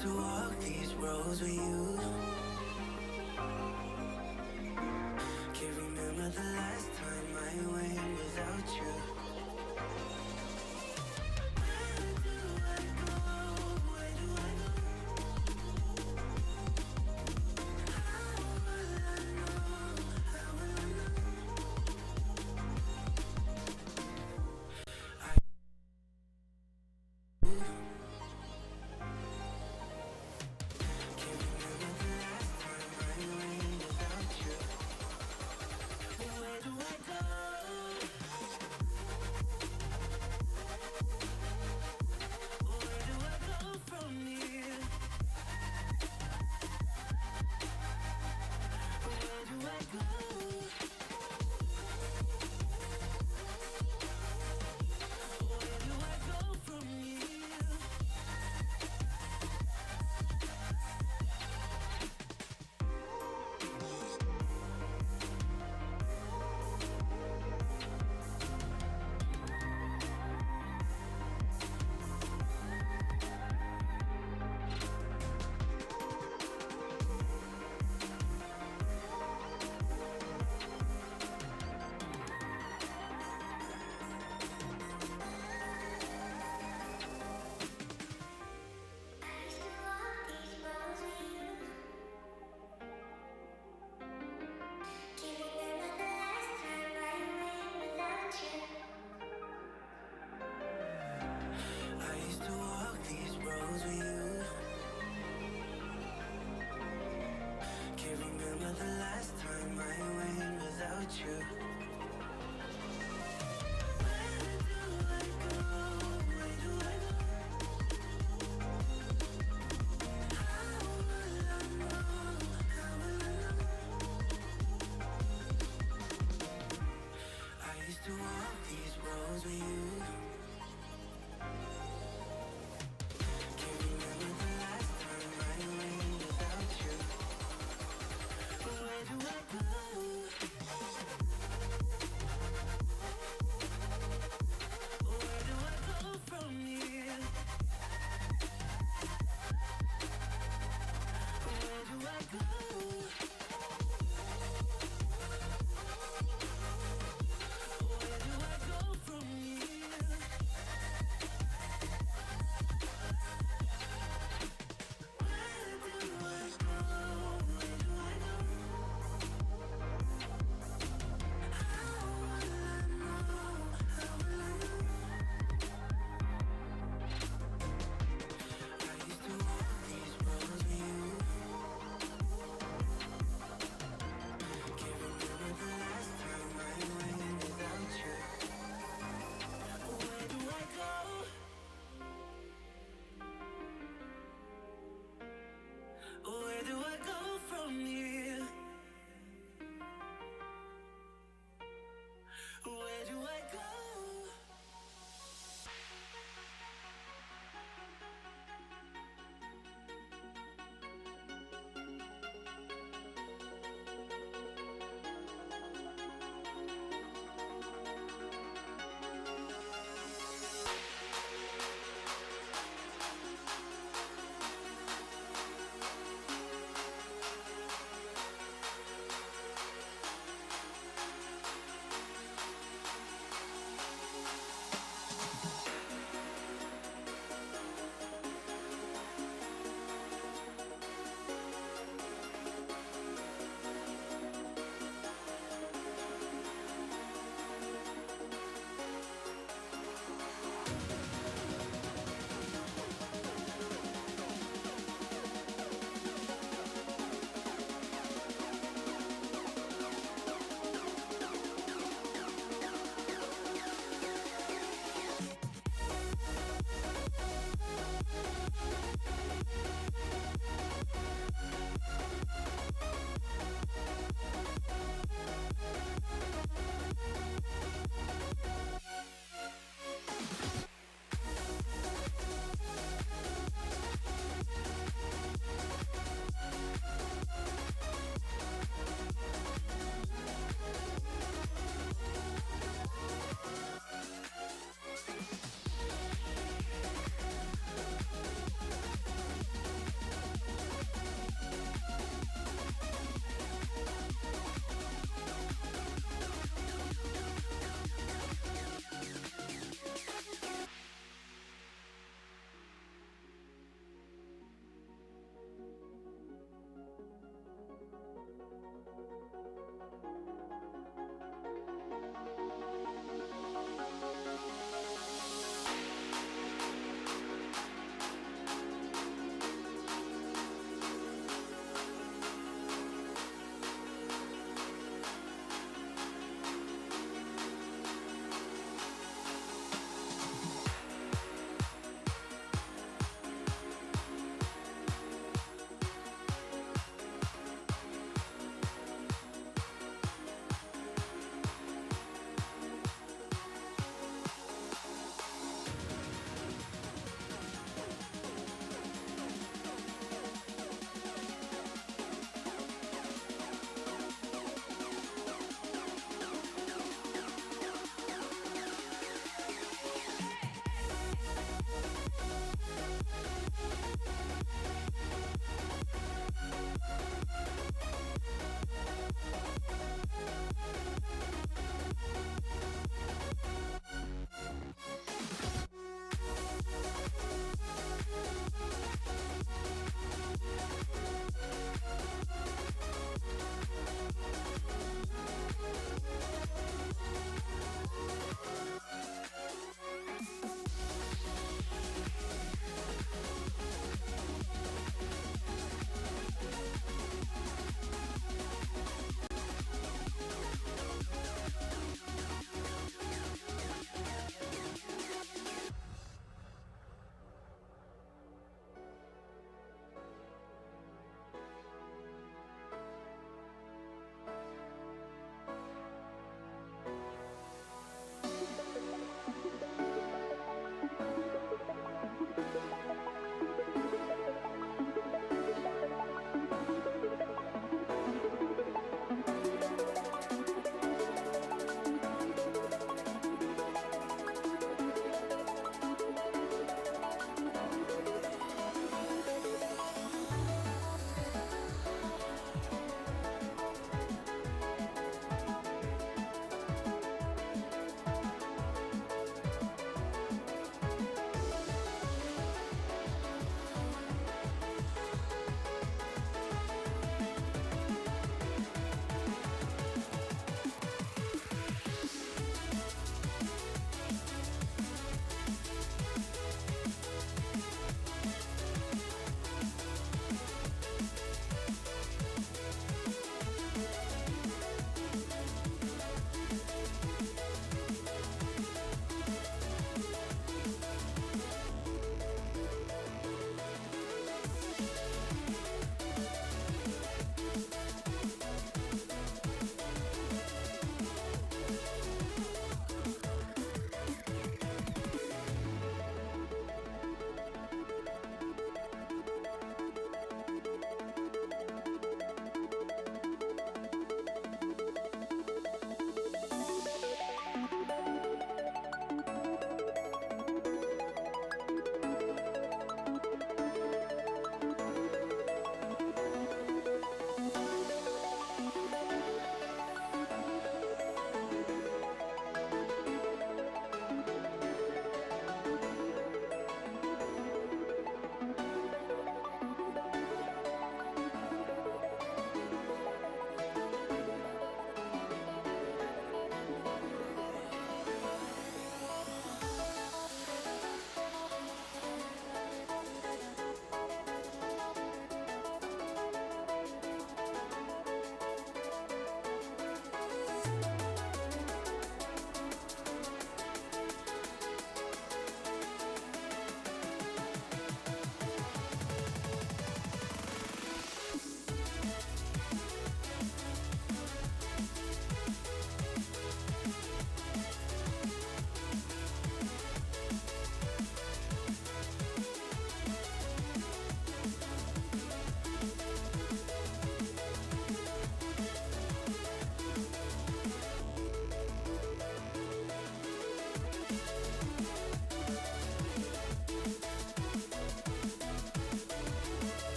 To walk these roads with you. Can't remember the last time I went without you. Where do I go? Where do I go? How will I know? How will I know?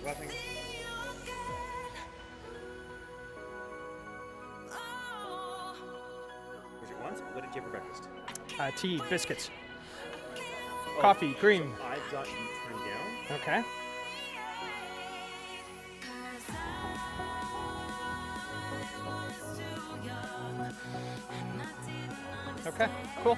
blessing. Was it once? What did you have for breakfast? Tea, biscuits, Oh, coffee, cream. so I've got you turned down. Okay. Okay, cool.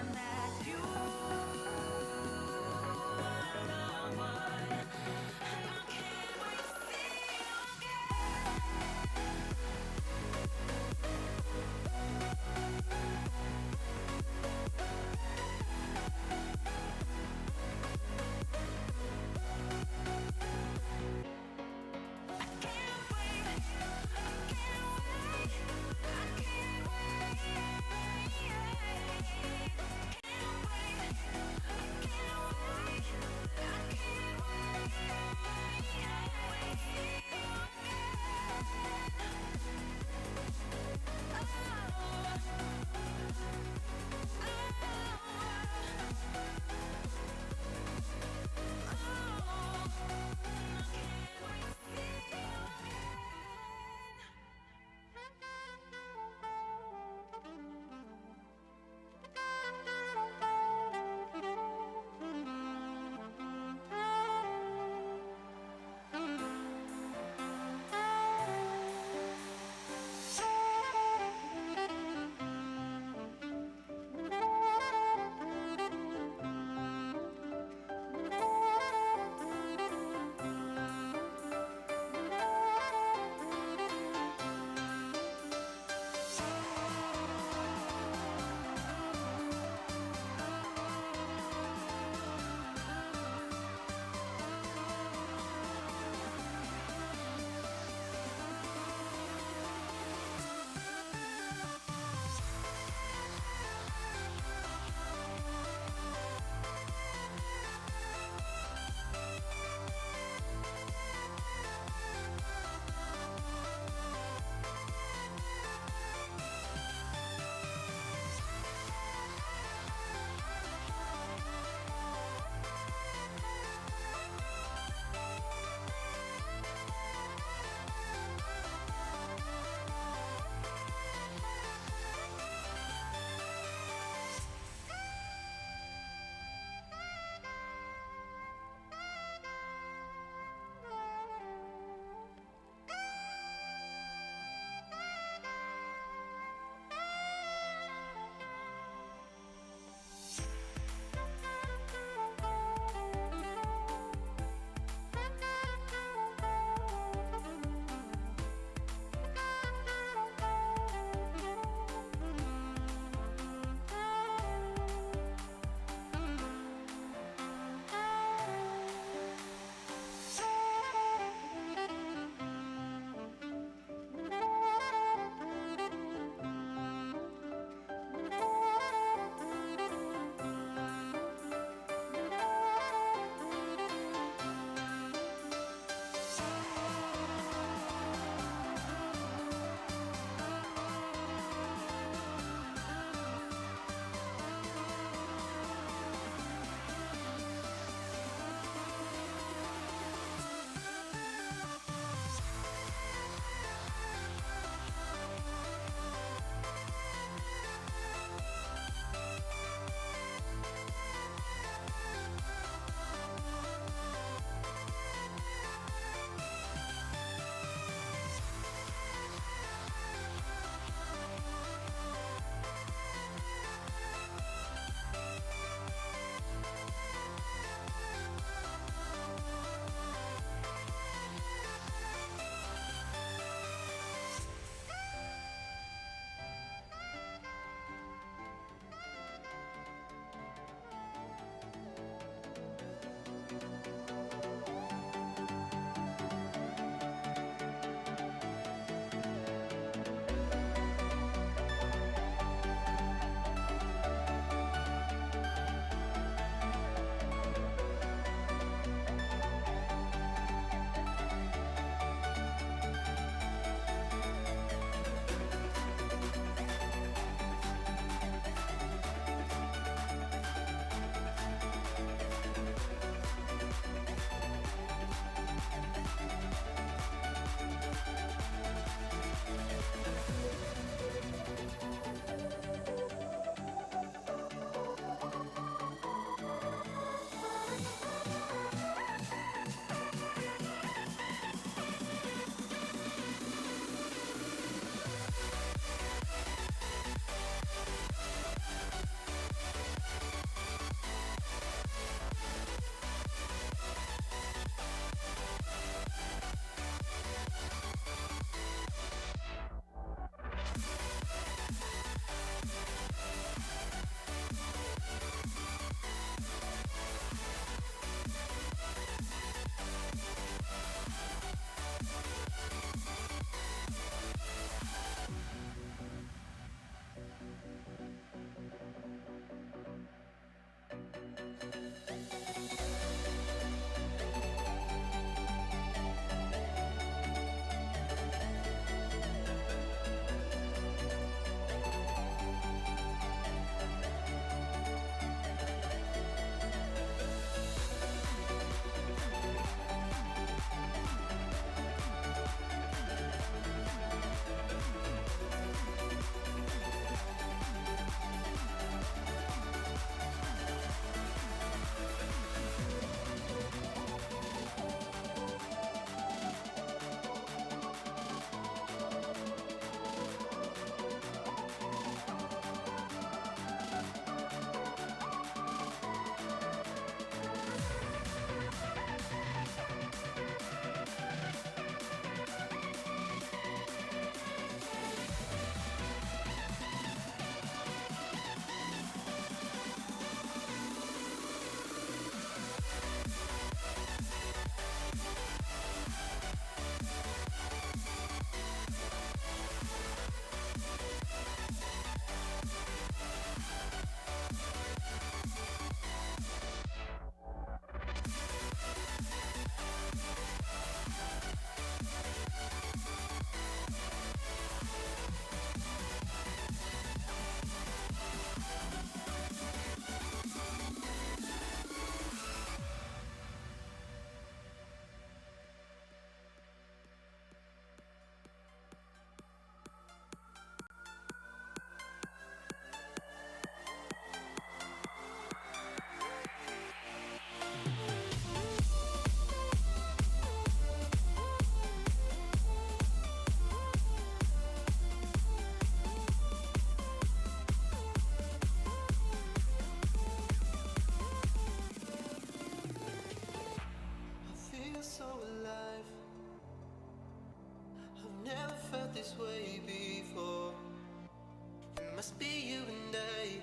must be you and I.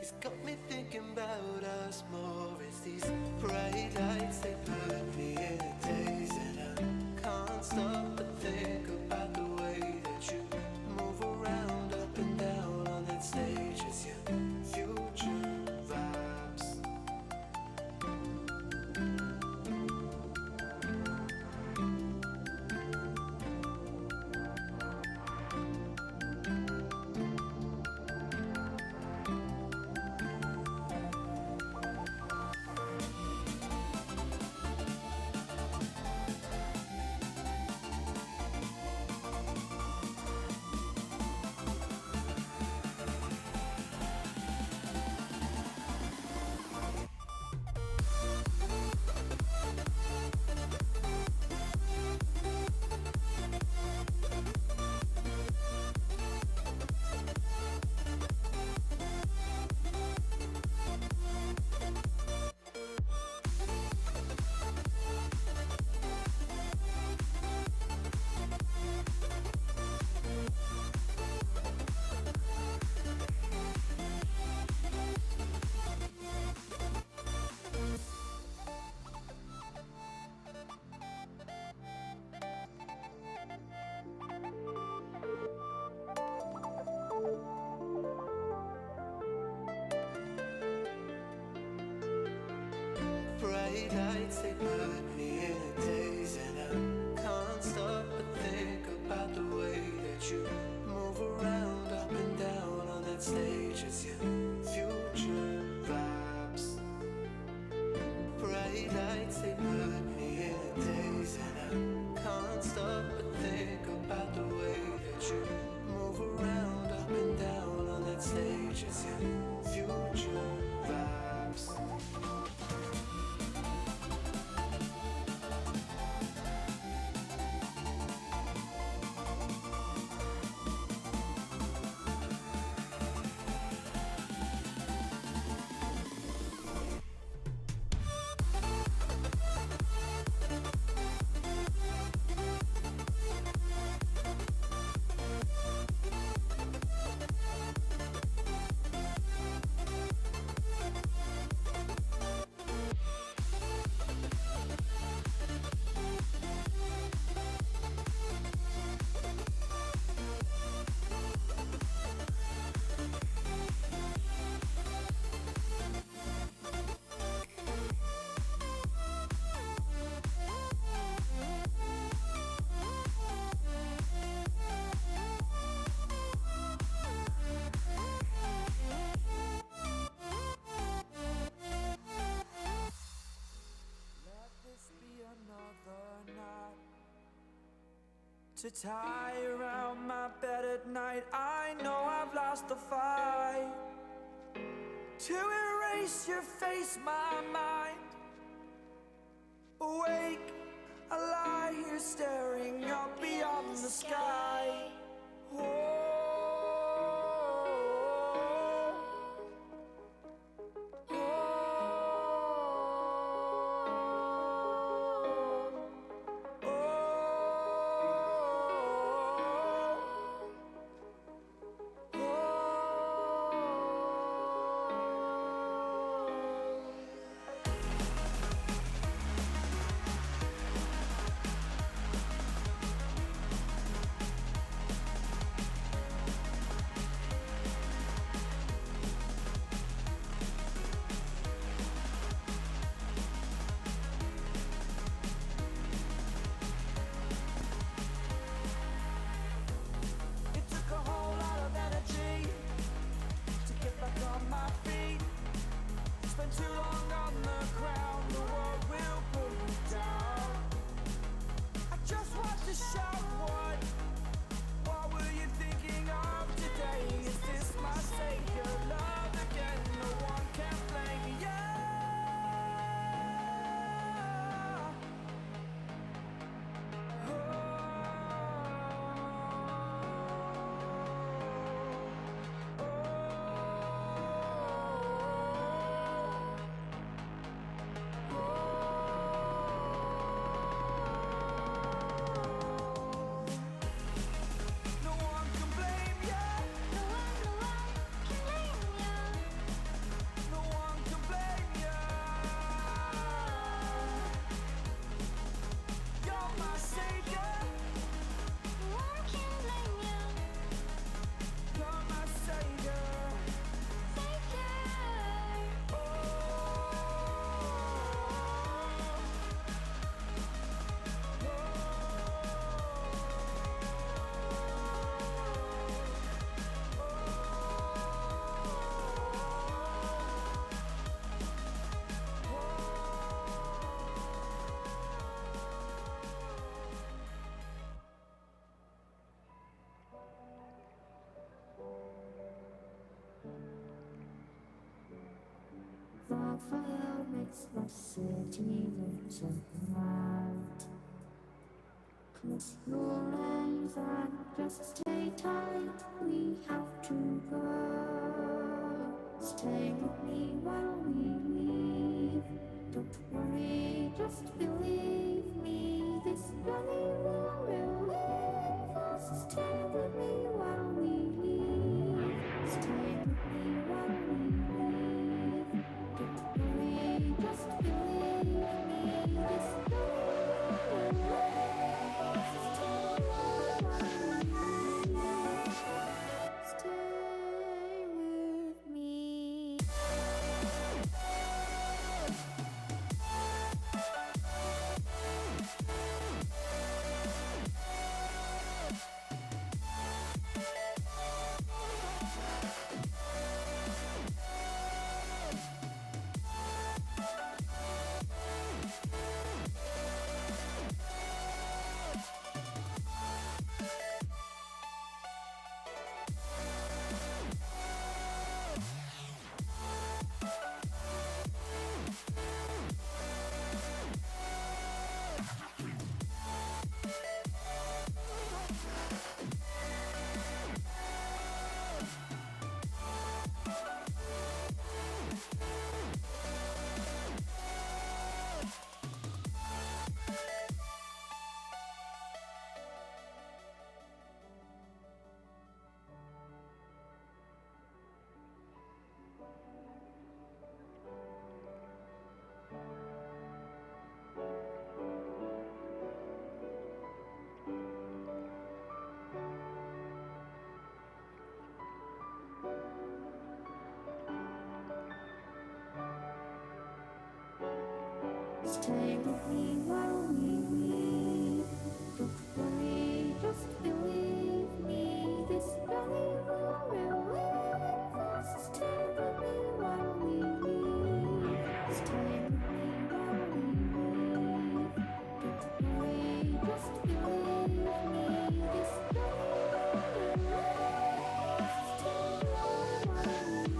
It's got me thinking about us more. It's these bright lights, they put me in a daze, and I can't stop but think about the way that you move around up and down on that stage. It's your future vibes. Bright lights, they put me in a daze, and I can't stop but think about the way that you move around up and down on that stage. It's your future vibes. Bright lights, they put me in a daze, and I can't stop but think about the way that you move around up and down on that stage. It's your future vibes. To tie around my bed at night, I know I've lost the fight. To erase your face, my mind. Awake, I lie here staring up beyond the sky. makes the city looks alive. Close your eyes and just stay tight. We have to go. Stay with me while we leave. Don't worry, just believe me. This journey will relieve us. Stay with me while we leave. Stay with me while we leave. Don't worry, just believe me. This journey will relieve us. Stay while we leave. Stay with me. Stay with me while we leave. Don't worry, just believe me. This journey will relieve us. Stay with me while we leave. Stay with me while we leave. Don't worry, just believe me. This journey will relieve us. Stay while we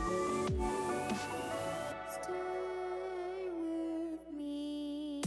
leave. Stay with me.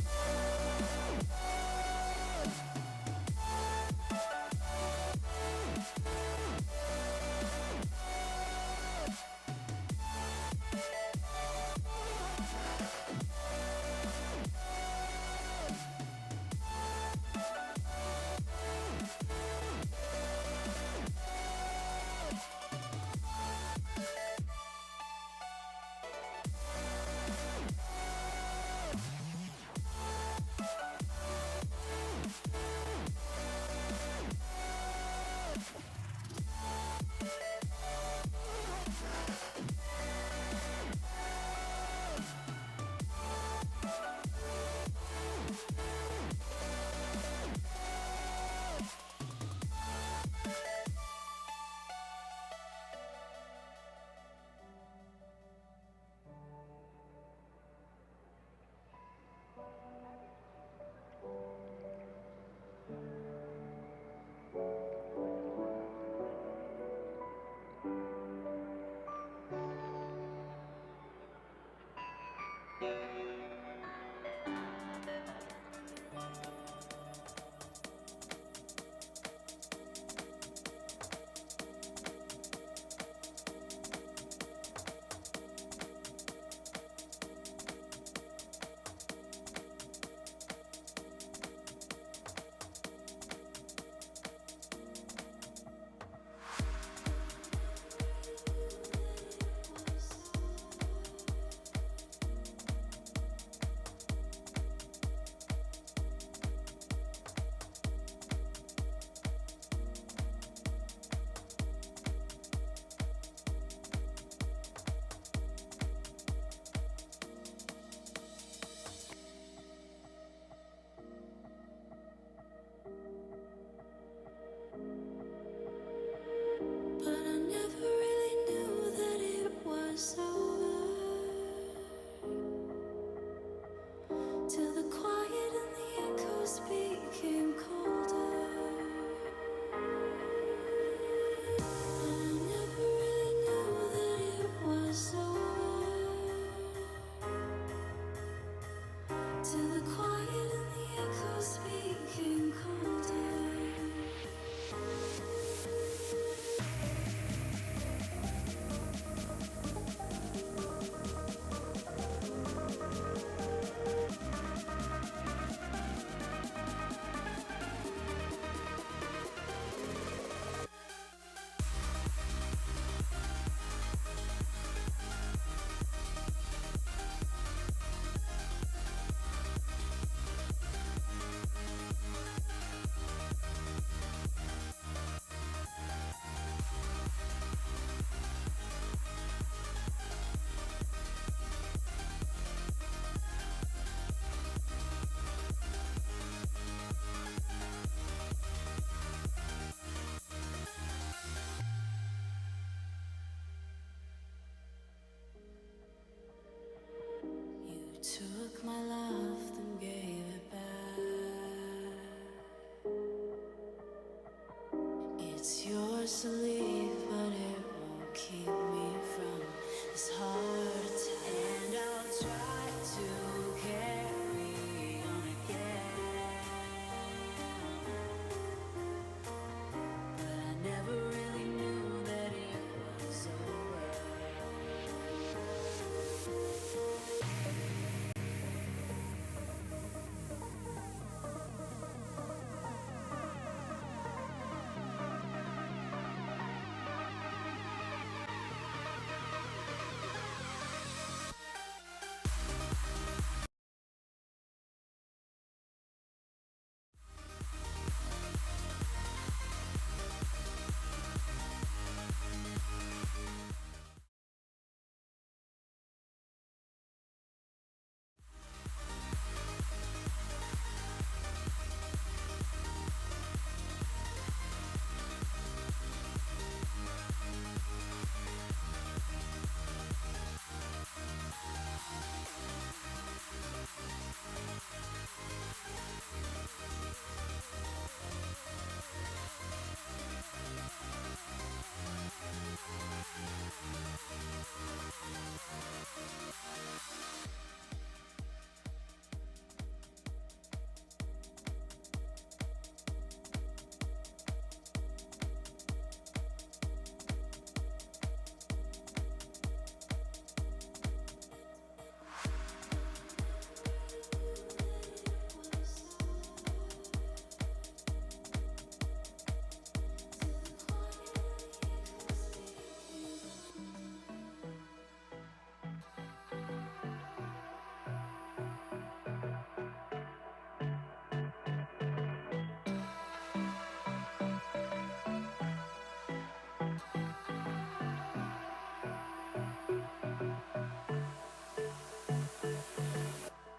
It's yours to leave, but it won't keep me from this heart attack. And I'll try to carry on again, but I never really knew that it was over.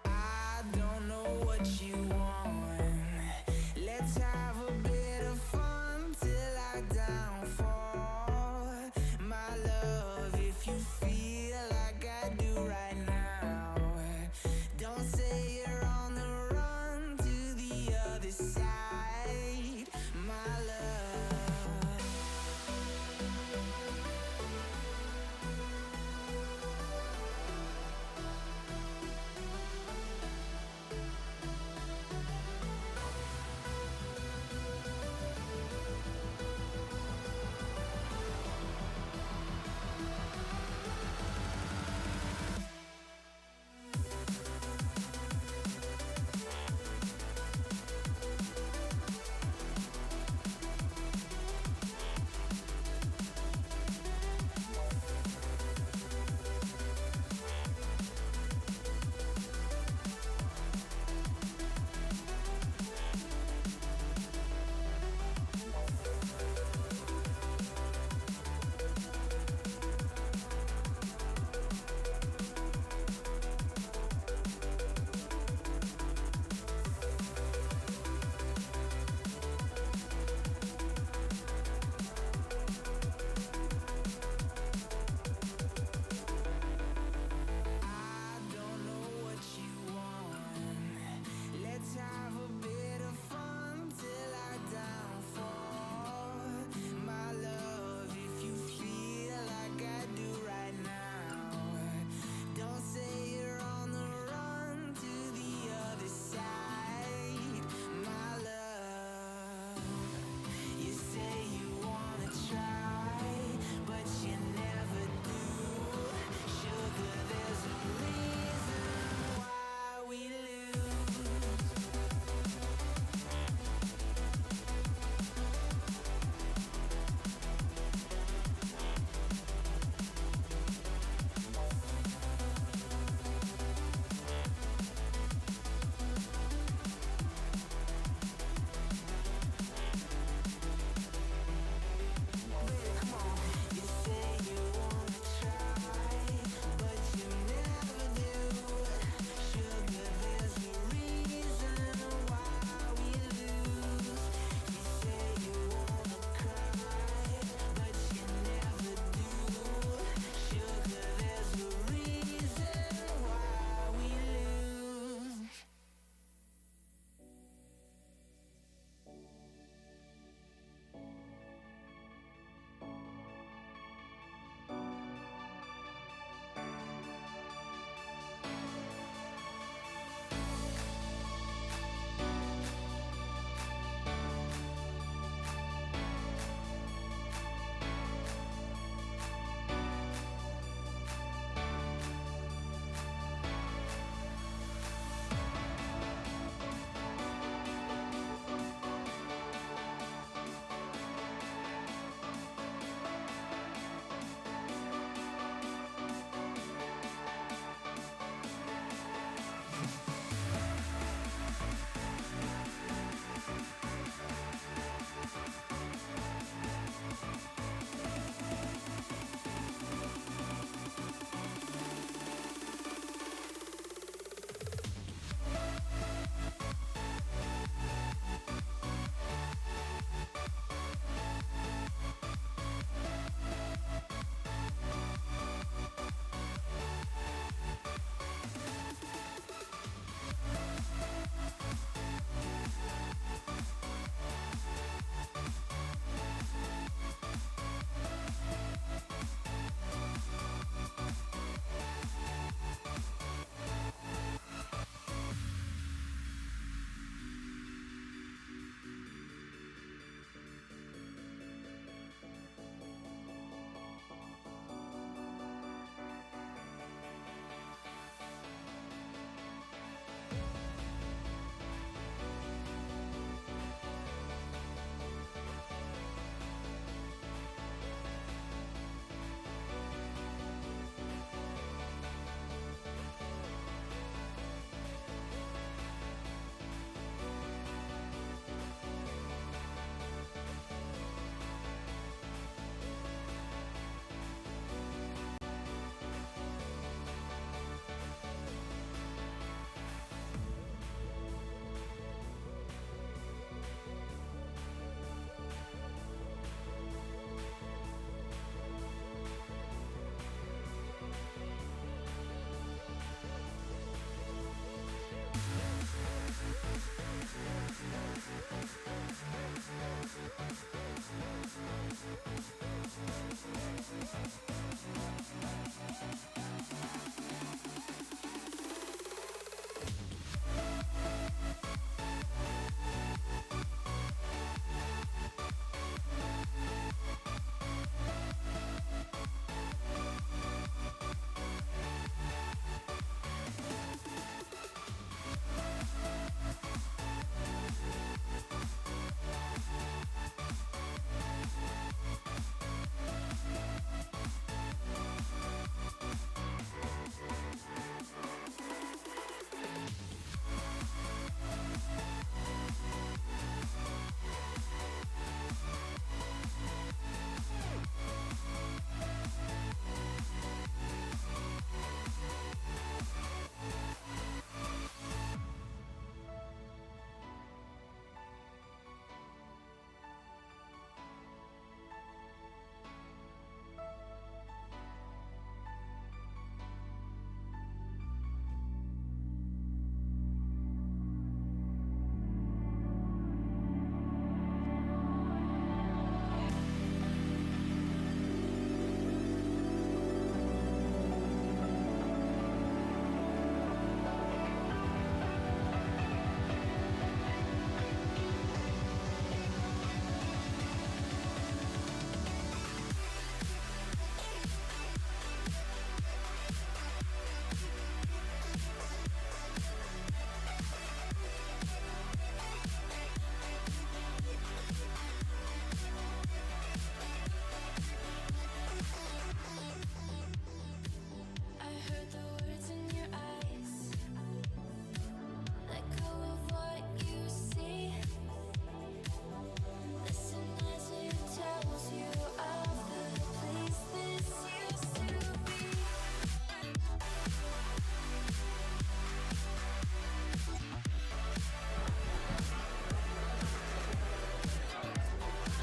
I don't know what you want. Let's have a bit of fun till I downfall. My love, if you feel like I do right now, don't say you're on the run to the other side. My love.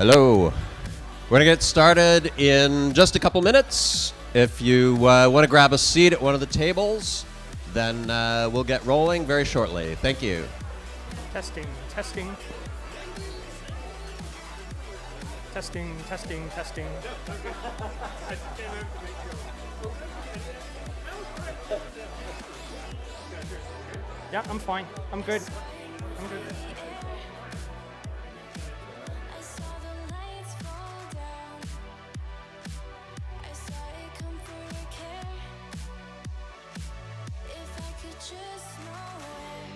Hello. We're going to get started in just a couple minutes. If you want to grab a seat at one of the tables, then we'll get rolling very shortly. Thank you. Testing, testing. Testing, testing, testing. Yeah, I'm fine. I'm good. I'm good. I saw the lights fall down. I saw it come through a care. If I could just know where.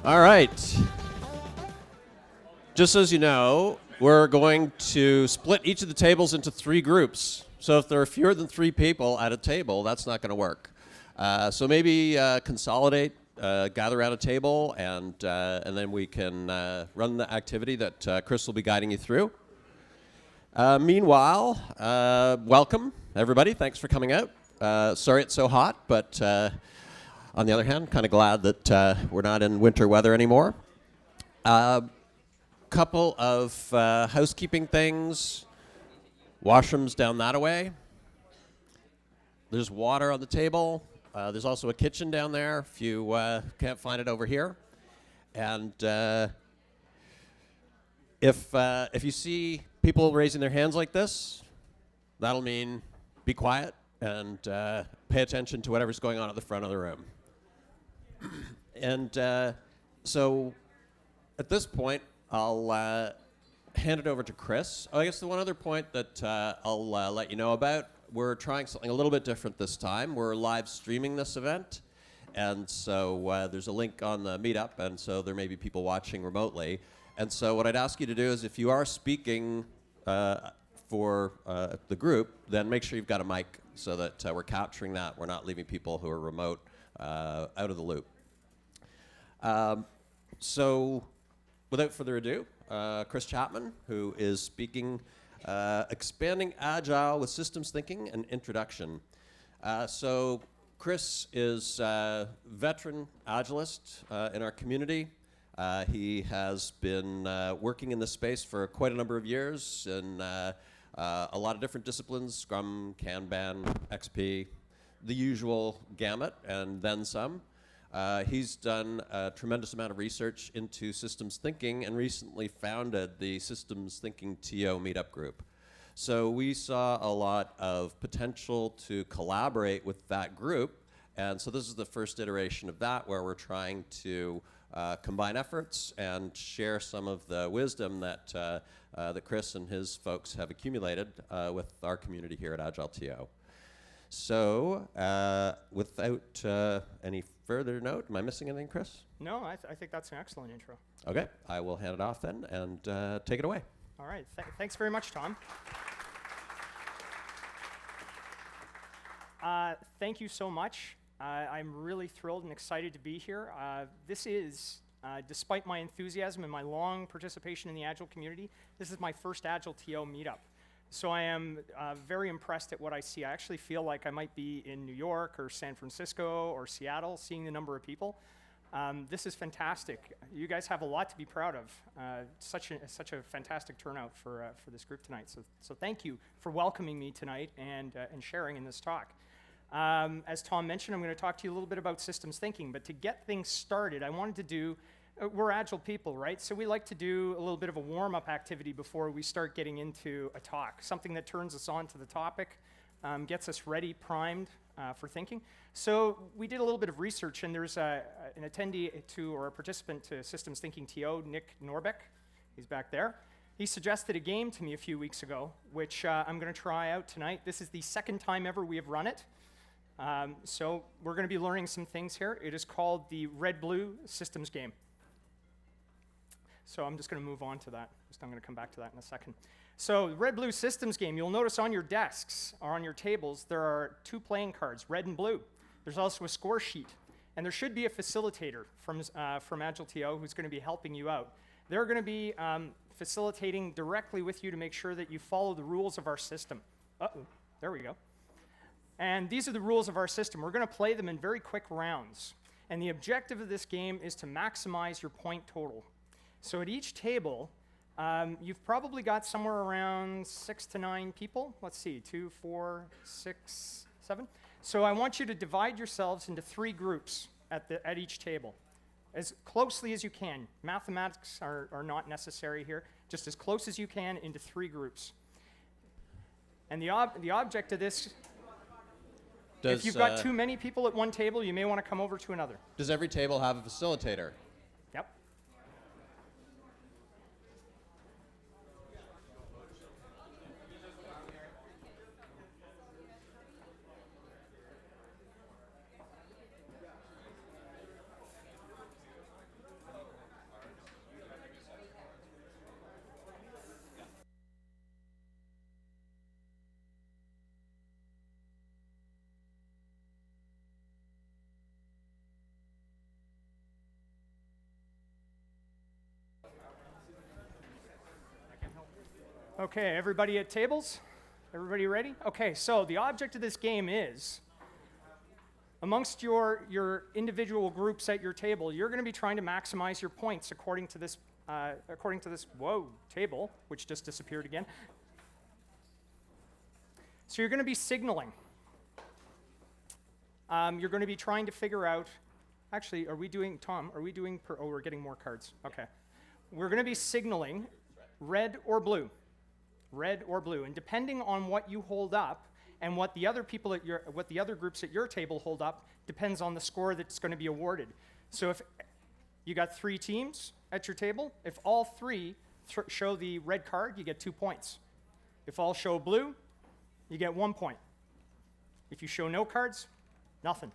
All right. Just so as you know, we're going to split each of the tables into 3 groups. So if there are fewer than 3 people at a table, that's not going to work. So maybe consolidate, gather around a table, and then we can run the activity that Chris will be guiding you through. Meanwhile, welcome, everybody. Thanks for coming out. Sorry it's so hot, but on the other hand, kind of glad that we're not in winter weather anymore. Couple of housekeeping things. Washrooms down that way. There's water on the table. There's also a kitchen down there if you can't find it over here. And if you see people raising their hands like this, that'll mean be quiet and pay attention to whatever's going on at the front of the room. And so at this point, I'll hand it over to Chris. Oh, I guess the one other point that I'll let you know about, we're trying something a little bit different this time. We're live streaming this event, and so there's a link on the Meetup, and so there may be people watching remotely. And so what I'd ask you to do is if you are speaking for the group, then make sure you've got a mic so that we're capturing that. We're not leaving people who are remote out of the loop. So without further ado, Chris Chapman, who is speaking Expanding Agile with Systems Thinking, an Introduction. So Chris is a veteran Agilist in our community. He has been working in this space for quite a number of years in a lot of different disciplines, Scrum, Kanban, XP, the usual gamut, and then some. He's done a tremendous amount of research into systems thinking and recently founded the Systems Thinking TO Meetup group. So we saw a lot of potential to collaborate with that group, and so this is the first iteration of that where we're trying to combine efforts and share some of the wisdom that, that Chris and his folks have accumulated with our community here at AgileTO. So, without any further note, am I missing anything, Chris? No, I think that's an excellent intro. Okay, I will hand it off then and take it away. All right, thanks very much, Tom. Thank you so much. I'm really thrilled and excited to be here. This is, despite my enthusiasm and my long participation in the Agile community, this is my first AgileTO meetup. So I am very impressed at what I see. I actually feel like I might be in New York or San Francisco or Seattle, seeing the number of people. This is fantastic. You guys have a lot to be proud of. Such a fantastic turnout for this group tonight. So thank you for welcoming me tonight and sharing in this talk. As Tom mentioned, I'm going to talk to you a little bit about systems thinking. But to get things started, I wanted to do. We're Agile people, right? So we like to do a little bit of a warm-up activity before we start getting into a talk, something that turns us on to the topic, gets us ready, primed for thinking. So we did a little bit of research, and there's an attendee to, or a participant to Systems Thinking TO, Nick Norbeck. He's back there. He suggested a game to me a few weeks ago, which I'm going to try out tonight. This is the second time ever we have run it. So we're going to be learning some things here. It is called the Red-Blue Systems Game. So I'm just going to move on to that. I'm going to come back to that in a second. So Red-Blue Systems Game, you'll notice on your desks or on your tables, there are 2 playing cards, red and blue. There's also a score sheet. And there should be a facilitator from AgileTO who's going to be helping you out. They're going to be facilitating directly with you to make sure that you follow the rules of our system. Uh-oh, there we go. And these are the rules of our system. We're going to play them in very quick rounds. And the objective of this game is to maximize your point total. So at each table, you've probably got somewhere around 6 to 9 people. Let's see, 2, 4, 6, 7. So I want you to divide yourselves into 3 groups at each table, as closely as you can. Mathematics are not necessary here. Just as close as you can into 3 groups. And the object of this, if you've got too many people at one table, you may want to come over to another. Does every table have a facilitator? Yep. Okay, everybody at tables? Everybody ready? Okay, so the object of this game is, amongst your individual groups at your table, you're going to be trying to maximize your points according to this table, which just disappeared again. So you're going to be signaling. You're going to be trying to figure out, actually, we're getting more cards. Okay. We're going to be signaling red or blue. Red or blue. And depending on what you hold up and what the other groups at your table hold up depends on the score that's going to be awarded. So if you got 3 teams at your table, if all 3 show the red card, you get 2 points. If all show blue, you get 1 point. If you show no cards, nothing.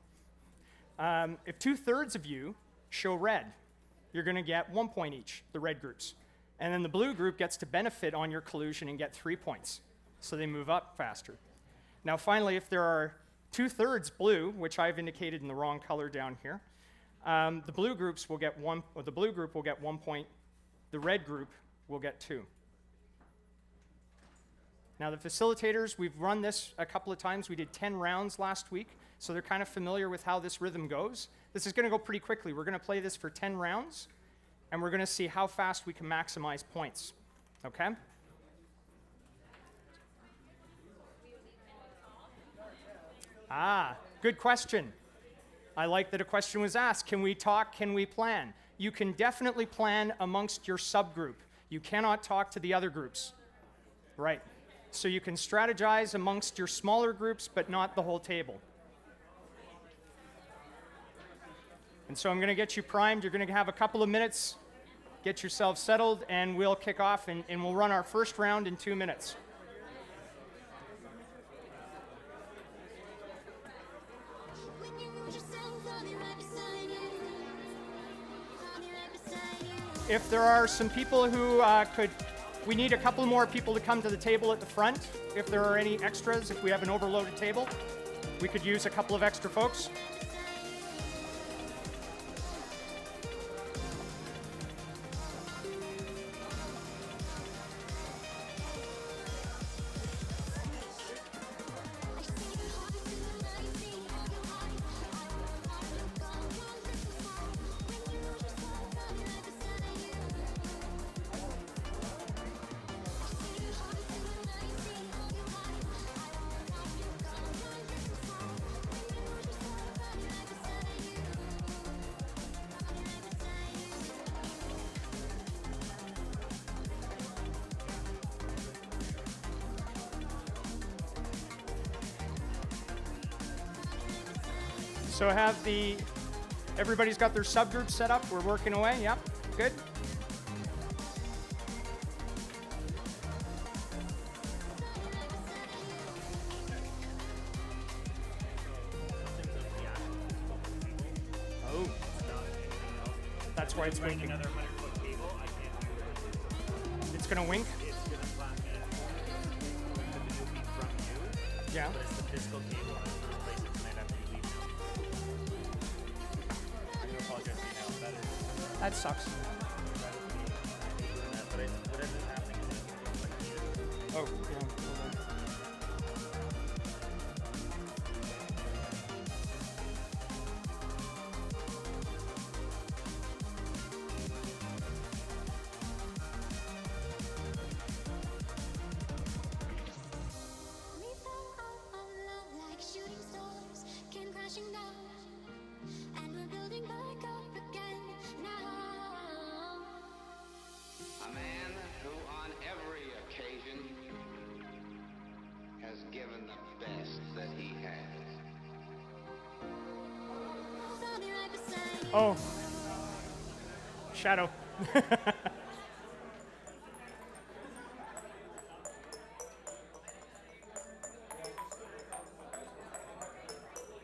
If 2/3 of you show red, you're going to get 1 point each, the red groups. And then the blue group gets to benefit on your collusion and get 3 points. So they move up faster. Now finally, if there are 2/3 blue, which I've indicated in the wrong color down here, the blue group will get 1 point, the red group will get 2. Now the facilitators, we've run this a couple of times. We did 10 rounds last week, so they're kind of familiar with how this rhythm goes. This is going to go pretty quickly. We're going to play this for 10 rounds, and we're going to see how fast we can maximize points. Okay? Good question. I like that a question was asked. Can we talk? Can we plan? You can definitely plan amongst your subgroup. You cannot talk to the other groups. Right. So you can strategize amongst your smaller groups, but not the whole table. And so I'm going to get you primed. You're going to have a couple of minutes, get yourself settled, and we'll kick off, and we'll run our first round in 2 minutes. If there are some people who we need a couple more people to come to the table at the front. If there are any extras, if we have an overloaded table, we could use a couple of extra folks. So everybody's got their subgroups set up. We're working away. Yep, good. Oh, that's why it's winking. Another 100-foot cable, I can't do it. It's gonna wink. It's gonna flat from you. Yeah. But it's the physical cable. I'm gonna replace it tonight after you leave now. I'm gonna apologize to you now. That is. That sucks. But what ends up happening is it's like you. Oh, yeah. Hold on. We fell out of love like shooting stars, came crashing down, and we're building back up again now. A man who on every occasion has given the best that he has. I'll be right beside you. Oh. Shadow.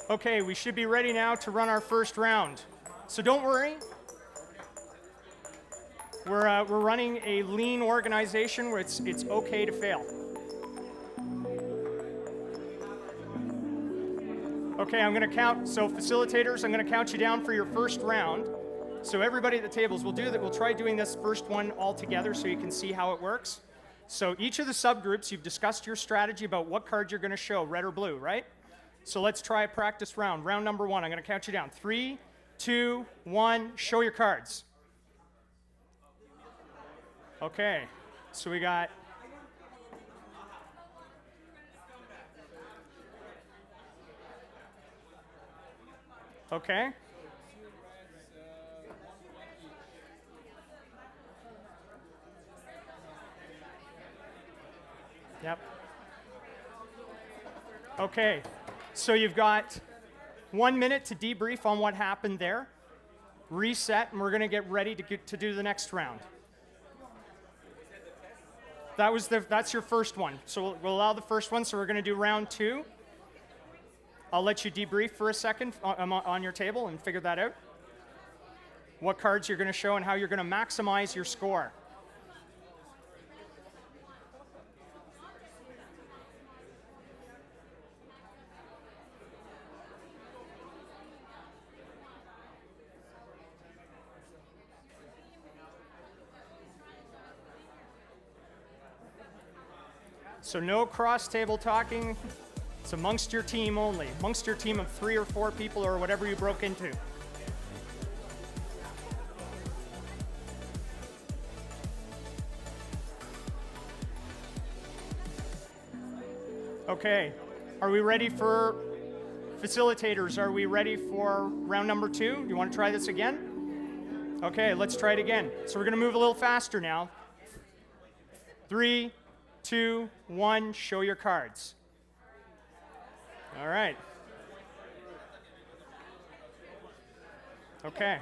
Okay, we should be ready now to run our first round. So don't worry. We're running a lean organization where it's okay to fail. Okay, I'm going to count. So facilitators, I'm going to count you down for your first round. So everybody at the tables, we'll try doing this first one all together so you can see how it works. So each of the subgroups, you've discussed your strategy about what card you're going to show, red or blue, right? So let's try a practice round. Round number 1, I'm going to count you down. 3, 2, 1, show your cards. Okay, so we got... Okay. Yep. Okay, so you've got 1 minute to debrief on what happened there, reset, and we're going to get ready to do the next round. That's your first one. So we'll allow the first one, so we're going to do round 2. I'll let you debrief for a second on your table and figure that out. What cards you're going to show and how you're going to maximize your score. So no cross-table talking. It's amongst your team only, amongst your team of 3 or 4 people or whatever you broke into. Okay, are we ready for facilitators? Are we ready for round number 2? You want to try this again? Okay, let's try it again. So we're going to move a little faster now. 3, 2, 1, show your cards. All right. Okay.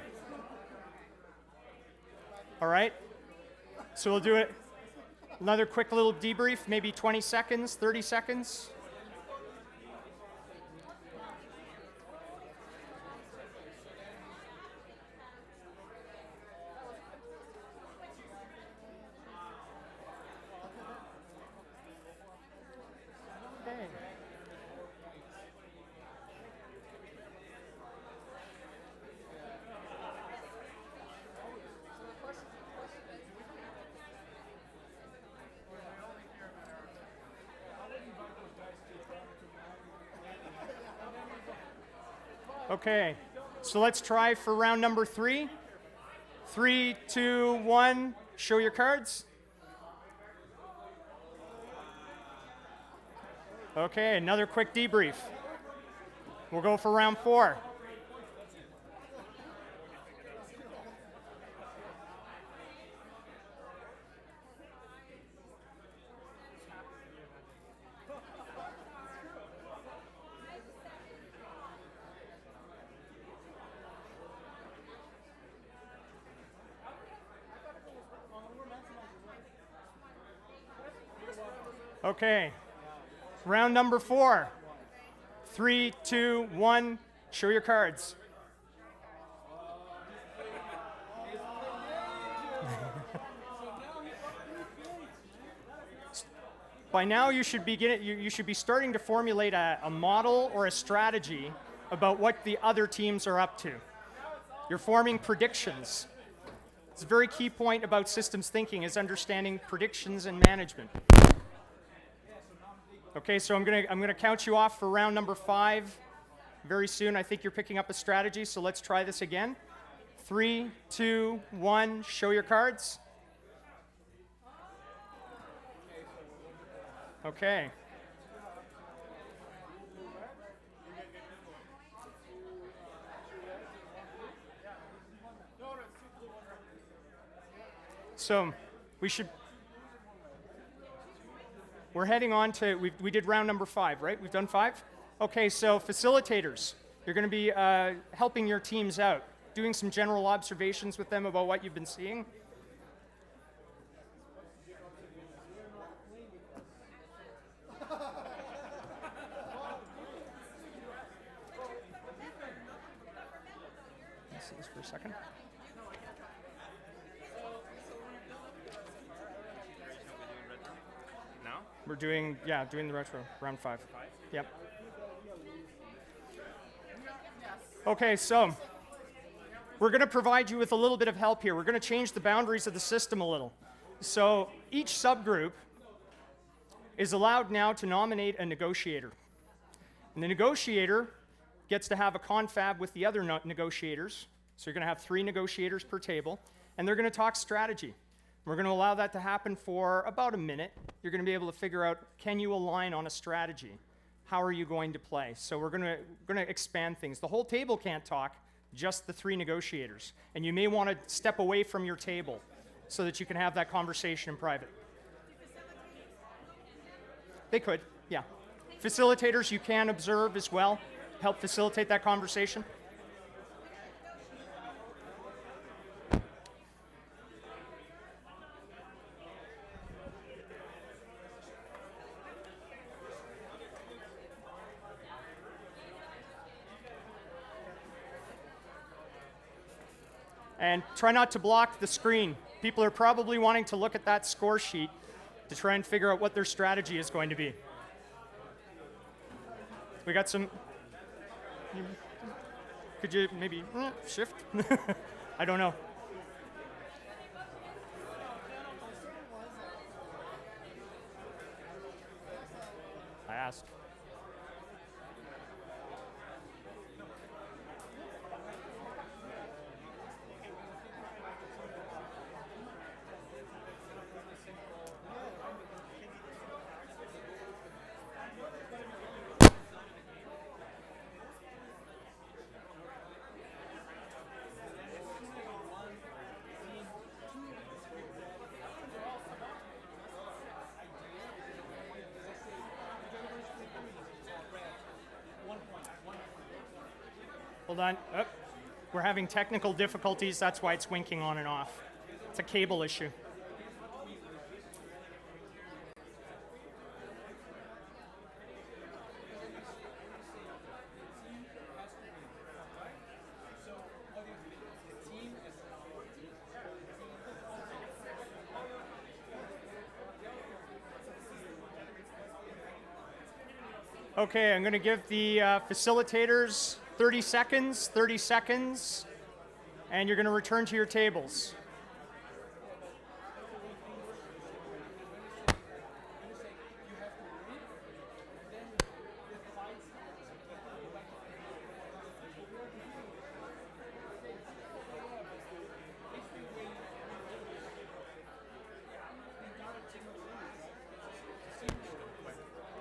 All right. So we'll do it. Another quick little debrief, maybe 20 seconds, 30 seconds. Okay, so let's try for round number 3. 3, 2, 1, show your cards. Okay, another quick debrief. We'll go for round 4. Okay, round number 4. 3, 2, 1, show your cards. By now, you should be starting to formulate a model or a strategy about what the other teams are up to. You're forming predictions. It's a very key point about systems thinking is understanding predictions and management. Okay, so I'm gonna count you off for round number 5 very soon. I think you're picking up a strategy, so let's try this again. 3, 2, 1, show your cards. Okay. So we're heading on to, we did round number 5, right? We've done 5? Okay, so facilitators, you're going to be helping your teams out, doing some general observations with them about what you've been seeing. Let's see this for a second. We're doing the retro, round 5. Yep. Okay, so we're going to provide you with a little bit of help here. We're going to change the boundaries of the system a little. So each subgroup is allowed now to nominate a negotiator. And the negotiator gets to have a confab with the other negotiators. So you're going to have 3 negotiators per table, and they're going to talk strategy. We're going to allow that to happen for about a minute. You're going to be able to figure out, can you align on a strategy? How are you going to play? So we're going to expand things. The whole table can't talk, just the 3 negotiators. And you may want to step away from your table so that you can have that conversation in private. They could, yeah. Facilitators, you can observe as well, help facilitate that conversation. And try not to block the screen. People are probably wanting to look at that score sheet to try and figure out what their strategy is going to be. We got some, could you maybe shift? I don't know. I asked. Hold on. Oh, we're having technical difficulties. That's why it's winking on and off. It's a cable issue. Okay, I'm going to give the facilitators 30 seconds, and you're going to return to your tables.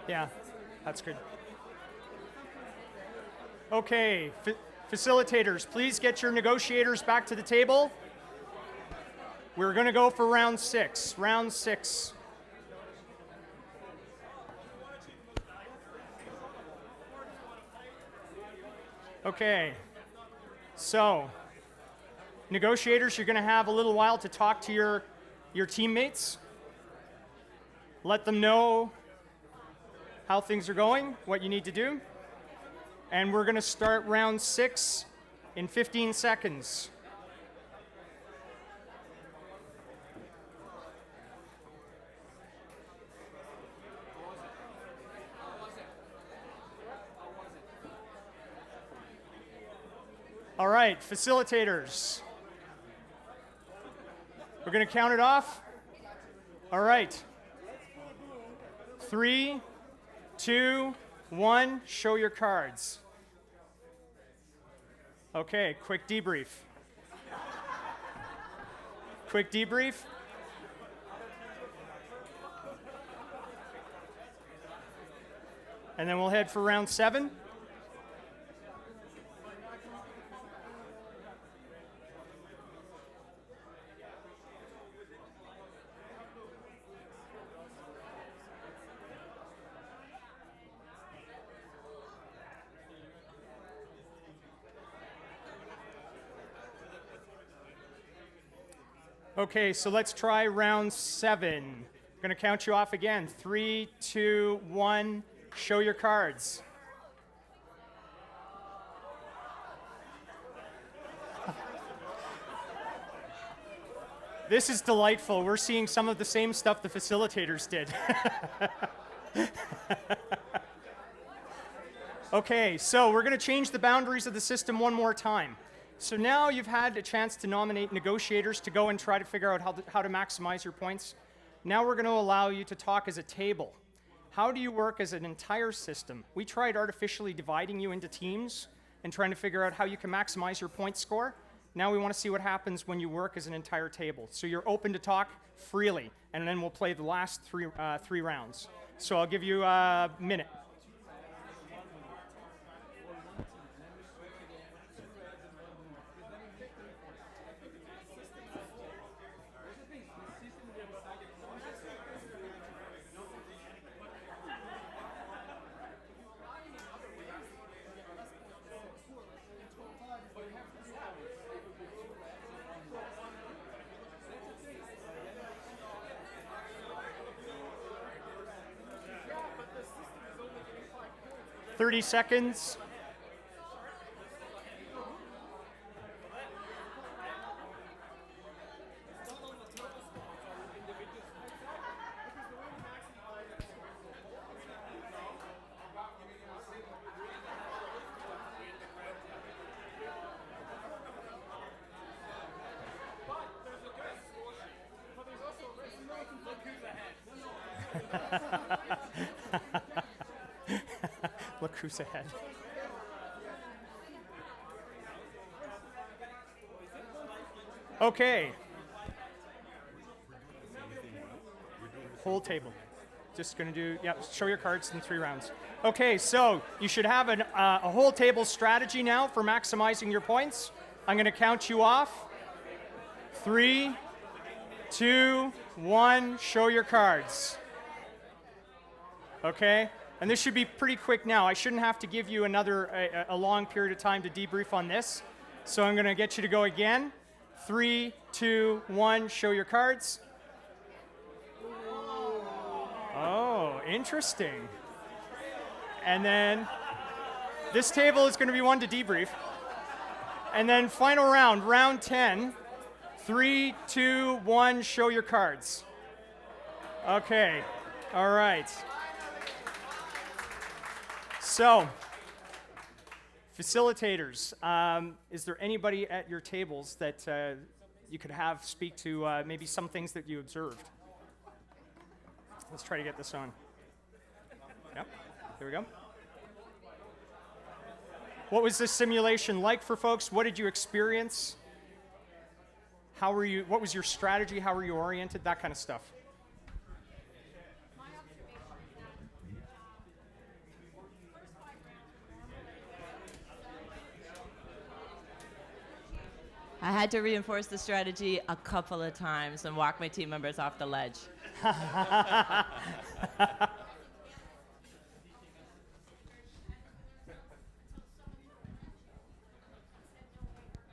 Yeah, that's good. Okay, facilitators, please get your negotiators back to the table. We're going to go for round 6. Round 6. Okay, so negotiators, you're going to have a little while to talk to your teammates. Let them know how things are going, what you need to do. And we're going to start round 6 in 15 seconds. All right, facilitators. We're going to count it off. All right. 3, 2, 1, show your cards. Okay, quick debrief. Quick debrief. And then we'll head for round 7. Okay, so let's try round 7. I'm going to count you off again. 3, 2, 1, show your cards. This is delightful. We're seeing some of the same stuff the facilitators did. Okay, so we're going to change the boundaries of the system one more time. So now you've had a chance to nominate negotiators to go and try to figure out how to maximize your points. Now we're going to allow you to talk as a table. How do you work as an entire system? We tried artificially dividing you into teams and trying to figure out how you can maximize your point score. Now we want to see what happens when you work as an entire table. So you're open to talk freely, and then we'll play the last three rounds. So I'll give you a minute. Thirty seconds. Look who's ahead. Okay. Whole table. Just going to do, yep, show your cards in 3 rounds. Okay, so you should have a whole table strategy now for maximizing your points. I'm going to count you off. 3, 2, 1, show your cards. Okay? And this should be pretty quick now. I shouldn't have to give you a long period of time to debrief on this. So I'm going to get you to go again. 3, 2, 1, show your cards. Oh, interesting. And then this table is going to be one to debrief. And then final round, round 10. 3, 2, 1, show your cards. Okay. All right. So, facilitators, is there anybody at your tables that you could have speak to maybe some things that you observed? Let's try to get this on. Yep, here we go. What was this simulation like for folks? What did you experience? What was your strategy? How were you oriented? That kind of stuff. I had to reinforce the strategy a couple of times and walk my team members off the ledge.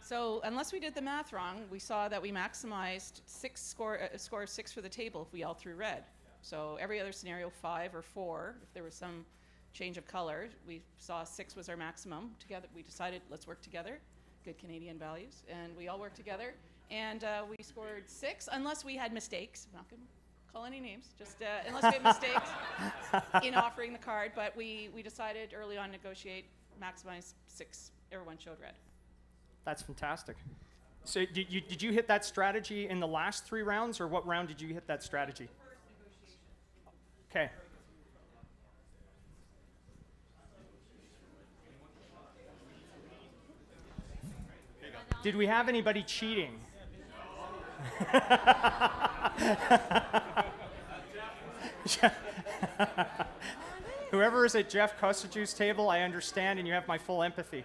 So unless we did the math wrong, we saw that we maximized score of 6 for the table if we all threw red. So every other scenario, 5 or 4, if there was some change of color, we saw 6 was our maximum. Together, we decided let's work together. Good Canadian values, and we all worked together, and we scored 6, unless we had mistakes. I'm not going to call any names, just unless we had mistakes in offering the card, but we decided early on to negotiate, maximize 6, everyone showed red. That's fantastic. So did you hit that strategy in the last 3 rounds, or what round did you hit that strategy? Okay. Did we have anybody cheating? Whoever is at Jeff Kosaju's table, I understand, and you have my full empathy.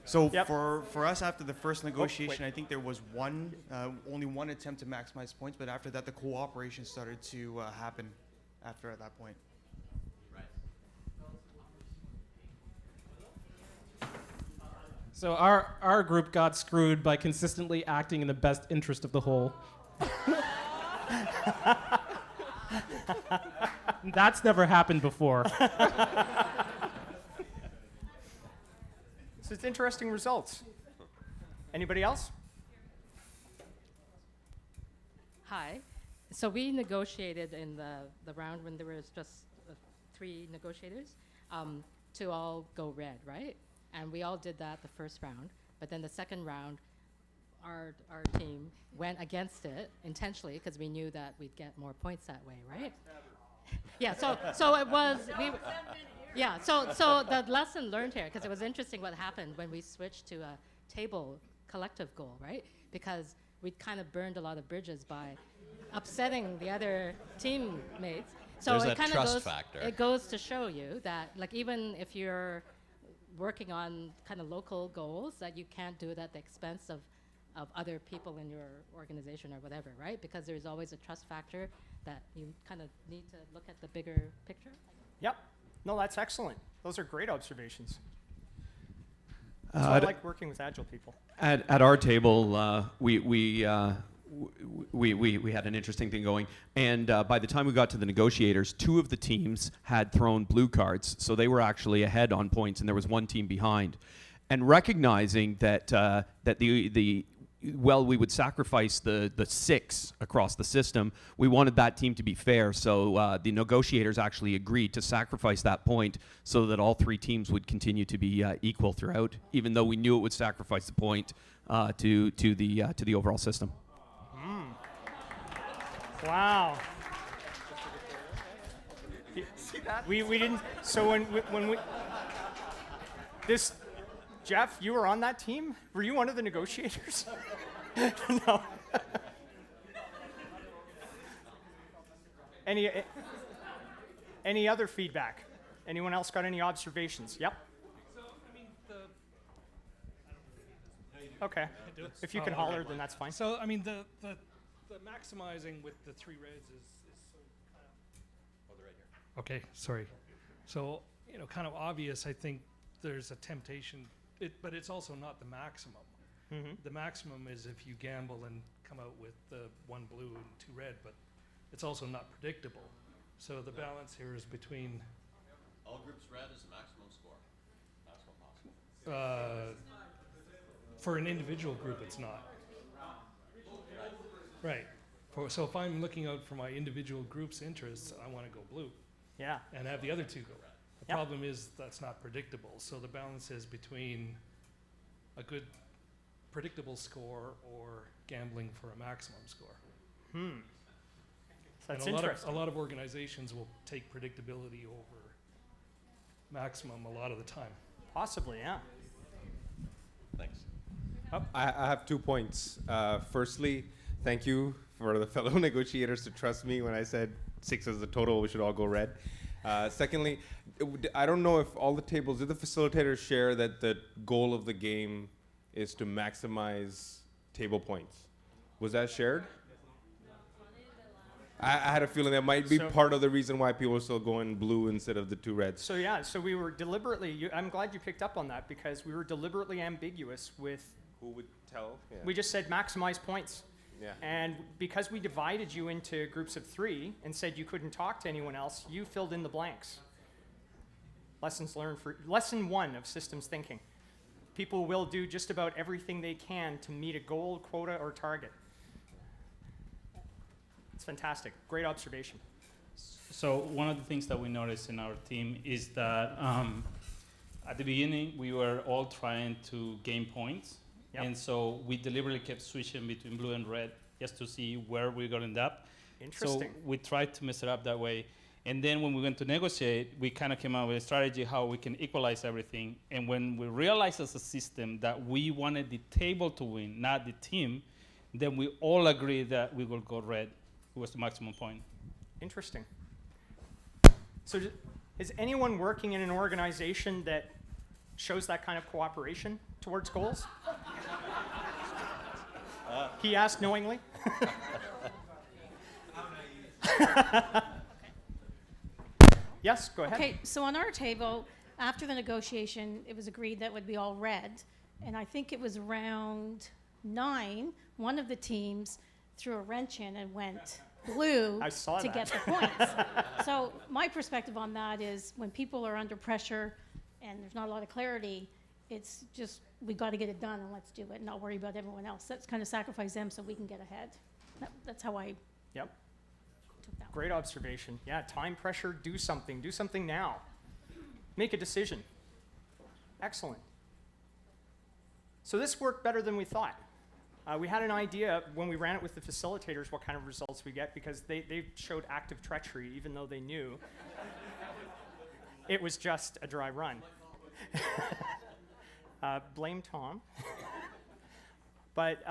So Yep. for us, after the first negotiation, I think there was only one attempt to maximize points, but after that, the cooperation started to happen after at that point. So our group got screwed by consistently acting in the best interest of the whole. That's never happened before. So it's interesting results. Anybody else? Hi. So we negotiated in the round when there was just 3 negotiators to all go red, right? And we all did that the first round. But then the second round, our team went against it intentionally because we knew that we'd get more points that way, right? Yeah. So it was yeah. So the lesson learned here, because it was interesting what happened when we switched to a table collective goal, right? Because we kind of burned a lot of bridges by upsetting the other teammates. So There's it that kind of trust goes. factor. It goes to show you that, like, even if you're working on kind of local goals, that you can't do it at the expense of other people in your organization or whatever, right? Because there's always a trust factor that you kind of need to look at the bigger picture. Yep. No, that's excellent. Those are great observations. So I like working with Agile people. At our table, we had an interesting thing going, and by the time we got to the negotiators, 2 of the teams had thrown blue cards, so they were actually ahead on points, and there was 1 team behind. And recognizing that we would sacrifice the 6 across the system, we wanted that team to be fair, so the negotiators actually agreed to sacrifice that point so that all 3 teams would continue to be equal throughout, even though we knew it would sacrifice the point to the overall system. Wow. We didn't. So when we this, Jeff, you were on that team? Were you one of the negotiators? No. Any other feedback? Anyone else got any observations? Yep. So, I mean, Okay. If you can holler, then that's fine. So, I mean, the maximizing with the 3 reds is so kind of. Oh, they're right here. Okay, sorry. So, kind of obvious. I think there's a temptation, but it's also not the maximum. Mm-hmm. The maximum is if you gamble and come out with 1 blue and 2 red, but it's also not predictable. So the balance here is between. All groups red is the maximum score. Maximum possible. For an individual group, it's not. Right. So if I'm looking out for my individual group's interests, I want to go blue. Yeah. And have the other 2 go red. The Yep. problem is that's not predictable. So the balance is between a good predictable score or gambling for a maximum score. That's and interesting. a lot of organizations will take predictability over maximum a lot of the time. Possibly, yeah. Thanks. I have 2 points. Firstly, thank you for the fellow negotiators to trust me when I said 6 is the total, we should all go red. Secondly, I don't know if all the tables, did the facilitators share that the goal of the game is to maximize table points? Was that shared? I had a feeling that might be part of the reason why people are still going blue instead of the 2 reds. So yeah, so we were deliberately, I'm glad you picked up on that, because we were deliberately ambiguous with. Who would tell? Yeah. We just said maximize points. Yeah. And because we divided you into groups of 3 and said you couldn't talk to anyone else, you filled in the blanks. Lessons learned for lesson 1 of systems thinking. People will do just about everything they can to meet a goal, quota, or target. It's fantastic. Great observation. So one of the things that we noticed in our team is that at the beginning we were all trying to gain points. Yep. And so we deliberately kept switching between blue and red just to see where we're going to end up. Interesting. So we tried to mess it up that way. And then when we went to negotiate, we kind of came up with a strategy how we can equalize everything. And when we realized as a system that we wanted the table to win, not the team, then we all agreed that we will go red. It was the maximum point. Interesting. So is anyone working in an organization that shows that kind of cooperation towards goals? He asked knowingly. Yes, go ahead. Okay, so on our table, after the negotiation, it was agreed that it would be all red. And I think it was round 9, one of the teams threw a wrench in and went blue I saw to that. get the points. So my perspective on that is when people are under pressure and there's not a lot of clarity, it's just, we got to get it done and let's do it, not worry about everyone else. That's kind of sacrifice them so we can get ahead. That's how I Yep. took that. Great observation. Yeah, time pressure, do something. Do something now. Make a decision. Excellent. So this worked better than we thought. We had an idea when we ran it with the facilitators what kind of results we get, because they showed active treachery even though they knew it was just a dry run. Blame Tom. But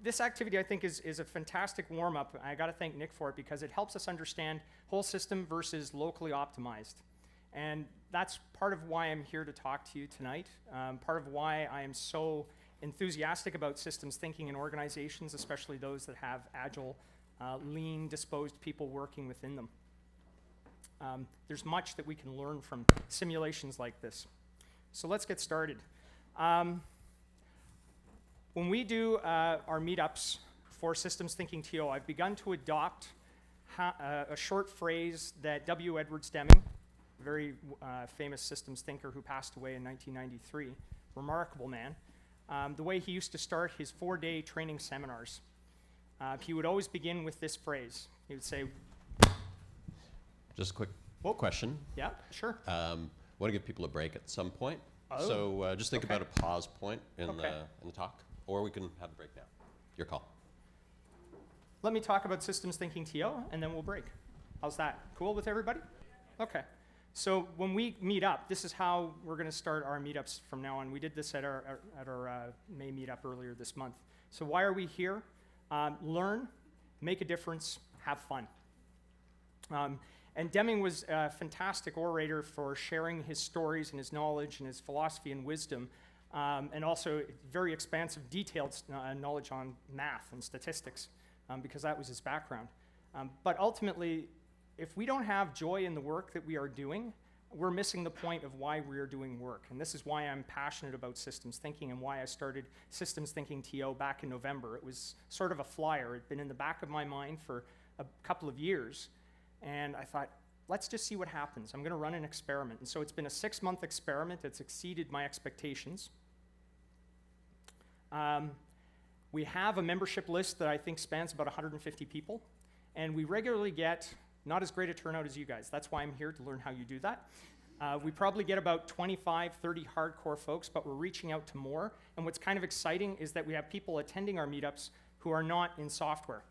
this activity, I think, is a fantastic warm-up. I got to thank Nick for it, because it helps us understand whole system versus locally optimized. And that's part of why I'm here to talk to you tonight, part of why I am so enthusiastic about systems thinking in organizations, especially those that have agile, lean, disposed people working within them. There's much that we can learn from simulations like this. So let's get started. When we do our meetups for systems thinking TO, I've begun to adopt a short phrase that W. Edwards Deming, a very famous systems thinker who passed away in 1993, remarkable man, the way he used to start his 4-day training seminars. He would always begin with this phrase. He would say, just a quick question. Yeah, sure. Want to give people a break at some point. Oh, So just think okay. about a pause point in Okay. the talk, or we can have a break now. Your call. Let me talk about systems thinking TO, and then we'll break. How's that? Cool with everybody? Okay. So when we meet up, this is how we're going to start our meetups from now on. We did this at our May meetup earlier this month. So why are we here? Learn, make a difference, have fun. And Deming was a fantastic orator for sharing his stories and his knowledge and his philosophy and wisdom, and also very expansive, detailed knowledge on math and statistics, because that was his background. But ultimately, if we don't have joy in the work that we are doing, we're missing the point of why we are doing work. And this is why I'm passionate about systems thinking and why I started Systems Thinking TO back in November. It was sort of a flyer. It had been in the back of my mind for a couple of years. And I thought, let's just see what happens. I'm going to run an experiment. And so it's been a 6-month experiment. It's exceeded my expectations. We have a membership list that I think spans about 150 people. And we regularly get not as great a turnout as you guys. That's why I'm here, to learn how you do that. We probably get about 25, 30 hardcore folks, but we're reaching out to more. And what's kind of exciting is that we have people attending our meetups who are not in software,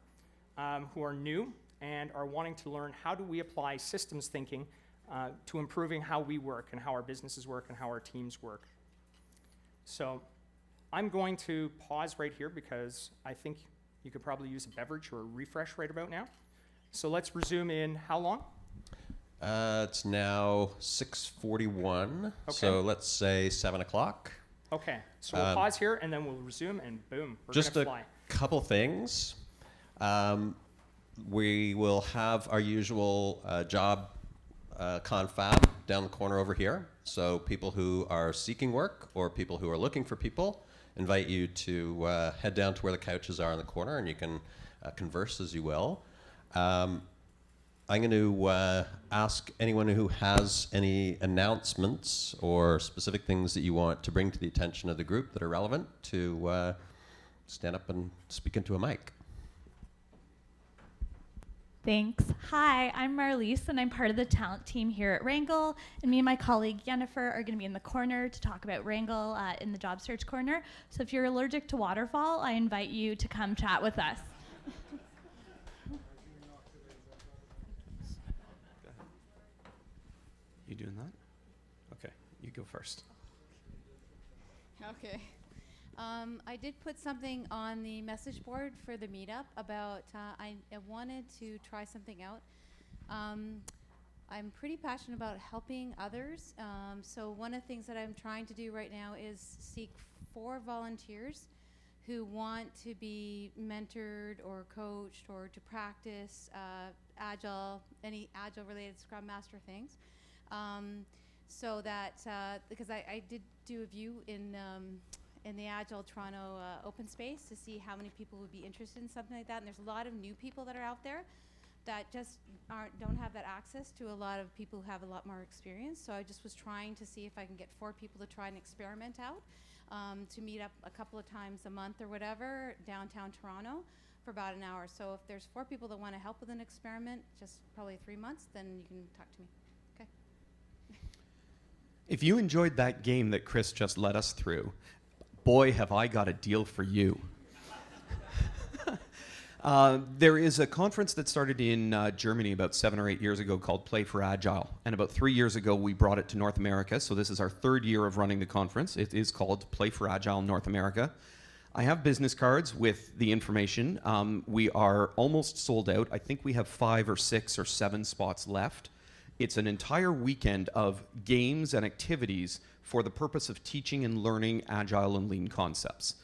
who are new and are wanting to learn how do we apply systems thinking to improving how we work and how our businesses work and how our teams work. So I'm going to pause right here because I think you could probably use a beverage or a refresh right about now. So let's resume in how long? It's now 6:41, Okay. so let's say 7 o'clock. Okay, so we'll pause here and then we'll resume and boom, we're Just gonna a fly. couple things. We will have our usual job confab down the corner over here. So people who are seeking work or people who are looking for people, invite you to head down to where the couches are in the corner, and you can converse as you will. I'm going to ask anyone who has any announcements or specific things that you want to bring to the attention of the group that are relevant to stand up and speak into a mic. Thanks. Hi, I'm Marlise, and I'm part of the talent team here at Rangle. And me and my colleague Jennifer are going to be in the corner to talk about Rangle in the job search corner. So if you're allergic to waterfall, I invite you to come chat with us. You doing that? Okay, you go first. Okay. I did put something on the message board for the meetup about I wanted to try something out. I'm pretty passionate about helping others. So one of the things that I'm trying to do right now is seek 4 volunteers who want to be mentored or coached or to practice Agile, any Agile related Scrum Master things. So that, because I did do a view in the Agile Toronto open space to see how many people would be interested in something like that. And there's a lot of new people that are out there that just don't have that access to a lot of people who have a lot more experience. So I just was trying to see if I can get 4 people to try and experiment out, to meet up a couple of times a month or whatever downtown Toronto for about an hour. So if there's 4 people that want to help with an experiment, just probably 3 months, then you can talk to me. Okay. If you enjoyed that game that Chris just led us through, boy, have I got a deal for you. There is a conference that started in Germany about 7 or 8 years ago called Play for Agile. And about 3 years ago, we brought it to North America. So this is our 3rd year of running the conference. It is called Play for Agile North America. I have business cards with the information. We are almost sold out. I think we have 5 or 6 or 7 spots left. It's an entire weekend of games and activities for the purpose of teaching and learning Agile and Lean concepts.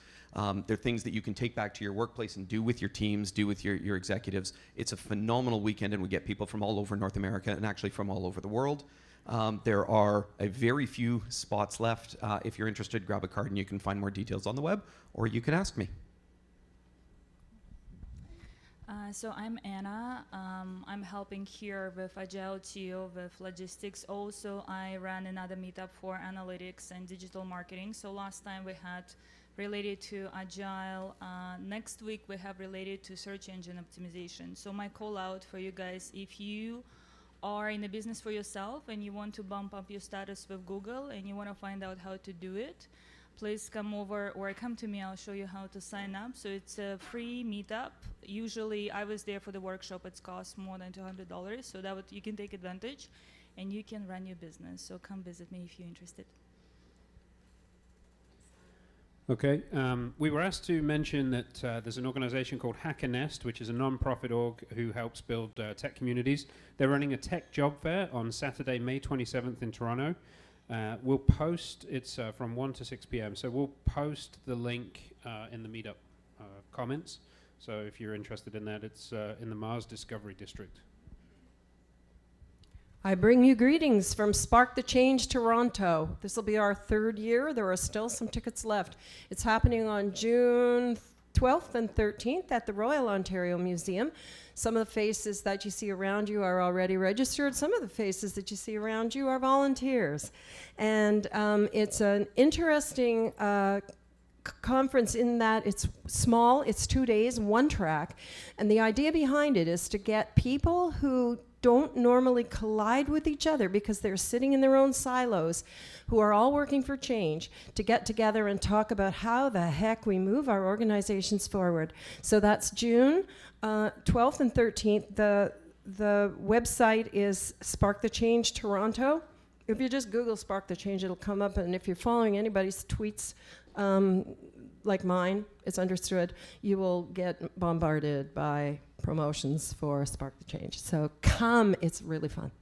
They're things that you can take back to your workplace and do with your teams, do with your executives. It's a phenomenal weekend, and we get people from all over North America and actually from all over the world. There are a very few spots left. If you're interested, grab a card and you can find more details on the web, or you can ask me. So I'm Anna. I'm helping here with AgileTO with logistics. Also, I ran another meetup for analytics and digital marketing. So last time we had related to Agile. Next week we have related to search engine optimization. So my call out for you guys, if you are in the business for yourself and you want to bump up your status with Google and you want to find out how to do it, please come over or come to me. I'll show you how to sign up. So it's a free meetup. Usually I was there for the workshop. It costs more than $200. So that you can take advantage and you can run your business. So come visit me if you're interested. Okay, we were asked to mention that there's an organization called Hacker Nest, which is a non-profit org who helps build tech communities. They're running a tech job fair on Saturday, May 27th in Toronto. We'll post, it's from 1 to 6 p.m., so we'll post the link in the meetup comments. So if you're interested in that, it's in the Mars Discovery District. I bring you greetings from Spark the Change Toronto. This will be our 3rd year. There are still some tickets left. It's happening on June 12th and 13th at the Royal Ontario Museum. Some of the faces that you see around you are already registered. Some of the faces that you see around you are volunteers. And it's an interesting conference in that it's small, it's 2 days, 1 track. And the idea behind it is to get people who don't normally collide with each other because they're sitting in their own silos, who are all working for change, to get together and talk about how the heck we move our organizations forward. So that's June 12th and 13th. The website is Spark the Change Toronto. If you just Google Spark the Change, it'll come up, and if you're following anybody's tweets like mine, it's understood, you will get bombarded by promotions for Spark the Change. So come, it's really fun.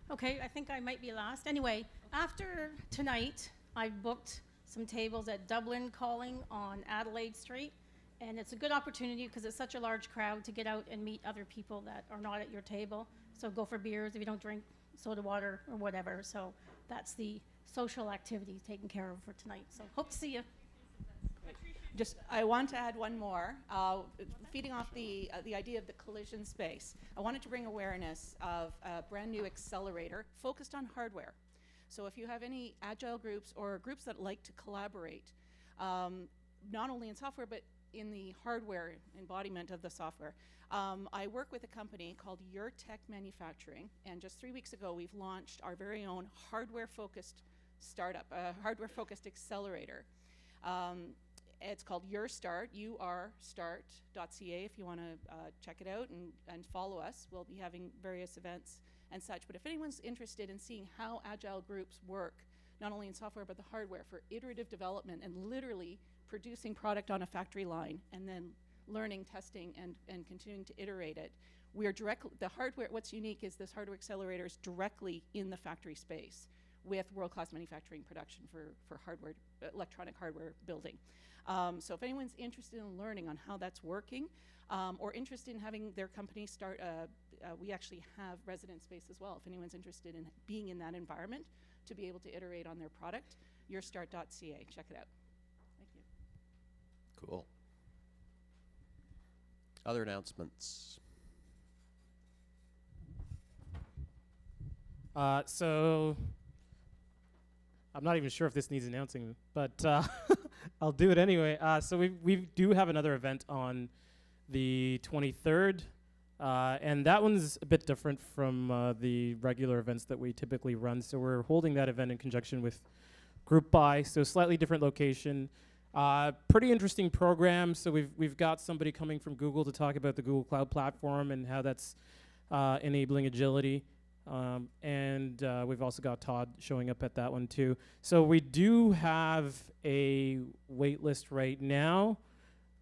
Okay, I think I might be last. Anyway, after tonight, I've booked some tables at Dublin Calling on Adelaide Street, and it's a good opportunity because it's such a large crowd to get out and meet other people that are not at your table. So go for beers if you don't drink soda water or whatever. So that's the social activity taken care of for tonight. So hope to see you. Just, I want to add one more, feeding off the idea of the collision space. I wanted to bring awareness of a brand new accelerator focused on hardware. So if you have any Agile groups or groups that like to collaborate, not only in software, but in the hardware embodiment of the software, I work with a company called Your Tech Manufacturing, and just 3 weeks ago, we've launched our very own hardware-focused startup, a hardware-focused accelerator. It's called Your Start, urstart.ca if you want to check it out and follow us. We'll be having various events and such. But if anyone's interested in seeing how Agile groups work, not only in software but the hardware for iterative development and literally producing product on a factory line and then learning, testing, and continuing to iterate it, we're the hardware, what's unique is this hardware accelerator is directly in the factory space with world-class manufacturing production for hardware, electronic hardware building. So if anyone's interested in learning on how that's working, or interested in having their company start, we actually have resident space as well. If anyone's interested in being in that environment to be able to iterate on their product, yourstart.ca, check it out. Thank you. Cool. Other announcements? So I'm not even sure if this needs announcing, but I'll do it anyway. So we do have another event on the 23rd, and that one's a bit different from the regular events that we typically run. So we're holding that event in conjunction with Group Buy, so slightly different location. Pretty interesting program. So we've got somebody coming from Google to talk about the Google Cloud Platform and how that's enabling agility. And we've also got Todd showing up at that one too. So we do have a wait list right now,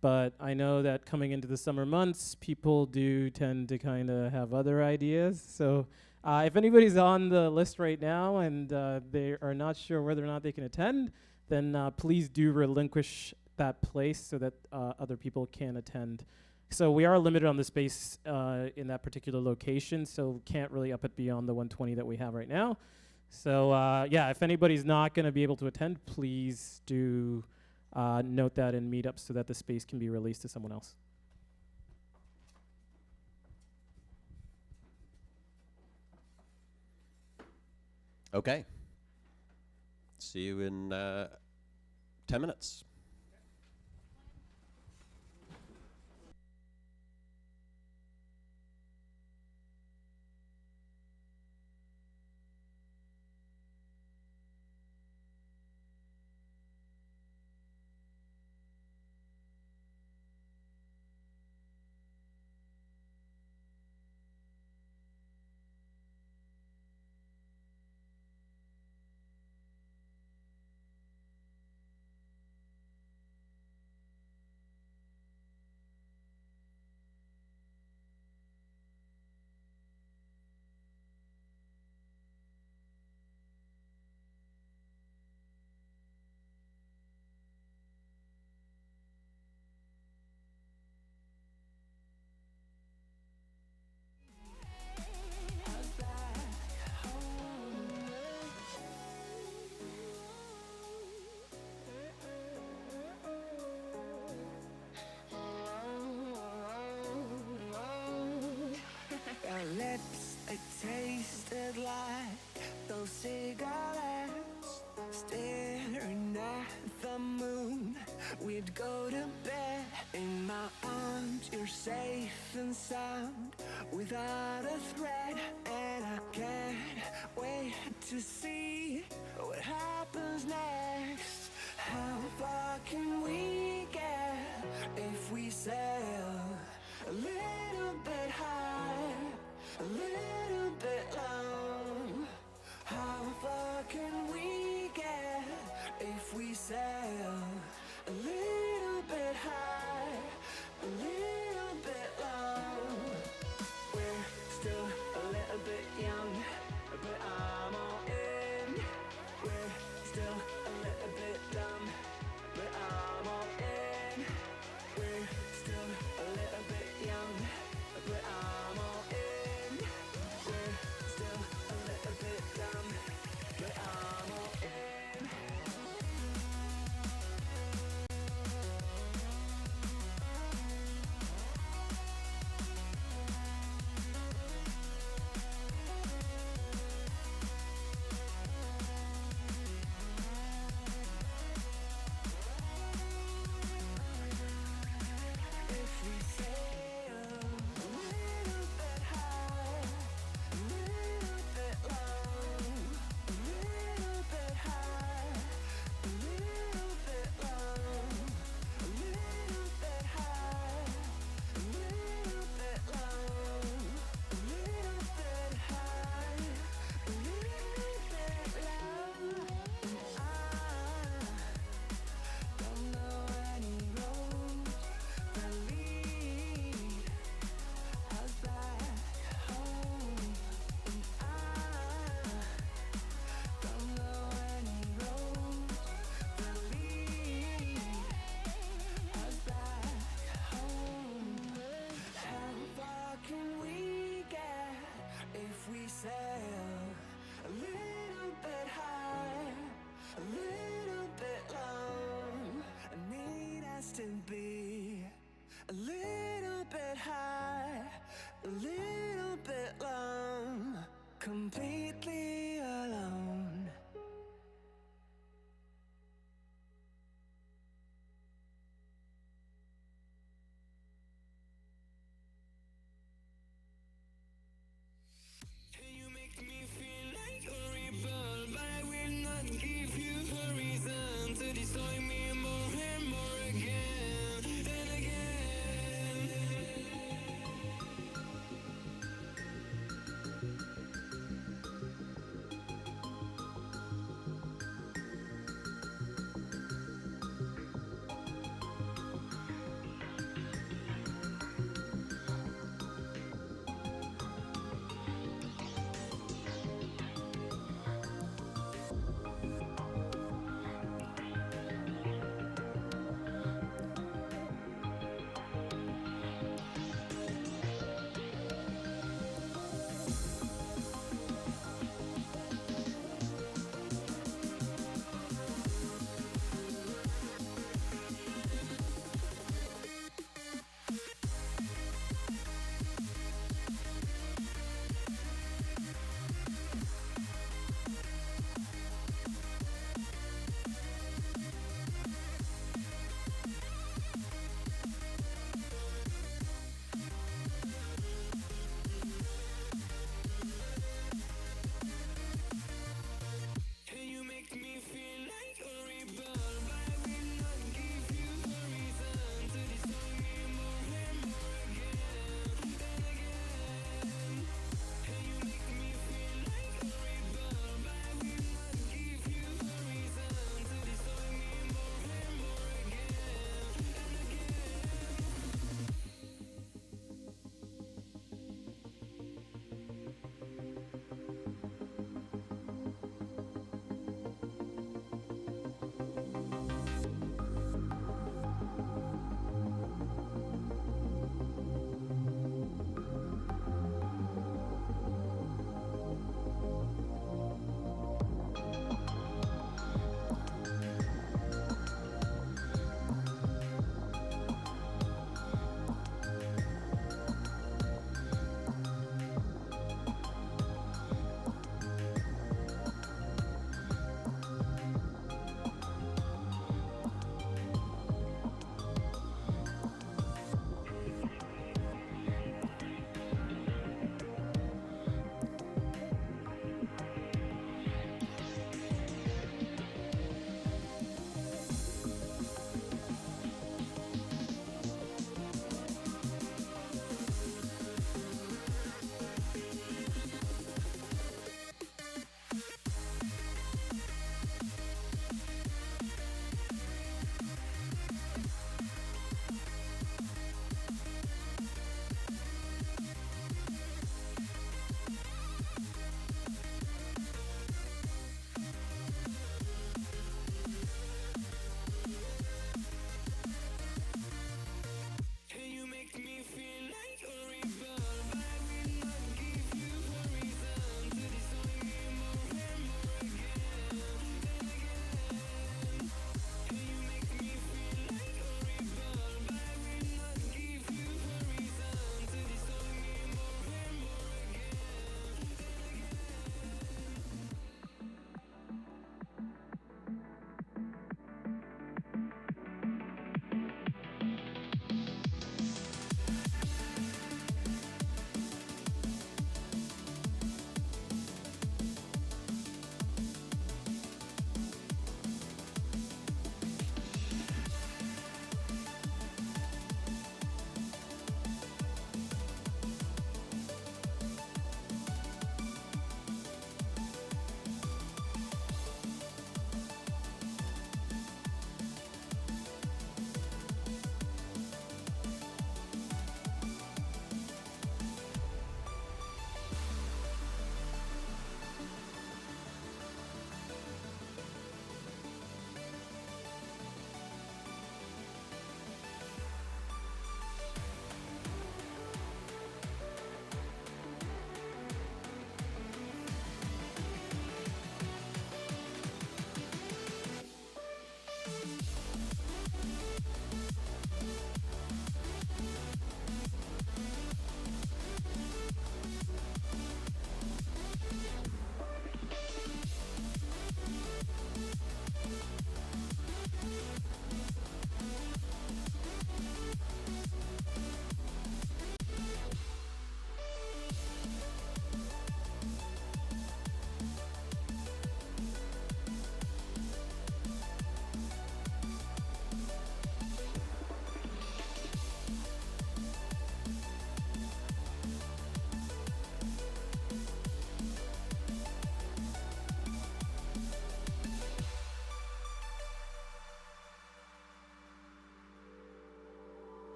but I know that coming into the summer months, people do tend to kind of have other ideas. So if anybody's on the list right now and they are not sure whether or not they can attend, then please do relinquish that place so that other people can attend. So we are limited on the space in that particular location, so can't really up it beyond the 120 that we have right now. So yeah, if anybody's not going to be able to attend, please do note that in Meetup so that the space can be released to someone else. Okay. See you in 10 minutes. Our lips, they tasted like those cigarettes. Staring at the moon, we'd go to bed. In my arms, you're safe and sound, without a threat. And I can't wait to see what happens next. How far can we get if we sail a little bit high, a little bit low? How far can we get if we sail a little bit high, a little bit low? We're still a little bit young, but I'm all in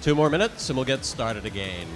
2 more minutes and we'll get started again.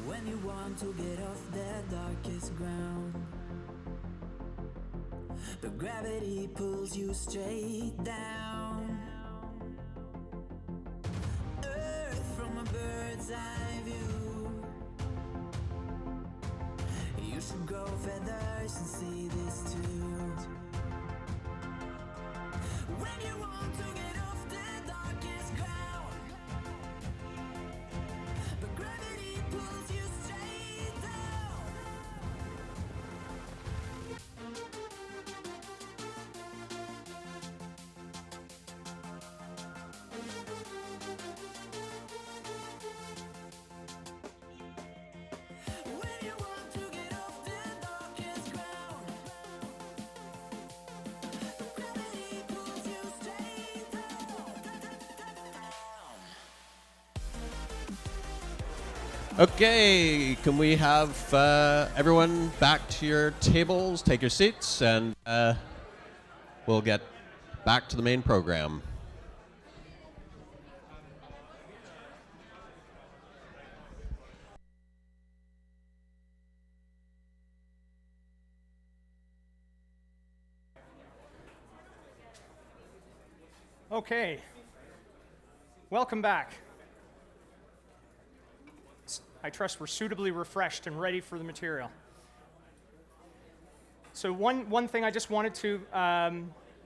When you want to get off the darkest ground, but gravity pulls you straight down. Earth from a bird's eye view. You should grow feathers and see this too. When you want to get off the darkest ground, but gravity pulls you straight down. When you want to get off the darkest ground, but gravity pulls you straight down. Okay, can we have everyone back to your tables, take your seats, and we'll get back to the main program. Okay. Welcome back. I trust we're suitably refreshed and ready for the material. So one thing I just wanted to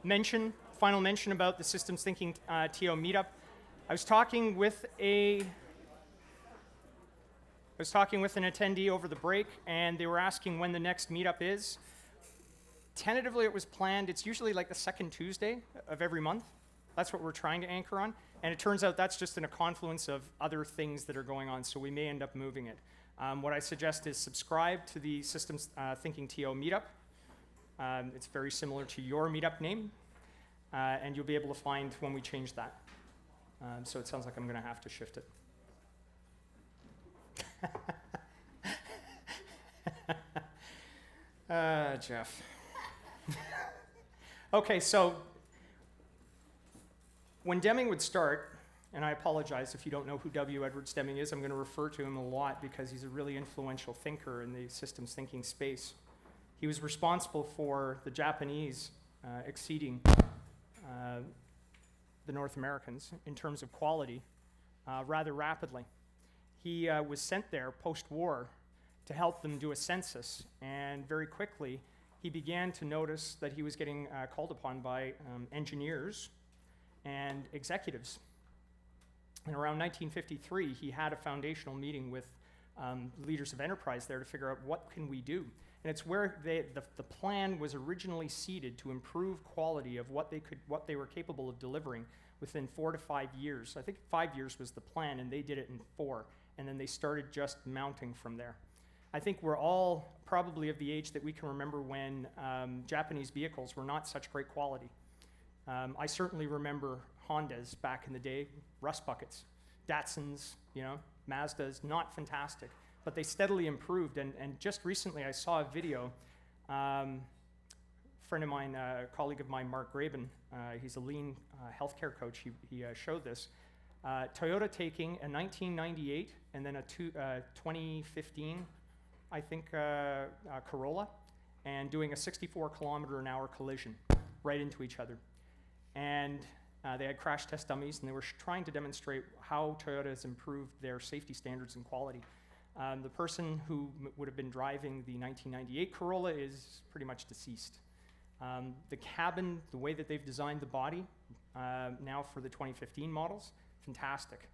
mention, final mention about the Systems Thinking TO Meetup. I was talking with an attendee over the break, and they were asking when the next meetup is. Tentatively, it was planned. It's usually like the second Tuesday of every month. That's what we're trying to anchor on. And it turns out that's just in a confluence of other things that are going on, so we may end up moving it. What I suggest is subscribe to the Systems Thinking TO Meetup. It's very similar to your meetup name, and you'll be able to find when we change that. So it sounds like I'm going to have to shift it. Jeff. Okay, so when Deming would start, and I apologize if you don't know who W. Edwards Deming is, I'm going to refer to him a lot because he's a really influential thinker in the systems thinking space. He was responsible for the Japanese exceeding the North Americans in terms of quality rather rapidly. He was sent there post-war to help them do a census, and very quickly he began to notice that he was getting called upon by engineers and executives. And around 1953, he had a foundational meeting with leaders of enterprise there to figure out what can we do. And it's where the plan was originally seeded to improve quality of what they were capable of delivering within 4 to 5 years. I think 5 years was the plan, and they did it in 4, and then they started just mounting from there. I think we're all probably of the age that we can remember when Japanese vehicles were not such great quality. I certainly remember Hondas back in the day, rust buckets, Datsuns, Mazdas, not fantastic, but they steadily improved. And just recently I saw a video, friend of mine, a colleague of mine, Mark Graben, he's a lean healthcare coach, he showed this. Toyota taking a 1998 and then a 2015, I think, Corolla, and doing a 64-kilometer-an-hour collision right into each other. And they had crash test dummies, and they were trying to demonstrate how Toyota has improved their safety standards and quality. The person who would have been driving the 1998 Corolla is pretty much deceased. The cabin, the way that they've designed the body now for the 2015 models, fantastic.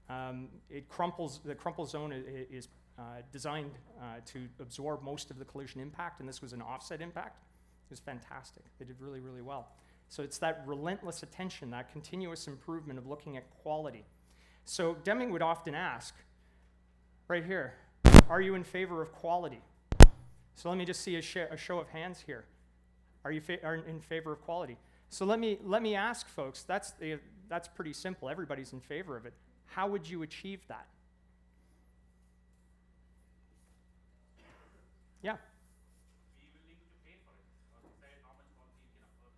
The crumple zone is designed to absorb most of the collision impact, and this was an offset impact. It was fantastic. They did really, really well. So it's that relentless attention, that continuous improvement of looking at quality. So Deming would often ask, right here, are you in favor of quality? So let me just see a show of hands here. Are you in favor of quality? So let me ask folks, that's pretty simple. Everybody's in favor of it. How would you achieve that? Yeah. Be willing to pay for it, or decide how much quality you can afford.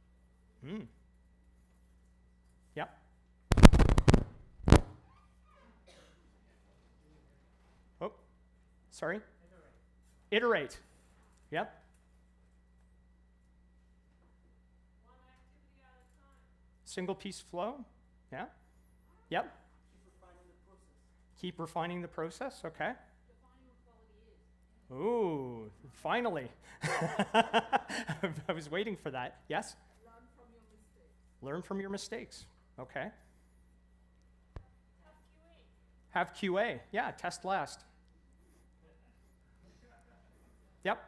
Yep. Oh, sorry. Iterate. Yep. One activity at a time. Single piece flow. Yeah. Yep. Keep refining the process. Okay. Ooh, finally. I was waiting for that. Yes? Learn from your mistakes. Learn from your mistakes. Okay. Have QA. Have QA. Yeah, test last. Yep.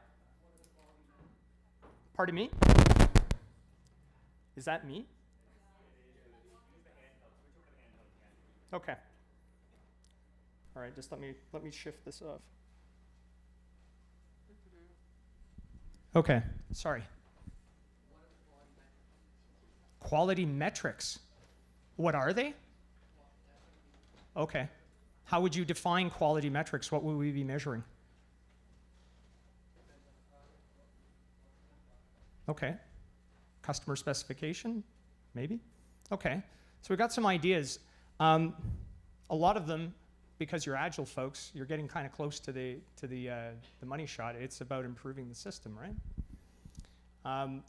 Pardon me? Is that me? Okay. All right, just let me shift this off. Okay, sorry. Quality metrics. What are they? Okay. How would you define quality metrics? What would we be measuring? Okay. Customer specification, maybe? Okay. So we've got some ideas. A lot of them, because you're Agile folks, you're getting kind of close to the money shot. It's about improving the system, right?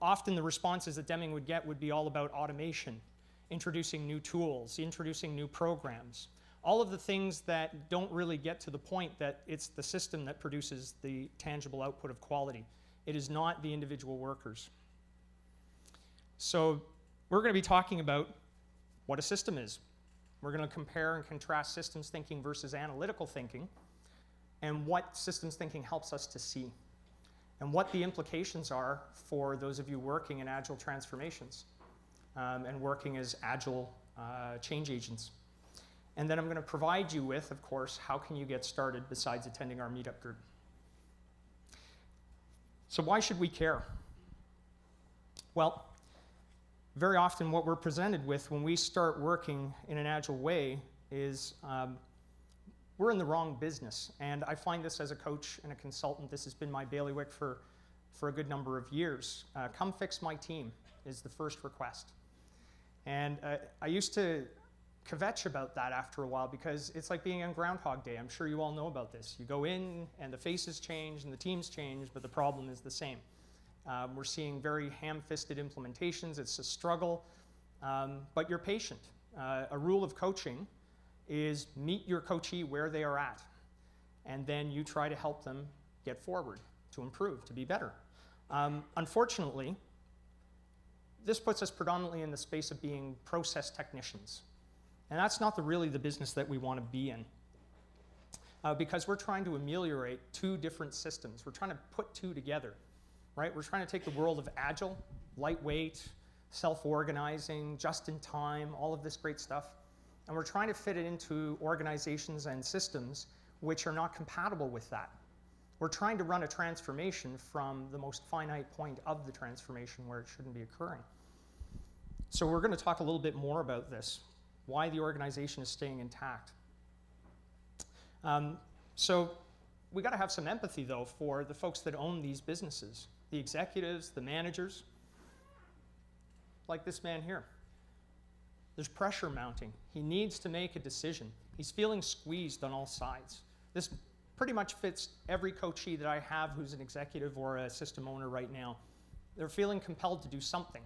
Often the responses that Deming would get would be all about automation, introducing new tools, introducing new programs, all of the things that don't really get to the point that it's the system that produces the tangible output of quality. It is not the individual workers. So we're going to be talking about what a system is. We're going to compare and contrast systems thinking versus analytical thinking, and what systems thinking helps us to see, and what the implications are for those of you working in Agile transformations and working as Agile change agents. And then I'm going to provide you with, of course, how can you get started besides attending our Meetup group. So why should we care? Well, very often what we're presented with when we start working in an Agile way is we're in the wrong business. And I find this as a coach and a consultant, this has been my bailiwick for a good number of years. Come fix my team is the first request. And I used to kvetch about that after a while because it's like being on Groundhog Day. I'm sure you all know about this. You go in and the faces change and the teams change, but the problem is the same. We're seeing very ham-fisted implementations. It's a struggle, but you're patient. A rule of coaching is meet your coachee where they are at, and then you try to help them get forward, to improve, to be better. Unfortunately, this puts us predominantly in the space of being process technicians, and that's not really the business that we want to be in. because we're trying to ameliorate two different systems. We're trying to put two together, right? We're trying to take the world of Agile, lightweight, self-organizing, just-in-time, all of this great stuff, and we're trying to fit it into organizations and systems which are not compatible with that. We're trying to run a transformation from the most finite point of the transformation where it shouldn't be occurring. So we're going to talk a little bit more about this, why the organization is staying intact. So we got to have some empathy, though, for the folks that own these businesses, the executives, the managers, like this man here. There's pressure mounting. He needs to make a decision. He's feeling squeezed on all sides. This pretty much fits every coachee that I have who's an executive or a system owner right now. They're feeling compelled to do something.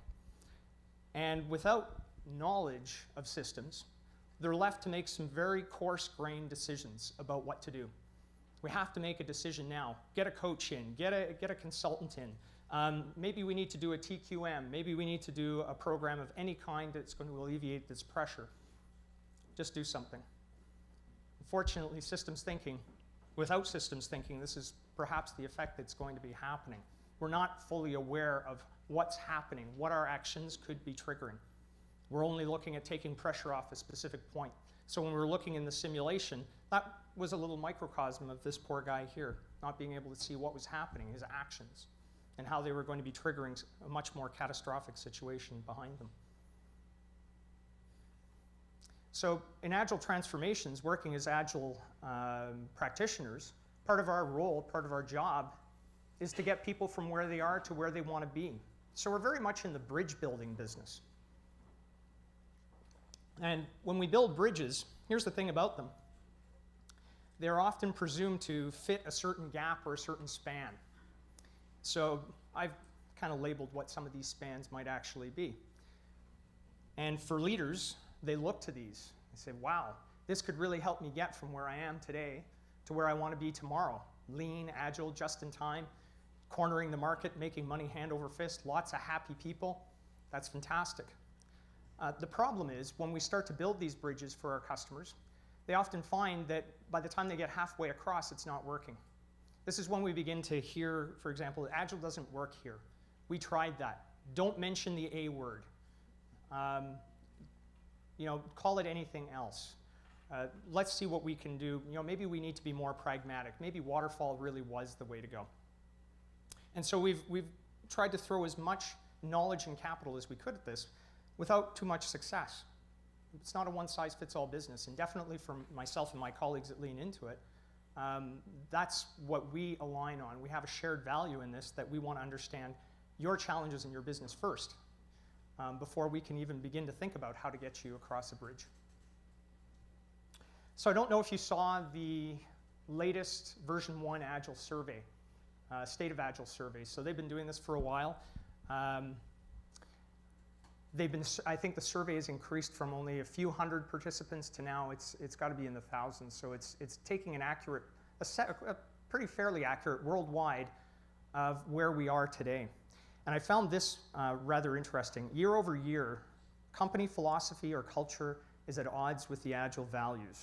And without knowledge of systems, they're left to make some very coarse-grained decisions about what to do. We have to make a decision now. Get a coach in, get a consultant in. Maybe we need to do a TQM. Maybe we need to do a program of any kind that's going to alleviate this pressure. Just do something. Unfortunately, without systems thinking, this is perhaps the effect that's going to be happening. We're not fully aware of what's happening, what our actions could be triggering. We're only looking at taking pressure off a specific point. So when we're looking in the simulation, that was a little microcosm of this poor guy here, not being able to see what was happening, his actions, and how they were going to be triggering a much more catastrophic situation behind them. So in Agile transformations, working as Agile practitioners, part of our role, part of our job, is to get people from where they are to where they want to be. So we're very much in the bridge building business. And when we build bridges, here's the thing about them. They're often presumed to fit a certain gap or a certain span. So I've kind of labeled what some of these spans might actually be. And for leaders, they look to these. They say, wow, this could really help me get from where I am today to where I want to be tomorrow. Lean, agile, just in time, cornering the market, making money hand over fist, lots of happy people. That's fantastic. The problem is when we start to build these bridges for our customers, they often find that by the time they get halfway across, it's not working. This is when we begin to hear, for example, Agile doesn't work here. We tried that. Don't mention the A word. Call it anything else. Let's see what we can do. Maybe we need to be more pragmatic. Maybe waterfall really was the way to go. And so we've tried to throw as much knowledge and capital as we could at this without too much success. It's not a one-size-fits-all business, and definitely for myself and my colleagues that lean into it, that's what we align on. We have a shared value in this that we want to understand your challenges in your business first before we can even begin to think about how to get you across a bridge. So I don't know if you saw the latest version 1 Agile survey, State of Agile survey. So they've been doing this for a while. I think the survey has increased from only a few hundred participants to now it's got to be in the thousands. So it's taking a pretty fairly accurate worldwide of where we are today. And I found this rather interesting. Year over year, company philosophy or culture is at odds with the Agile values.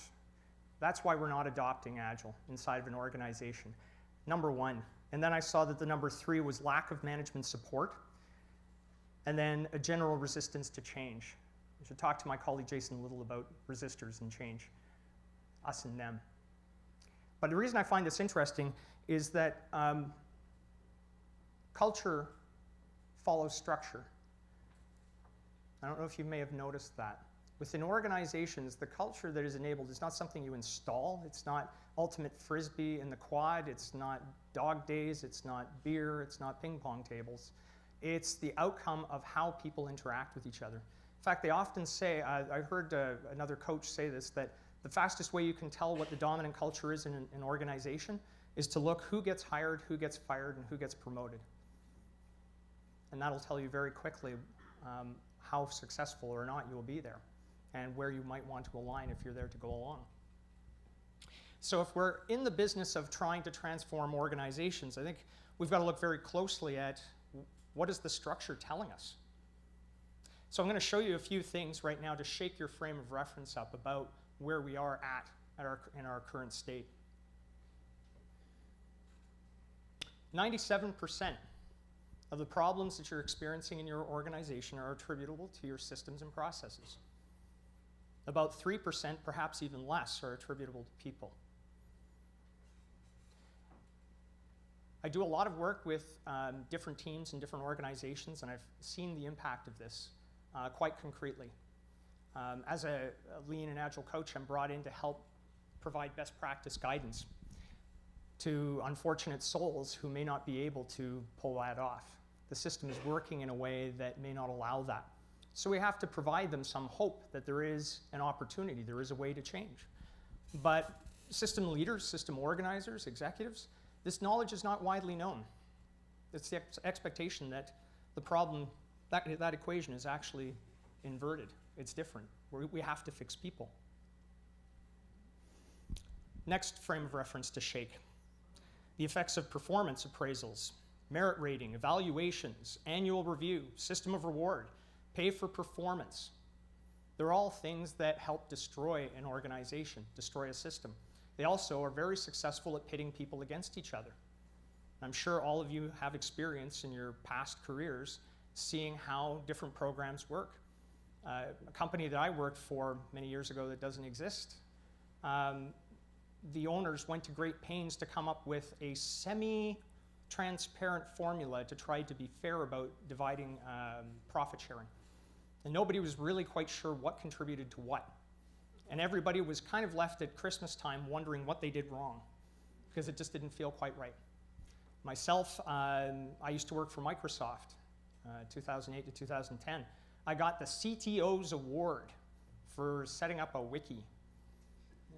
That's why we're not adopting Agile inside of an organization. Number 1. And then I saw that the number 3 was lack of management support. And then a general resistance to change. I should talk to my colleague Jason a little about resistors and change, us and them. But the reason I find this interesting is that culture follows structure. I don't know if you may have noticed that. Within organizations, the culture that is enabled is not something you install. It's not ultimate frisbee in the quad. It's not dog days. It's not beer. It's not ping pong tables. It's the outcome of how people interact with each other. In fact, they often say, I heard another coach say this, that the fastest way you can tell what the dominant culture is in an organization is to look who gets hired, who gets fired, and who gets promoted. And that'll tell you very quickly how successful or not you will be there and where you might want to align if you're there to go along. So if we're in the business of trying to transform organizations, I think we've got to look very closely at what is the structure telling us. So I'm going to show you a few things right now to shake your frame of reference up about where we are in our current state. 97% of the problems that you're experiencing in your organization are attributable to your systems and processes. About 3%, perhaps even less, are attributable to people. I do a lot of work with different teams and different organizations, and I've seen the impact of this quite concretely. As a lean and agile coach, I'm brought in to help provide best practice guidance to unfortunate souls who may not be able to pull that off. The system is working in a way that may not allow that. So we have to provide them some hope that there is an opportunity, there is a way to change. But system leaders, system organizers, executives, this knowledge is not widely known. It's the expectation that the problem, that equation is actually inverted. It's different. We have to fix people. Next frame of reference to SHAKE. The effects of performance appraisals, merit rating, evaluations, annual review, system of reward, pay for performance. They're all things that help destroy an organization, destroy a system. They also are very successful at pitting people against each other. I'm sure all of you have experience in your past careers seeing how different programs work. A company that I worked for many years ago that doesn't exist, the owners went to great pains to come up with a semi-transparent formula to try to be fair about dividing profit sharing. And nobody was really quite sure what contributed to what. And everybody was kind of left at Christmas time wondering what they did wrong, because it just didn't feel quite right. Myself, I used to work for Microsoft, 2008 to 2010. I got the CTO's award for setting up a wiki.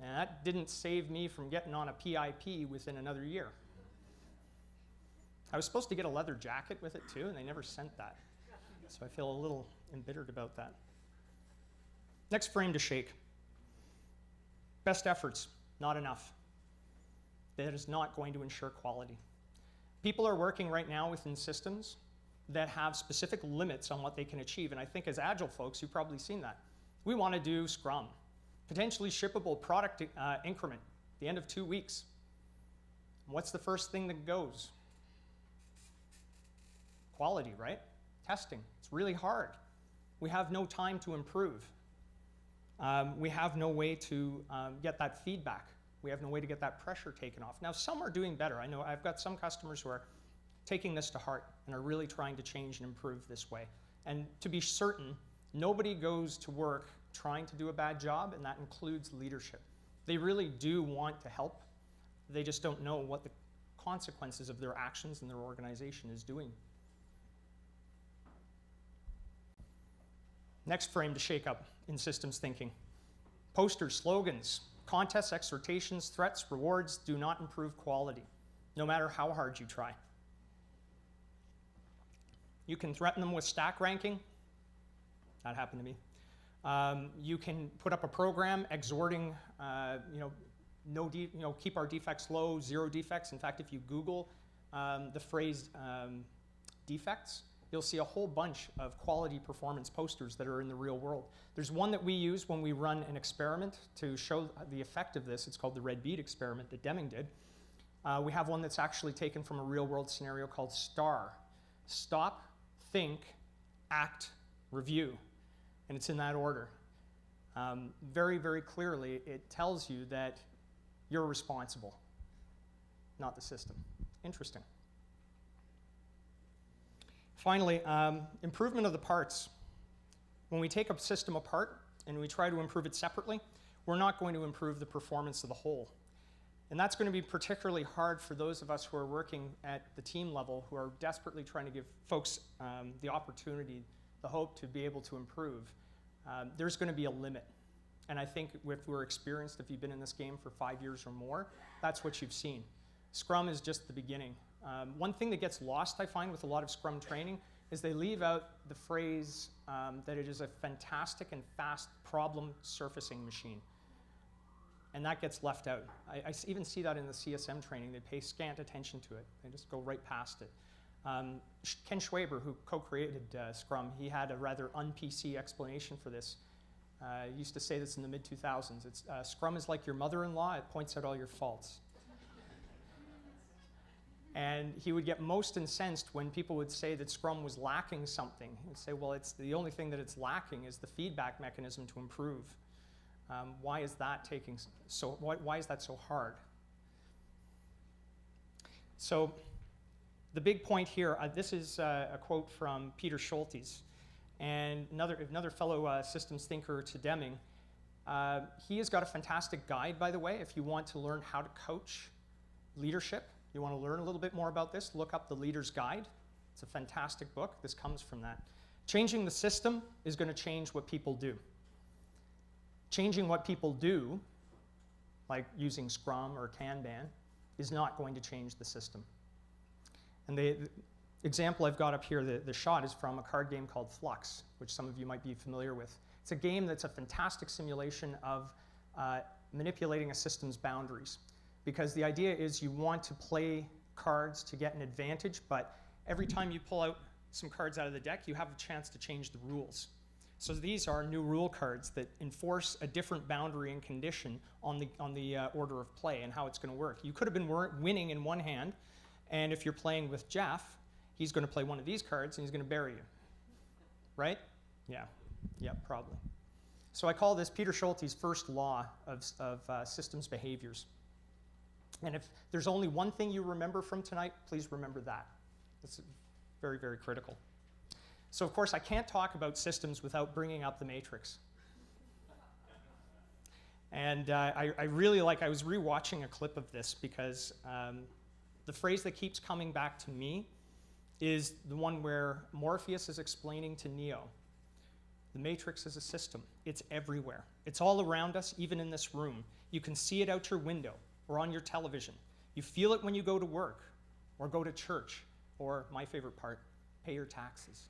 And that didn't save me from getting on a PIP within another year. I was supposed to get a leather jacket with it too, and they never sent that. So I feel a little embittered about that. Next frame to shake. Best efforts, not enough. That is not going to ensure quality. People are working right now within systems that have specific limits on what they can achieve, and I think as Agile folks, you've probably seen that. We want to do Scrum, potentially shippable product increment, the end of 2 weeks. What's the first thing that goes? Quality, right? Testing. It's really hard. We have no time to improve. We have no way to get that feedback. We have no way to get that pressure taken off. Now, some are doing better. I know I've got some customers who are taking this to heart and are really trying to change and improve this way. And to be certain, nobody goes to work trying to do a bad job, and that includes leadership. They really do want to help. They just don't know what the consequences of their actions and their organization is doing. Next frame to shake up in systems thinking. Posters, slogans, contests, exhortations, threats, rewards do not improve quality, no matter how hard you try. You can threaten them with stack ranking. That happened to me. You can put up a program exhorting, keep our defects low, 0 defects. In fact, if you Google the phrase defects, you'll see a whole bunch of quality performance posters that are in the real world. There's one that we use when we run an experiment to show the effect of this. It's called the red bead experiment that Deming did. We have one that's actually taken from a real world scenario called STAR. Stop, think, act, review. And it's in that order. Very, very clearly, it tells you that you're responsible, not the system. Interesting. Finally, improvement of the parts. When we take a system apart and we try to improve it separately, we're not going to improve the performance of the whole. And that's going to be particularly hard for those of us who are working at the team level, who are desperately trying to give folks the opportunity, the hope to be able to improve. There's going to be a limit. And I think if we're experienced, if you've been in this game for 5 years or more, that's what you've seen. Scrum is just the beginning. One thing that gets lost, I find, with a lot of Scrum training is they leave out the phrase that it is a fantastic and fast problem surfacing machine. And that gets left out. I even see that in the CSM training. They pay scant attention to it. They just go right past it. Ken Schwaber, who co-created Scrum, he had a rather un-PC explanation for this. He used to say this in the mid-2000s. It's, Scrum is like your mother-in-law. It points out all your faults. And he would get most incensed when people would say that Scrum was lacking something. He'd say, well, it's the only thing that it's lacking is the feedback mechanism to improve. Why is that taking so? Why is that so hard? So, the big point here. This is a quote from Peter Scholtes, and another fellow systems thinker to Deming. He has got a fantastic guide, by the way, if you want to learn how to coach leadership. You want to learn a little bit more about this, look up The Leader's Guide. It's a fantastic book. This comes from that. Changing the system is going to change what people do. Changing what people do, like using Scrum or Kanban, is not going to change the system. And the example I've got up here, the shot, is from a card game called Flux, which some of you might be familiar with. It's a game that's a fantastic simulation of manipulating a system's boundaries. Because the idea is you want to play cards to get an advantage, but every time you pull out some cards out of the deck, you have a chance to change the rules. So these are new rule cards that enforce a different boundary and condition on the order of play and how it's going to work. You could have been winning in one hand, and if you're playing with Jeff, he's going to play one of these cards and he's going to bury you. Right? Yeah, probably. So I call this Peter Scholtes' first law of systems behaviors. And if there's only one thing you remember from tonight, please remember that. It's very, very critical. So of course, I can't talk about systems without bringing up the matrix. And I really I was rewatching a clip of this because the phrase that keeps coming back to me is the one where Morpheus is explaining to Neo, the matrix is a system. It's everywhere. It's all around us, even in this room. You can see it out your window or on your television. You feel it when you go to work or go to church or, my favorite part, pay your taxes.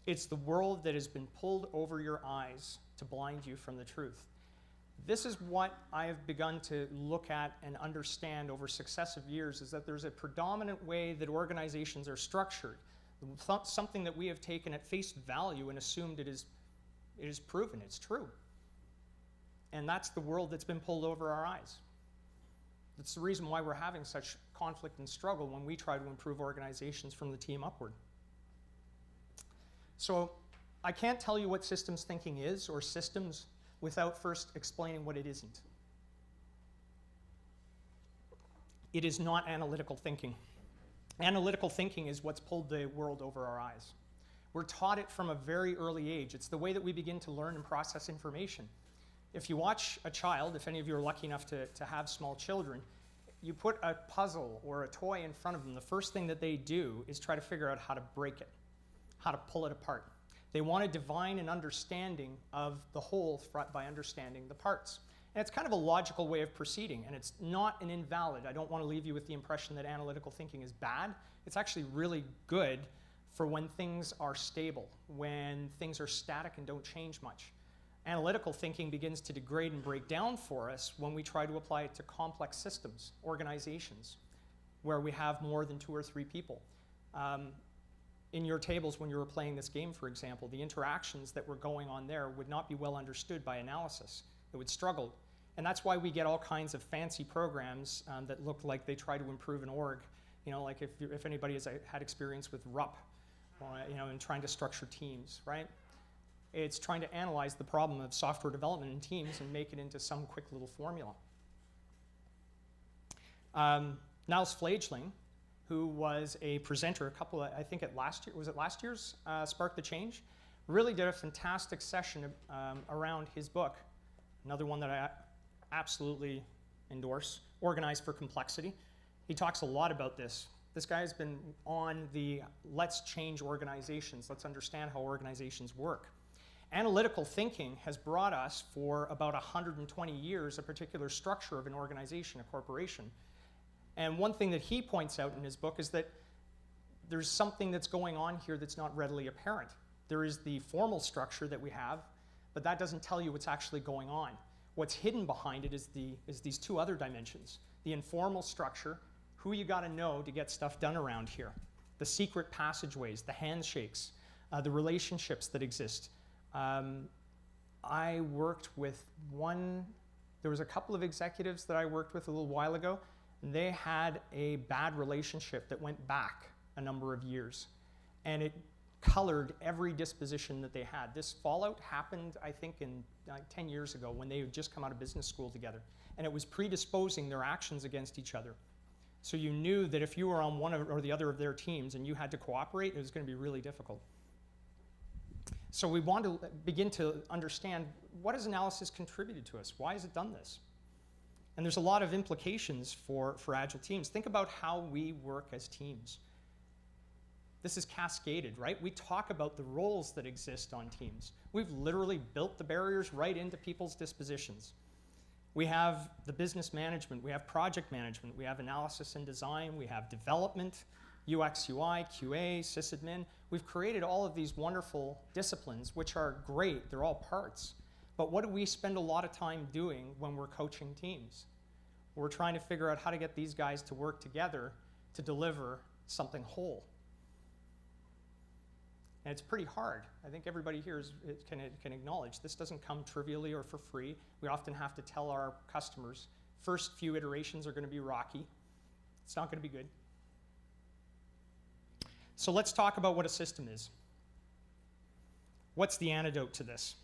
It's the world that has been pulled over your eyes to blind you from the truth. This is what I have begun to look at and understand over successive years, is that there's a predominant way that organizations are structured, something that we have taken at face value and assumed it is proven, it's true. And that's the world that's been pulled over our eyes. That's the reason why we're having such conflict and struggle when we try to improve organizations from the team upward. So I can't tell you what systems thinking is or systems without first explaining what it isn't. It is not analytical thinking. Analytical thinking is what's pulled the world over our eyes. We're taught it from a very early age. It's the way that we begin to learn and process information. If you watch a child, if any of you are lucky enough to have small children, you put a puzzle or a toy in front of them, the first thing that they do is try to figure out how to break it, how to pull it apart. They want to divine an understanding of the whole by understanding the parts. And it's kind of a logical way of proceeding, and it's not an invalid. I don't want to leave you with the impression that analytical thinking is bad. It's actually really good for when things are stable, when things are static and don't change much. Analytical thinking begins to degrade and break down for us when we try to apply it to complex systems, organizations, where we have more than 2 or 3 people. In your tables when you were playing this game, for example, the interactions that were going on there would not be well understood by analysis. It would struggle. And that's why we get all kinds of fancy programs that look like they try to improve an org. You know, like if anybody has had experience with RUP, and trying to structure teams, right? It's trying to analyze the problem of software development in teams and make it into some quick little formula. Niles Fledgling, who was a presenter I think at last year's Spark the Change, really did a fantastic session around his book. Another one that I absolutely endorse, Organize for Complexity. He talks a lot about this. This guy has been on the let's change organizations, let's understand how organizations work. Analytical thinking has brought us for about 120 years a particular structure of an organization, a corporation. And one thing that he points out in his book is that there's something that's going on here that's not readily apparent. There is the formal structure that we have, but that doesn't tell you what's actually going on. What's hidden behind it is these 2 other dimensions. The informal structure, who you got to know to get stuff done around here. The secret passageways, the handshakes, the relationships that exist. I worked with there was a couple of executives that I worked with a little while ago, they had a bad relationship that went back a number of years, and it colored every disposition that they had. This fallout happened, I think, in 10 years ago when they had just come out of business school together, and it was predisposing their actions against each other. So you knew that if you were on one or the other of their teams and you had to cooperate, it was going to be really difficult. So we want to begin to understand, what has analysis contributed to us? Why has it done this? And there's a lot of implications for Agile teams. Think about how we work as teams. This is cascaded, right? We talk about the roles that exist on teams. We've literally built the barriers right into people's dispositions. We have the business management, we have project management, we have analysis and design, we have development, UX, UI, QA, sysadmin. We've created all of these wonderful disciplines, which are great, they're all parts. But what do we spend a lot of time doing when we're coaching teams? We're trying to figure out how to get these guys to work together to deliver something whole. And it's pretty hard. I think everybody here can acknowledge this doesn't come trivially or for free. We often have to tell our customers, first few iterations are going to be rocky. It's not going to be good. So let's talk about what a system is. What's the antidote to this?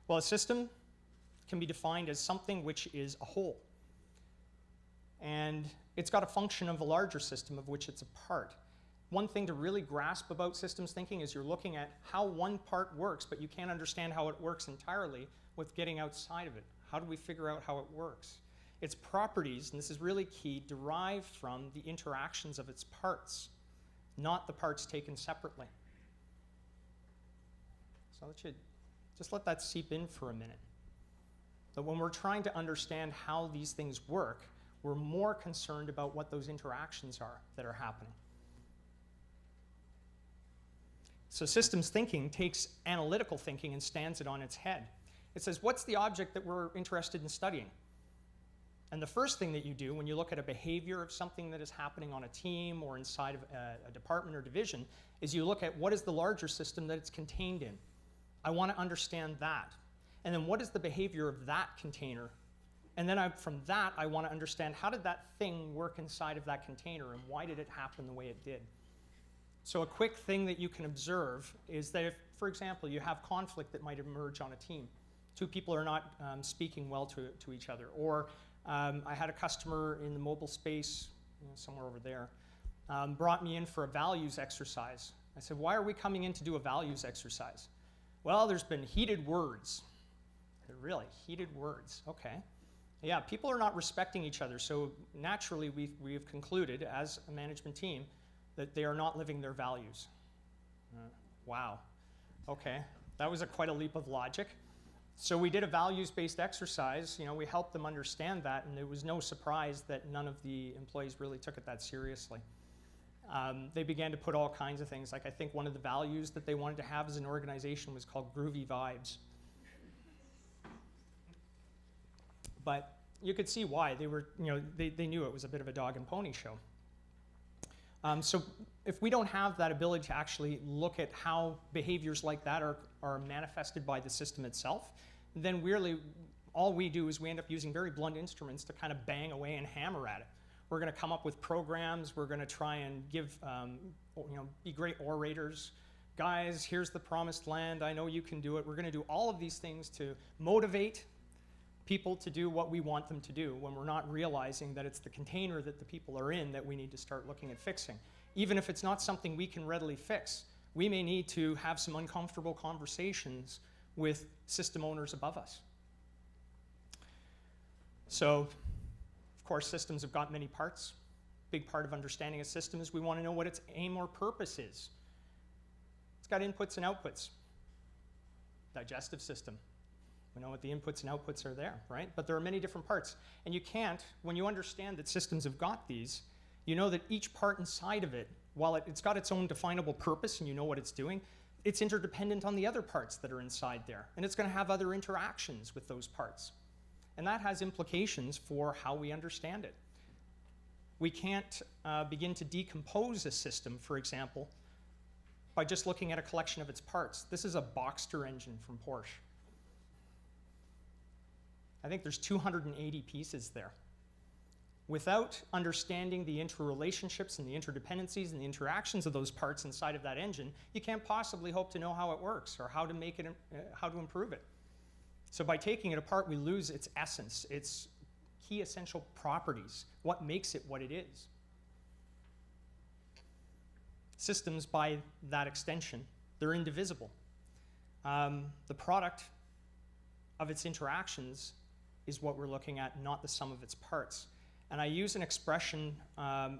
Well, a system can be defined as something which is a whole. And it's got a function of a larger system of which it's a part. One thing to really grasp about systems thinking is you're looking at how one part works, but you can't understand how it works entirely with getting outside of it. How do we figure out how it works? Its properties, and this is really key, derive from the interactions of its parts, not the parts taken separately. So just let that seep in for a minute. But when we're trying to understand how these things work, we're more concerned about what those interactions are that are happening. So systems thinking takes analytical thinking and stands it on its head. It says, what's the object that we're interested in studying? And the first thing that you do when you look at a behavior of something that is happening on a team or inside of a department or division is you look at what is the larger system that it's contained in. I want to understand that. And then what is the behavior of that container? And then from that, I want to understand how did that thing work inside of that container and why did it happen the way it did? So a quick thing that you can observe is that if, for example, you have conflict that might emerge on a team, two people are not speaking well to each other, or I had a customer in the mobile space, somewhere over there, brought me in for a values exercise. I said, why are we coming in to do a values exercise? Well, there's been heated words. Really, heated words, okay. Yeah, people are not respecting each other, so naturally we've concluded as a management team that they are not living their values. Wow, okay, that was quite a leap of logic. So we did a values-based exercise, we helped them understand that, and it was no surprise that none of the employees really took it that seriously. They began to put all kinds of things, like I think one of the values that they wanted to have as an organization was called groovy vibes. But you could see why. They were, they knew it was a bit of a dog and pony show. So if we don't have that ability to actually look at how behaviors like that are manifested by the system itself, then really all we do is we end up using very blunt instruments to kind of bang away and hammer at it. We're going to come up with programs. We're going to try and give, be great orators. Guys, here's the promised land. I know you can do it. We're going to do all of these things to motivate people to do what we want them to do when we're not realizing that it's the container that the people are in that we need to start looking at fixing. Even if it's not something we can readily fix, we may need to have some uncomfortable conversations with system owners above us. So, of course, systems have got many parts. Big part of understanding a system is we want to know what its aim or purpose is. It's got inputs and outputs. Digestive system. We know what the inputs and outputs are there, right? But there are many different parts. And you can't, when you understand that systems have got these, you know that each part inside of it, while it's got its own definable purpose and you know what it's doing, it's interdependent on the other parts that are inside there. And it's going to have other interactions with those parts. And that has implications for how we understand it. We can't begin to decompose a system, for example, by just looking at a collection of its parts. This is a Boxster engine from Porsche. I think there's 280 pieces there. Without understanding the interrelationships and the interdependencies and the interactions of those parts inside of that engine, you can't possibly hope to know how it works or how to make it, how to improve it. So by taking it apart, we lose its essence, its key essential properties, what makes it what it is. Systems, by that extension, they're indivisible. The product of its interactions is what we're looking at, not the sum of its parts. And I use an expression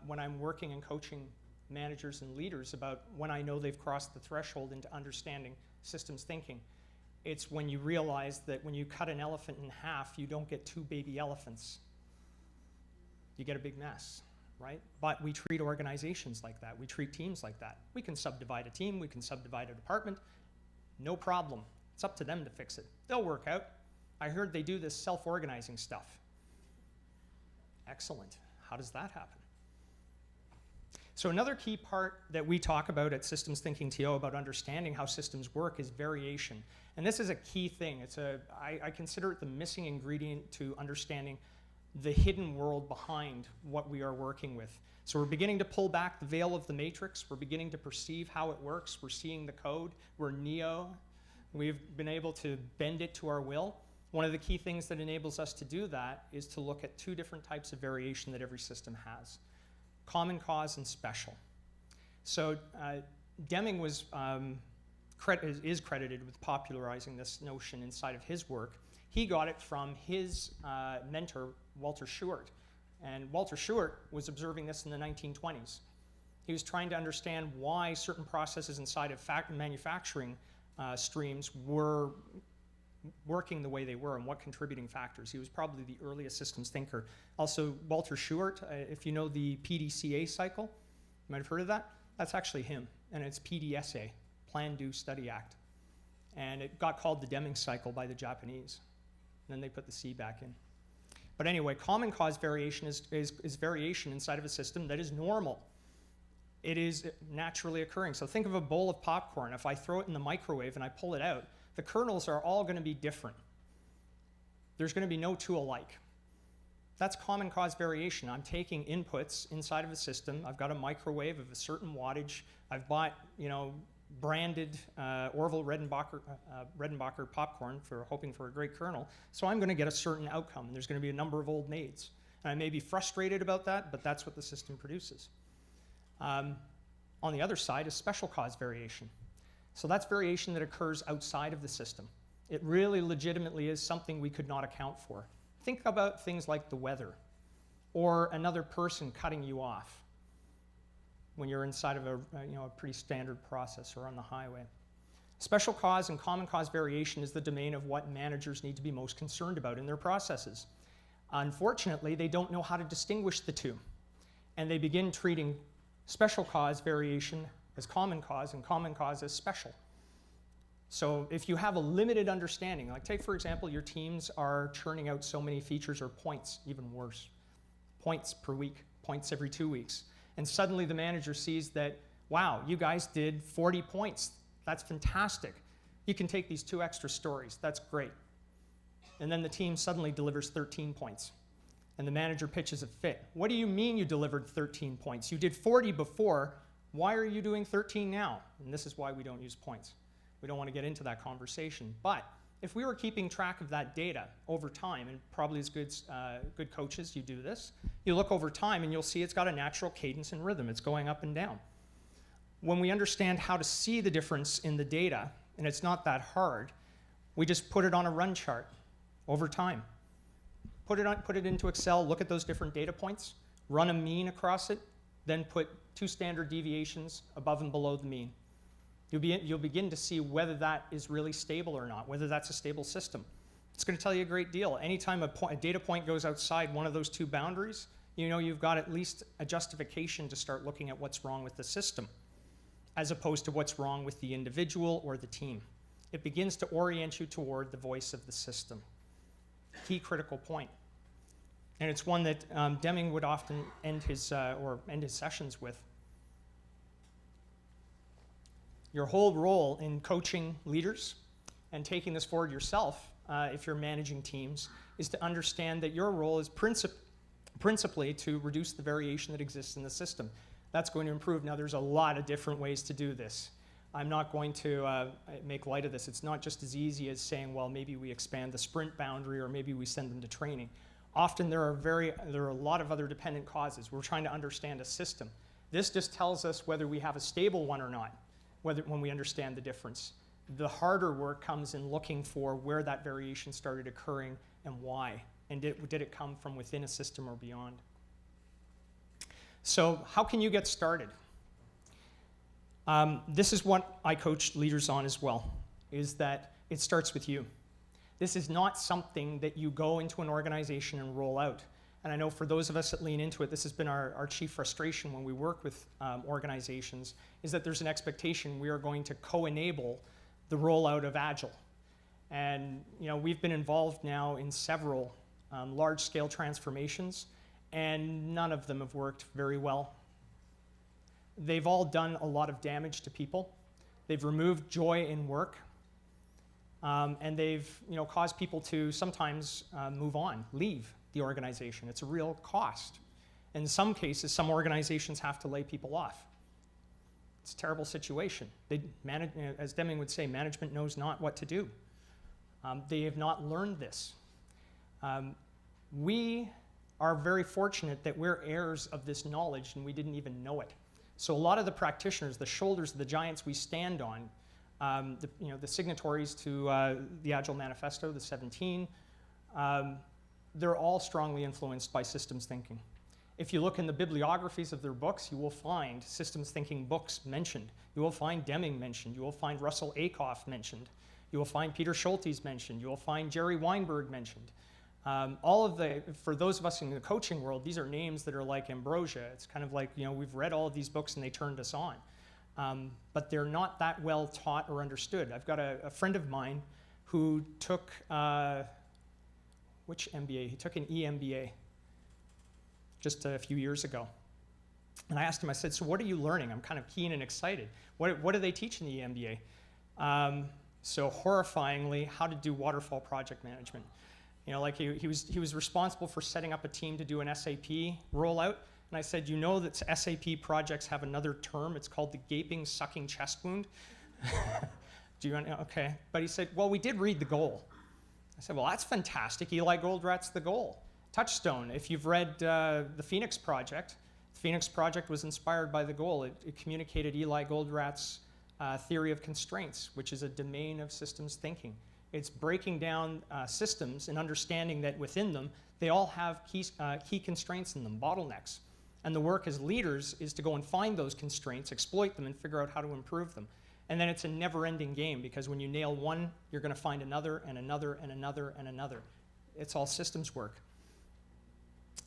when I'm working and coaching managers and leaders about when I know they've crossed the threshold into understanding systems thinking. It's when you realize that when you cut an elephant in half, you don't get two baby elephants. You get a big mess, right? But we treat organizations like that. We treat teams like that. We can subdivide a team. We can subdivide a department. No problem. It's up to them to fix it. They'll work out. I heard they do this self-organizing stuff. Excellent. How does that happen? So another key part that we talk about at Systems Thinking TO about understanding how systems work is variation. And this is a key thing. I consider it the missing ingredient to understanding the hidden world behind what we are working with. So we're beginning to pull back the veil of the matrix. We're beginning to perceive how it works. We're seeing the code. We're Neo. We've been able to bend it to our will. One of the key things that enables us to do that is to look at two different types of variation that every system has: common cause and special. So Deming was is credited with popularizing this notion inside of his work. He got it from his mentor, Walter Shewart. And Walter Shewart was observing this in the 1920s. He was trying to understand why certain processes inside of manufacturing streams were working the way they were and what contributing factors. He was probably the earliest systems thinker. Also, Walter Shewart, if you know the PDCA cycle, you might have heard of that. That's actually him, and it's PDSA, Plan, Do, Study, Act. And it got called the Deming cycle by the Japanese. And then they put the C back in. But anyway, common cause variation is variation inside of a system that is normal. It is naturally occurring. So think of a bowl of popcorn. If I throw it in the microwave and I pull it out, the kernels are all going to be different. There's going to be no two alike. That's common cause variation. I'm taking inputs inside of a system. I've got a microwave of a certain wattage. I've bought, branded Orville Redenbacher popcorn for hoping for a great kernel. So I'm going to get a certain outcome. There's going to be a number of old maids. And I may be frustrated about that, but that's what the system produces. On the other side is special cause variation. So that's variation that occurs outside of the system. It really legitimately is something we could not account for. Think about things like the weather or another person cutting you off when you're inside of a pretty standard process or on the highway. Special cause and common cause variation is the domain of what managers need to be most concerned about in their processes. Unfortunately, they don't know how to distinguish the two, and they begin treating special cause variation as common cause and common cause as special. So if you have a limited understanding, like take for example, your teams are churning out so many features or points, even worse, points per week, points every 2 weeks. And suddenly the manager sees that, wow, you guys did 40 points. That's fantastic. You can take these 2 extra stories. That's great. And then the team suddenly delivers 13 points. And the manager pitches a fit. What do you mean you delivered 13 points? You did 40 before. Why are you doing 13 now? And this is why we don't use points. We don't want to get into that conversation. But if we were keeping track of that data over time, and probably as good coaches, you do this, you look over time and you'll see it's got a natural cadence and rhythm. It's going up and down. When we understand how to see the difference in the data, and it's not that hard, we just put it on a run chart over time. Put it into Excel, look at those different data points, run a mean across it, then put 2 standard deviations above and below the mean. You'll begin to see whether that is really stable or not, whether that's a stable system. It's going to tell you a great deal. Anytime a data point goes outside one of those 2 boundaries, you know you've got at least a justification to start looking at what's wrong with the system, as opposed to what's wrong with the individual or the team. It begins to orient you toward the voice of the system. Key critical point. And it's one that Deming would often end his sessions with. Your whole role in coaching leaders and taking this forward yourself, if you're managing teams, is to understand that your role is principally to reduce the variation that exists in the system. That's going to improve. Now, there's a lot of different ways to do this. I'm not going to make light of this. It's not just as easy as saying, well, maybe we expand the sprint boundary or maybe we send them to training. Often there are a lot of other dependent causes. We're trying to understand a system. This just tells us whether we have a stable one or not, when we understand the difference. The harder work comes in looking for where that variation started occurring and why. And did it come from within a system or beyond? So how can you get started? This is what I coach leaders on as well, is that it starts with you. This is not something that you go into an organization and roll out. And I know for those of us that lean into it, this has been our chief frustration when we work with organizations, is that there's an expectation we are going to co-enable the rollout of Agile. And we've been involved now in several large-scale transformations, and none of them have worked very well. They've all done a lot of damage to people. They've removed joy in work, and they've caused people to sometimes move on, leave the organization. It's a real cost. In some cases, some organizations have to lay people off. It's a terrible situation. As Deming would say, management knows not what to do. They have not learned this. We are very fortunate that we're heirs of this knowledge and we didn't even know it. So a lot of the practitioners, the shoulders of the giants we stand on, the signatories to the Agile Manifesto, the 17, they're all strongly influenced by systems thinking. If you look in the bibliographies of their books, you will find systems thinking books mentioned. You will find Deming mentioned. You will find Russell Ackoff mentioned. You will find Peter Schultes mentioned. You will find Jerry Weinberg mentioned. For those of us in the coaching world, these are names that are like ambrosia. It's kind of like, we've read all of these books and they turned us on. But they're not that well taught or understood. I've got a friend of mine who took, which MBA? He took an EMBA just a few years ago. And I asked him, I said, so what are you learning? I'm kind of keen and excited. What do they teach in the EMBA? So horrifyingly, how to do waterfall project management. He was responsible for setting up a team to do an SAP rollout. And I said, that SAP projects have another term. It's called the gaping, sucking chest wound. Do you know? Okay. But he said, well, we did read the goal. I said, well, that's fantastic. Eli Goldratt's the goal. Touchstone, if you've read the Phoenix Project, the Phoenix Project was inspired by the goal. It communicated Eli Goldratt's theory of constraints, which is a domain of systems thinking. It's breaking down systems and understanding that within them, they all have key constraints in them, bottlenecks. And the work as leaders is to go and find those constraints, exploit them, and figure out how to improve them. And then it's a never-ending game, because when you nail one, you're going to find another, and another, and another, and another. It's all systems work.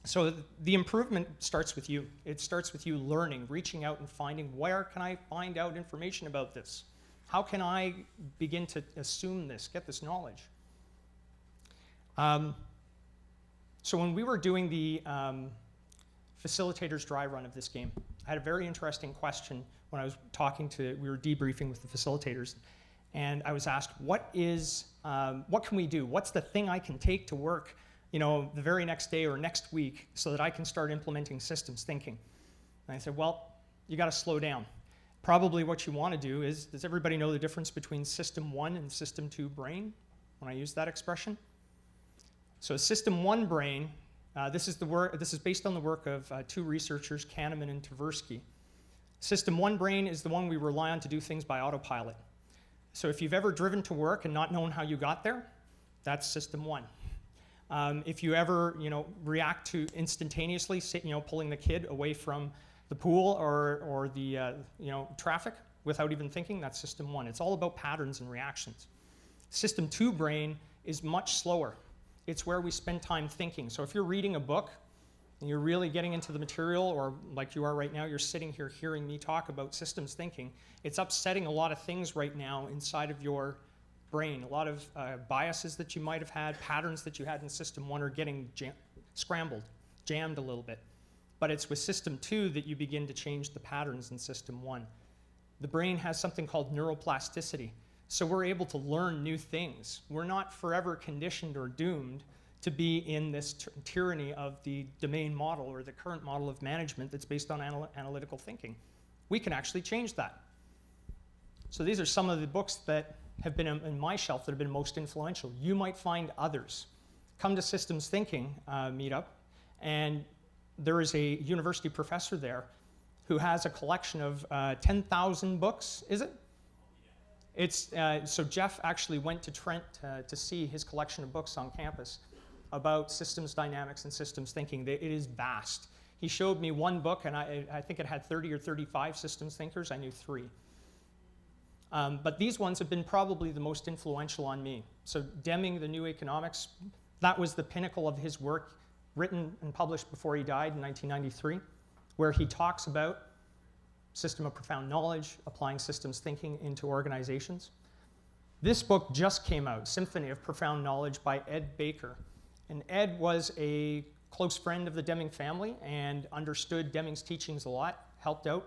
So the improvement starts with you. It starts with you learning, reaching out and finding, where can I find out information about this? How can I begin to assume this, get this knowledge? So when we were doing the facilitator's dry run of this game, I had a very interesting question when I was we were debriefing with the facilitators, and I was asked, what can we do? What's the thing I can take to work the very next day or next week so that I can start implementing systems thinking? And I said, well, you got to slow down. Probably what you want to do is, does everybody know the difference between System 1 and System 2 brain, when I use that expression? So System 1 brain, this is based on the work of two researchers, Kahneman and Tversky. System 1 brain is the one we rely on to do things by autopilot. So if you've ever driven to work and not known how you got there, that's System 1. If you ever react to instantaneously, pulling the kid away from the pool or the traffic without even thinking, that's System 1. It's all about patterns and reactions. System 2 brain is much slower. It's where we spend time thinking. So if you're reading a book and you're really getting into the material, or like you are right now, you're sitting here hearing me talk about systems thinking, it's upsetting a lot of things right now inside of your brain. A lot of biases that you might have had, patterns that you had in System 1 are getting jammed a little bit. But it's with System 2 that you begin to change the patterns in System 1. The brain has something called neuroplasticity. So we're able to learn new things. We're not forever conditioned or doomed to be in this tyranny of the domain model or the current model of management that's based on analytical thinking. We can actually change that. So these are some of the books that have been in my shelf that have been most influential. You might find others. Come to Systems Thinking Meetup, and there is a university professor there who has a collection of 10,000 books, is it? It's, so Jeff actually went to Trent to see his collection of books on campus about systems dynamics and systems thinking. It is vast. He showed me one book, and I think it had 30 or 35 systems thinkers. I knew 3. But these ones have been probably the most influential on me. So Deming, The New Economics, that was the pinnacle of his work, written and published before he died in 1993, where he talks about system of profound knowledge, applying systems thinking into organizations. This book just came out, Symphony of Profound Knowledge by Ed Baker. And Ed was a close friend of the Deming family and understood Deming's teachings a lot, helped out.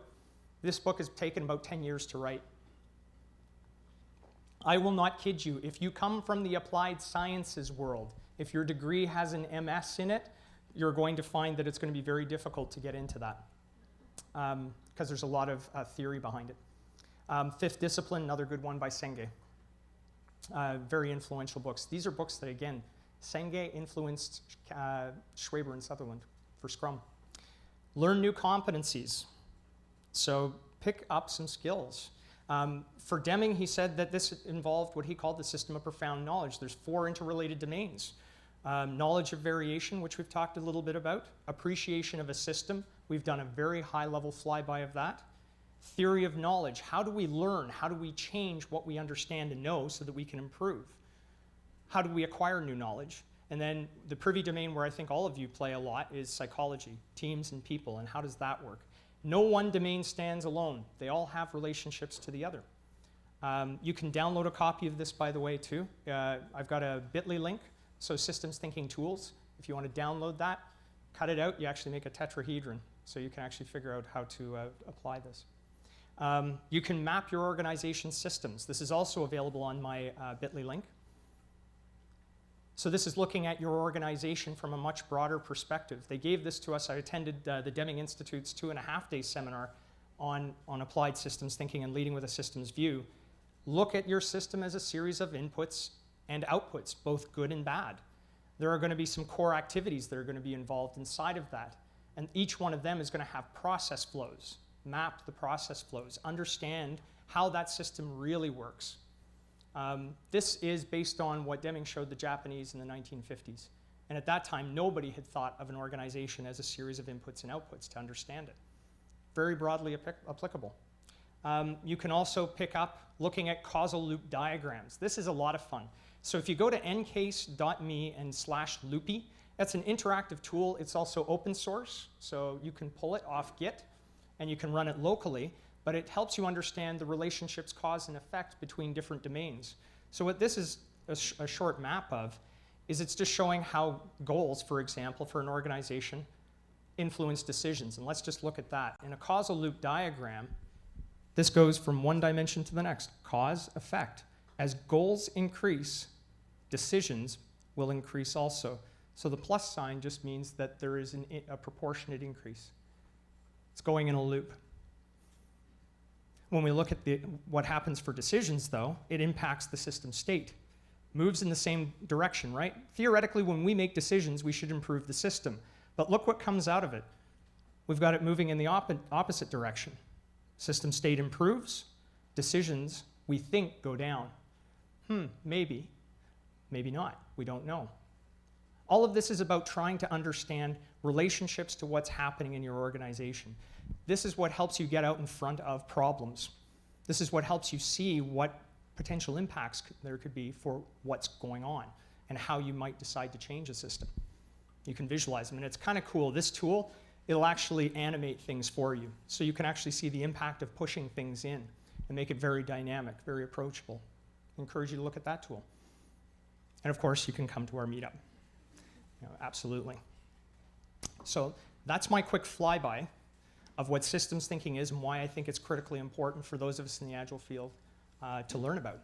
This book has taken about 10 years to write. I will not kid you, if you come from the applied sciences world, if your degree has an MS in it, you're going to find that it's going to be very difficult to get into that because there's a lot of theory behind it. Fifth Discipline, another good one by Senge. Very influential books. These are books that, again, Senge influenced Schwaber and Sutherland for Scrum. Learn new competencies. So pick up some skills. For Deming, he said that this involved what he called the system of profound knowledge. There's 4 interrelated domains. Knowledge of variation, which we've talked a little bit about. Appreciation of a system. We've done a very high-level flyby of that. Theory of knowledge. How do we learn? How do we change what we understand and know so that we can improve? How do we acquire new knowledge? And then the privy domain, where I think all of you play a lot, is psychology, teams and people, and how does that work? No one domain stands alone. They all have relationships to the other. You can download a copy of this, by the way, too. I've got a bit.ly link, so Systems Thinking Tools. If you want to download that, cut it out, you actually make a tetrahedron, so you can actually figure out how to apply this. You can map your organization's systems. This is also available on my bit.ly link. So this is looking at your organization from a much broader perspective. They gave this to us. I attended the Deming Institute's 2.5-day seminar on applied systems thinking and leading with a systems view. Look at your system as a series of inputs and outputs, both good and bad. There are going to be some core activities that are going to be involved inside of that. And each one of them is going to have process flows. Map the process flows. Understand how that system really works. This is based on what Deming showed the Japanese in the 1950s. And at that time, nobody had thought of an organization as a series of inputs and outputs to understand it. Very broadly applicable. You can also pick up looking at causal loop diagrams. This is a lot of fun. So if you go to ncase.me and /loopy, that's an interactive tool. It's also open source, so you can pull it off Git and you can run it locally, but it helps you understand the relationships, cause and effect between different domains. So what this is a short map of is it's just showing how goals, for example, for an organization influence decisions. And let's just look at that. In a causal loop diagram, this goes from one dimension to the next, cause, effect. As goals increase, decisions will increase also. So the plus sign just means that there is a proportionate increase. It's going in a loop. When we look at what happens for decisions, though, it impacts the system state. Moves in the same direction, right? Theoretically, when we make decisions, we should improve the system. But look what comes out of it. We've got it moving in the opposite direction. System state improves. Decisions, we think, go down. Maybe. Maybe not. We don't know. All of this is about trying to understand relationships to what's happening in your organization. This is what helps you get out in front of problems. This is what helps you see what potential impacts there could be for what's going on and how you might decide to change a system. You can visualize them, and it's kind of cool. This tool, it'll actually animate things for you, so you can actually see the impact of pushing things in and make it very dynamic, very approachable. I encourage you to look at that tool. And of course, you can come to our meetup. Absolutely. So that's my quick flyby of what systems thinking is and why I think it's critically important for those of us in the Agile field to learn about.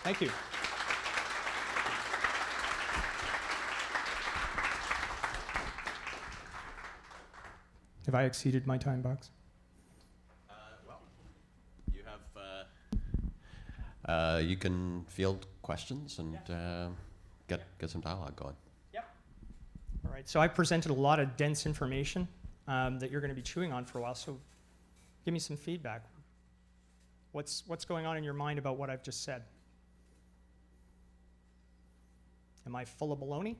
Thank you. Have I exceeded my time box? Well, you have, you can field questions and get some dialogue going. All right, so I presented a lot of dense information that you're going to be chewing on for a while, so give me some feedback. What's going on in your mind about what I've just said? Am I full of baloney?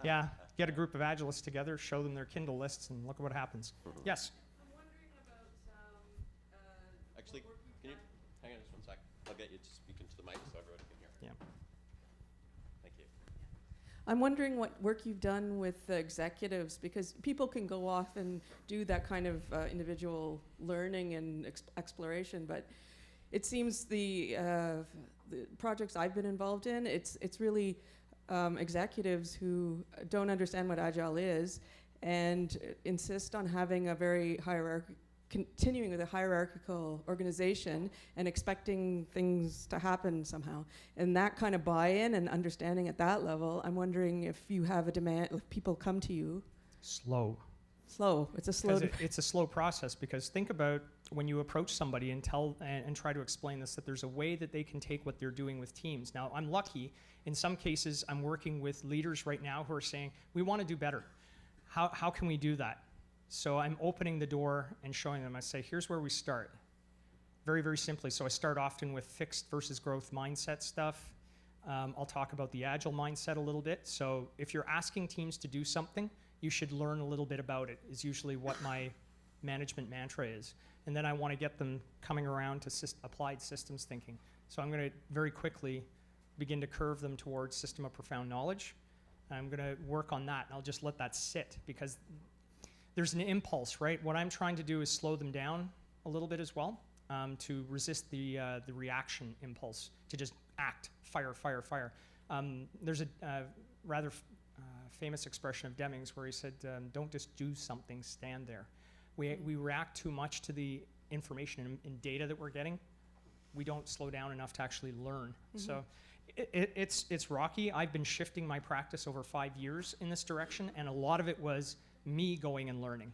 Yeah, get a group of Agilists together, show them their Kindle lists, and look at what happens. Yes? Actually, can you hang on just one sec? I'll get you to speak into the mic so everyone can hear. Yeah. Thank you. I'm wondering what work you've done with the executives, because people can go off and do that kind of individual learning and exploration, but it seems the projects I've been involved in, it's really executives who don't understand what Agile is and insist on having a very continuing with a hierarchical organization and expecting things to happen somehow. And that kind of buy-in and understanding at that level, I'm wondering if you have a demand, if people come to you. Slow. It's a slow. It's a slow process, because think about when you approach somebody and try to explain this, that there's a way that they can take what they're doing with teams. Now, I'm lucky. In some cases, I'm working with leaders right now who are saying, we want to do better. How can we do that? So I'm opening the door and showing them. I say, here's where we start. Very, very simply. So I start often with fixed versus growth mindset stuff. I'll talk about the Agile mindset a little bit. So if you're asking teams to do something, you should learn a little bit about it, is usually what my management mantra is. And then I want to get them coming around to applied systems thinking. So I'm going to very quickly begin to curve them towards system of profound knowledge. I'm going to work on that, and I'll just let that sit, because there's an impulse, right? What I'm trying to do is slow them down a little bit as well, to resist the reaction impulse, to just act, fire, fire, fire. There's a rather famous expression of Deming's where he said, don't just do something, stand there. We react too much to the information and data that we're getting. We don't slow down enough to actually learn. Mm-hmm. So it's rocky. I've been shifting my practice over 5 years in this direction, and a lot of it was me going and learning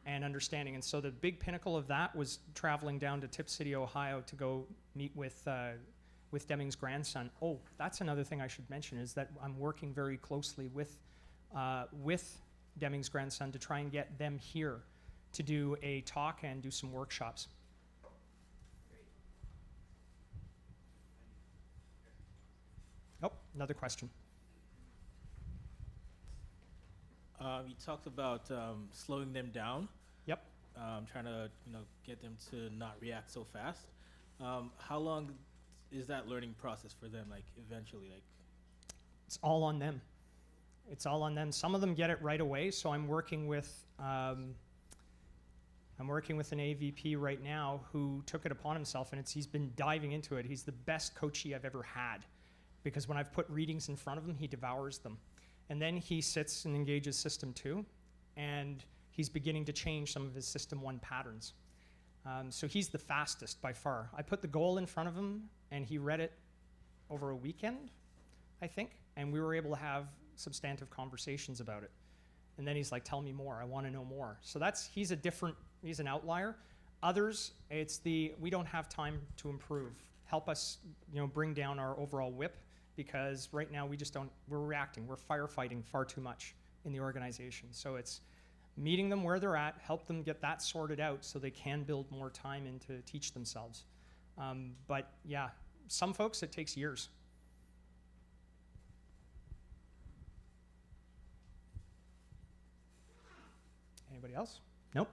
and understanding. And so the big pinnacle of that was traveling down to Tip City, Ohio to go meet with Deming's grandson. Oh, that's another thing I should mention, is that I'm working very closely with Deming's grandson to try and get them here to do a talk and do some workshops. Oh, another question. You talked about slowing them down. Yep. Trying to get them to not react so fast. How long is that learning process for them? Like eventually, like it's all on them. It's all on them. Some of them get it right away. So I'm working with an AVP right now who took it upon himself, and he's been diving into it. He's the best coachee I've ever had, because when I've put readings in front of him, he devours them. And then he sits and engages System 2, and he's beginning to change some of his System 1 patterns. So he's the fastest by far. I put the goal in front of him, and he read it over a weekend, I think, and we were able to have substantive conversations about it. And then he's like, tell me more, I want to know more. So he's an outlier. Others, we don't have time to improve. Help us, bring down our overall whip, because right now we're reacting, we're firefighting far too much in the organization. So it's meeting them where they're at, help them get that sorted out so they can build more time in to teach themselves. But yeah, some folks it takes years. Anybody else? Nope.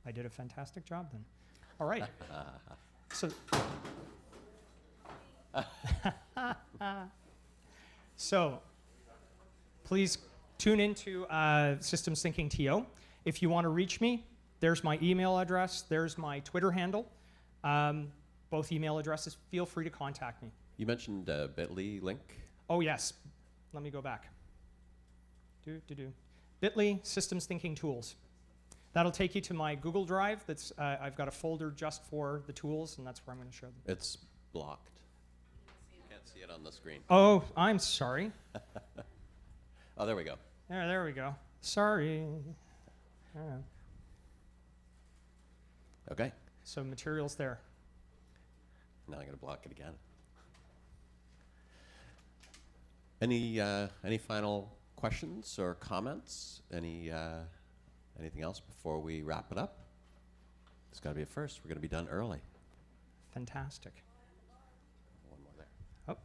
I did a fantastic job then. All right. So please tune into Systems Thinking TO. If you want to reach me, there's my email address, there's my Twitter handle. Both email addresses, feel free to contact me. You mentioned bit.ly link. Oh yes, let me go back. bit.ly Systems Thinking Tools. That'll take you to my Google Drive. I've got a folder just for the tools, and that's where I'm going to show them. It's blocked. Can't see it on the screen. Oh, I'm sorry. Oh, there we go. There we go. Sorry. Yeah. Okay. So materials there. Now I'm going to block it again. Any final questions or comments? Anything else before we wrap it up? It's got to be a first. We're going to be done early. Fantastic. One more there. Oh.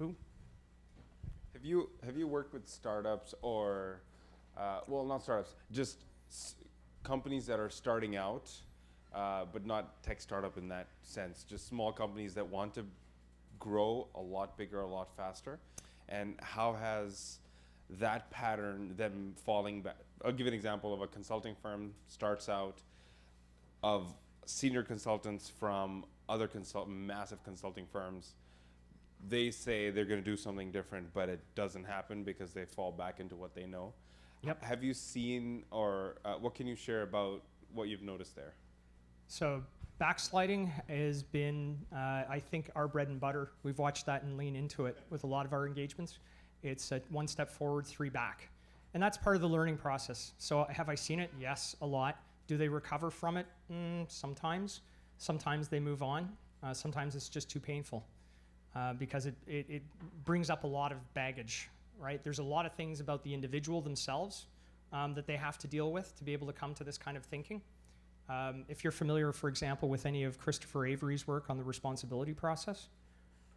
Ooh. Have you worked with startups or, well, not startups, just companies that are starting out, but not tech startup in that sense, just small companies that want to grow a lot bigger, a lot faster? And how has that pattern, them falling back? I'll give you an example of a consulting firm starts out of senior consultants from other massive consulting firms. They say they're going to do something different, but it doesn't happen because they fall back into what they know. Yep. Have you seen, or what can you share about what you've noticed there? So backsliding has been, I think, our bread and butter. We've watched that and lean into it with a lot of our engagements. It's a 1 step forward, 3 back. And that's part of the learning process. So have I seen it? Yes, a lot. Do they recover from it? Sometimes. Sometimes they move on. Sometimes it's just too painful because it brings up a lot of baggage, right? There's a lot of things about the individual themselves that they have to deal with to be able to come to this kind of thinking. If you're familiar, for example, with any of Christopher Avery's work on the responsibility process,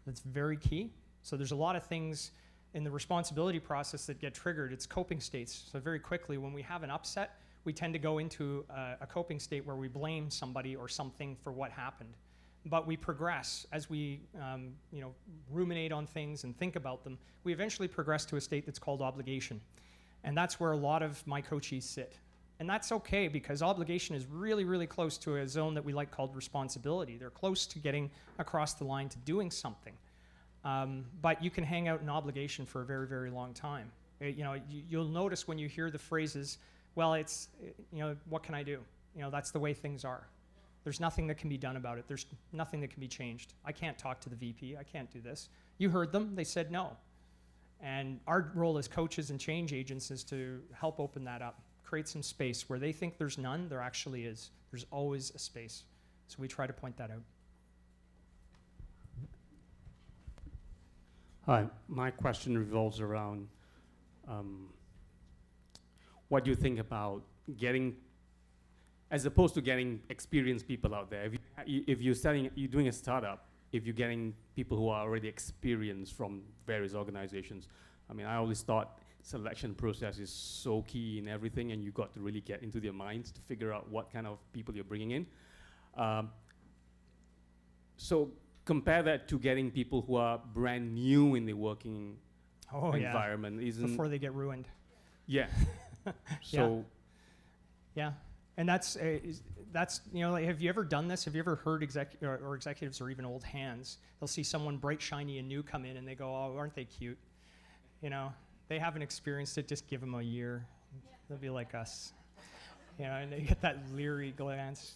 that's very key. So there's a lot of things in the responsibility process that get triggered. It's coping states. So very quickly, when we have an upset, we tend to go into a coping state where we blame somebody or something for what happened. But we progress as we ruminate on things and think about them. We eventually progress to a state that's called obligation. And that's where a lot of my coachees sit. And that's okay, because obligation is really, really close to a zone that we like called responsibility. They're close to getting across the line to doing something. But you can hang out in obligation for a very, very long time. You'll notice when you hear the phrases, well, it's, what can I do? That's the way things are. There's nothing that can be done about it. There's nothing that can be changed. I can't talk to the VP. I can't do this. You heard them. They said no. And our role as coaches and change agents is to help open that up, create some space where they think there's none. There actually is. There's always a space. So we try to point that out. Hi, my question revolves around what do you think about getting, as opposed to getting experienced people out there. If you're doing a startup, if you're getting people who are already experienced from various organizations, I mean, I always thought selection process is so key in everything, and you got to really get into their minds to figure out what kind of people you're bringing in. So compare that to getting people who are brand new in the working environment. Yeah. Before they get ruined. Yeah. So. Yeah. And that's like, have you ever done this? Have you ever heard executives or even old hands? They'll see someone bright, shiny, and new come in, and they go, "Oh, aren't they cute?" They haven't experienced it. Just give them a year. They'll be like us. And they get that leery glance.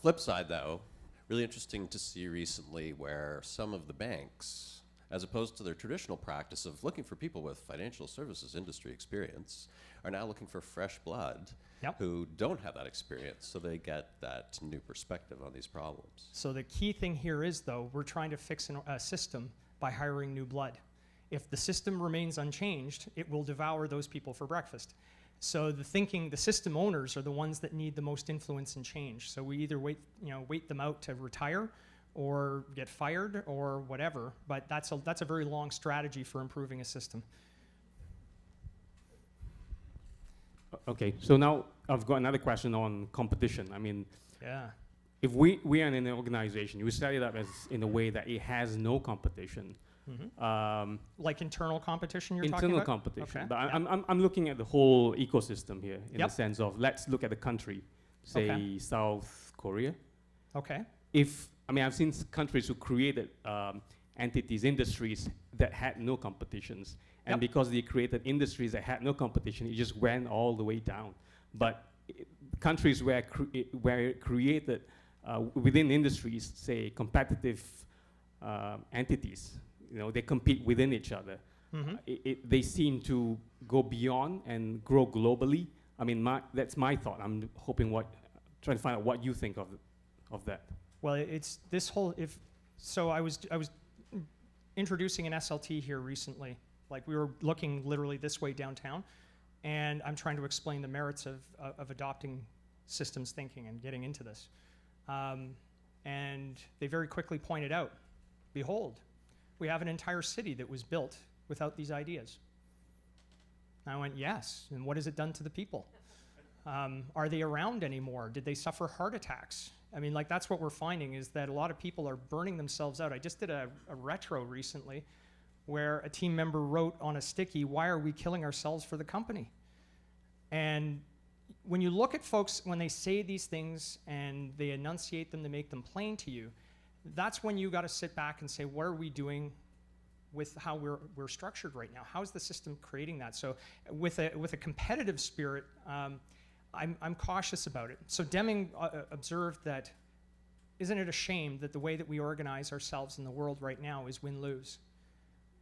Flip side, though, really interesting to see recently where some of the banks, as opposed to their traditional practice of looking for people with financial services industry experience, are now looking for fresh blood who don't have that experience, so they get that new perspective on these problems. So the key thing here is, though, we're trying to fix a system by hiring new blood. If the system remains unchanged, it will devour those people for breakfast. So the system owners are the ones that need the most influence and change. So we either wait them out to retire or get fired or whatever, but that's a very long strategy for improving a system. Okay, so now I've got another question on competition. I mean, if we are in an organization, we set it up as in a way that it has no competition. Mm-hmm. Like internal competition you're talking about? Internal competition. Okay. But I'm looking at the whole ecosystem here in the sense of, let's look at the country, say South Korea. Okay. I've seen countries who created entities, industries that had no competitions. And because they created industries that had no competition, it just went all the way down. But countries where it created within industries, say competitive entities, they compete within each other. They seem to go beyond and grow globally. I mean, that's my thought. I'm trying to find out what you think of that. Well, it's this whole, I was introducing an SLT here recently. Like, we were looking literally this way downtown, and I'm trying to explain the merits of adopting systems thinking and getting into this. And they very quickly pointed out, behold, we have an entire city that was built without these ideas. And I went, yes, and what has it done to the people? Are they around anymore? Did they suffer heart attacks? I mean, like, that's what we're finding, is that a lot of people are burning themselves out. I just did a retro recently where a team member wrote on a sticky, why are we killing ourselves for the company? And when you look at folks, when they say these things and they enunciate them, they make them plain to you, that's when you got to sit back and say, what are we doing with how we're structured right now? How is the system creating that? So with a competitive spirit, I'm cautious about it. So Deming observed that, isn't it a shame that the way that we organize ourselves in the world right now is win-lose?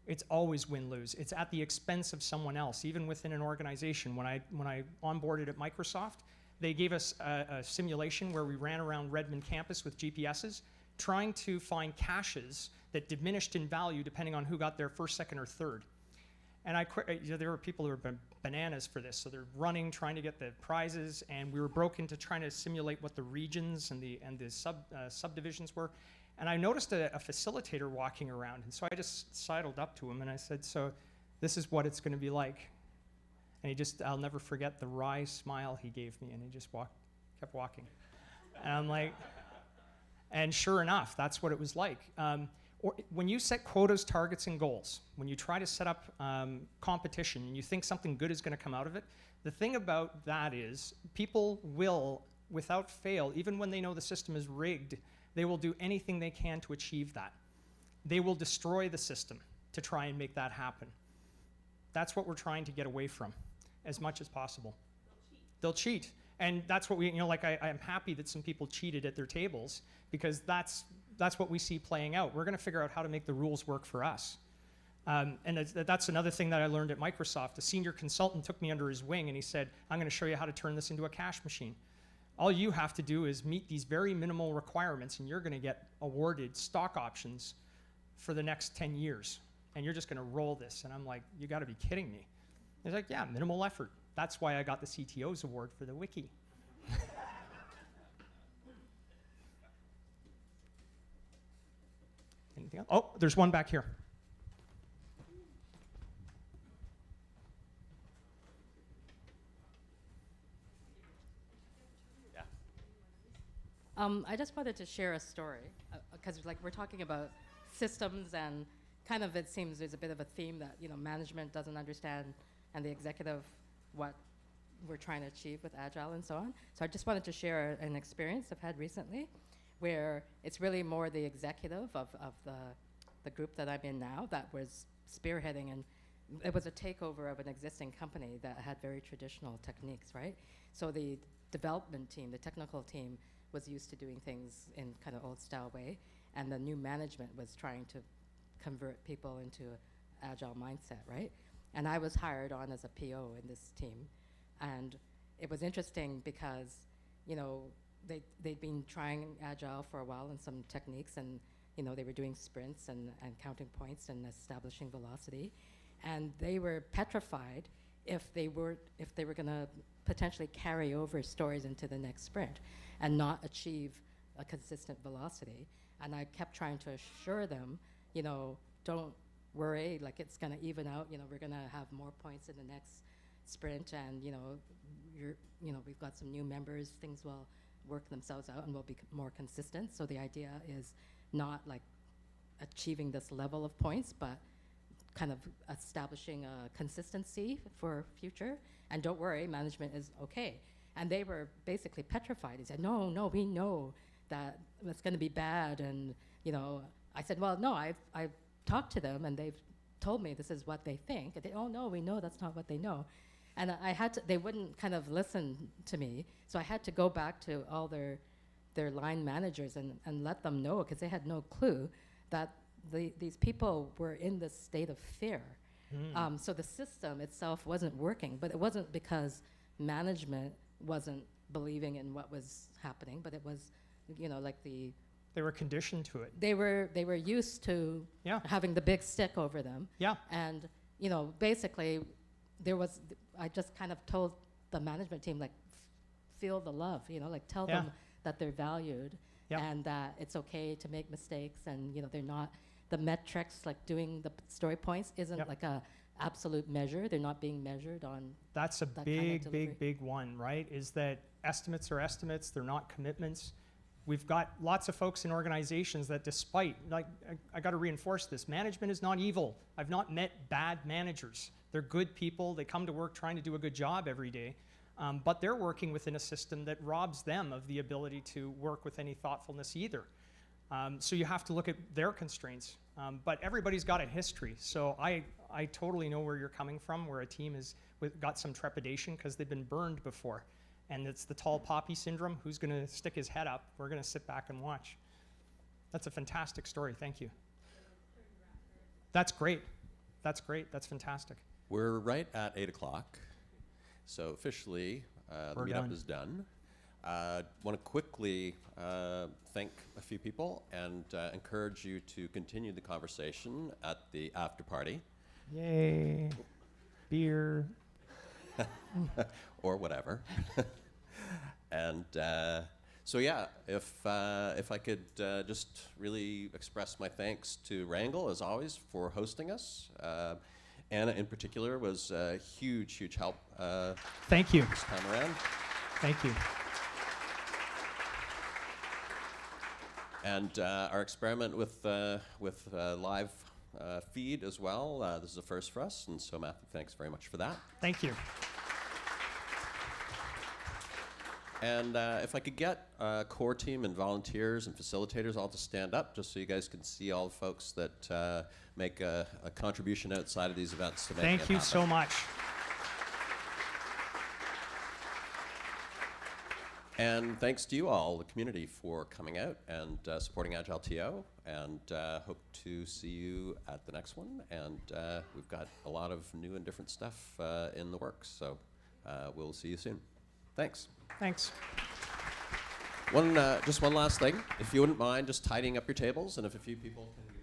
It's always win-lose. It's at the expense of someone else, even within an organization. When I onboarded at Microsoft, they gave us a simulation where we ran around Redmond campus with GPSs, trying to find caches that diminished in value depending on who got there first, second, or third. And there were people who were bananas for this, so they're running, trying to get the prizes, and we were broke into trying to simulate what the regions and the subdivisions were. And I noticed a facilitator walking around, and so I just sidled up to him and I said, so this is what it's going to be like. And I'll never forget the wry smile he gave me, and he just kept walking. And I'm like, and sure enough, that's what it was like. When you set quotas, targets, and goals, when you try to set up competition and you think something good is going to come out of it, the thing about that is people will, without fail, even when they know the system is rigged, they will do anything they can to achieve that. They will destroy the system to try and make that happen. That's what we're trying to get away from as much as possible. They'll cheat. And that's what I am happy that some people cheated at their tables, because that's what we see playing out. We're going to figure out how to make the rules work for us. And that's another thing that I learned at Microsoft. A senior consultant took me under his wing and he said, I'm going to show you how to turn this into a cash machine. All you have to do is meet these very minimal requirements and you're going to get awarded stock options for the next 10 years. And you're just going to roll this. And I'm like, you got to be kidding me. He's like, yeah, minimal effort. That's why I got the CTO's award for the wiki. Anything else? Oh, there's one back here. I just wanted to share a story, because we're talking about systems, and kind of it seems there's a bit of a theme that management doesn't understand, and the executive what we're trying to achieve with Agile and so on. So I just wanted to share an experience I've had recently, where it's really more the executive of the group that I'm in now that was spearheading, and it was a takeover of an existing company that had very traditional techniques, right? So the development team, the technical team, was used to doing things in kind of old style way, and the new management was trying to convert people into Agile mindset, right? And I was hired on as a PO in this team, and it was interesting because, they'd been trying Agile for a while and some techniques, and they were doing sprints and counting points and establishing velocity, and they were petrified if they were going to potentially carry over stories into the next sprint and not achieve a consistent velocity. And I kept trying to assure them, don't worry, it's going to even out. We're going to have more points in the next sprint, and we've got some new members. Things will work themselves out and will be more consistent. So the idea is not achieving this level of points, but kind of establishing a consistency for future. And don't worry, management is okay. And they were basically petrified. He said, no, we know that it's going to be bad. And, I said, well, no, I've talked to them and they've told me this is what they think. And they, oh, no, we know that's not what they know. And they wouldn't kind of listen to me. So I had to go back to all their line managers and let them know, because they had no clue that these people were in this state of fear. So the system itself wasn't working, but it wasn't because management wasn't believing in what was happening, but it was, like They were conditioned to it. they were used to having the big stick over them. Yeah. And basically, I just kind of told the management team, like, feel the love, like tell them that they're valued and that it's okay to make mistakes, and they're not, the metrics, like doing the story points isn't like a absolute measure. They're not being measured on That's a that big, kind of delivery. big one, right? Is that estimates are estimates, they're not commitments. We've got lots of folks in organizations that despite, like, I got to reinforce this, management is not evil. I've not met bad managers. They're good people, they come to work trying to do a good job every day, but they're working within a system that robs them of the ability to work with any thoughtfulness either. So you have to look at their constraints. But everybody's got a history, so I totally know where you're coming from, where a team has got some trepidation because they've been burned before. And it's the tall poppy syndrome. Who's going to stick his head up? We're going to sit back and watch. That's a fantastic story. Thank you. That's great. That's great. That's fantastic. We're right at 8 o'clock. So officially, the We're meetup done. is done. Want to quickly thank a few people and encourage you to continue the conversation at the after party. Yay. Beer. Or whatever. And so yeah, if I could just really express my thanks to Rangle, as always, for hosting us. Anna in particular was a huge, huge help. Thank you. This time around. Thank you. And our experiment with live feed as well. This is a first for us, and so Matthew, thanks very much for that. Thank you. And if I could get core team and volunteers and facilitators all to stand up, just so you guys can see all the folks that make a contribution outside of these events to make Thank you so much. And thanks to you all, the community, for coming out and supporting AgileTO, and hope to see you at the next one. And we've got a lot of new and different stuff in the works, so we'll see you soon. Thanks. Thanks. Just one last thing. If you wouldn't mind just tidying up your tables, and if a few people can use it.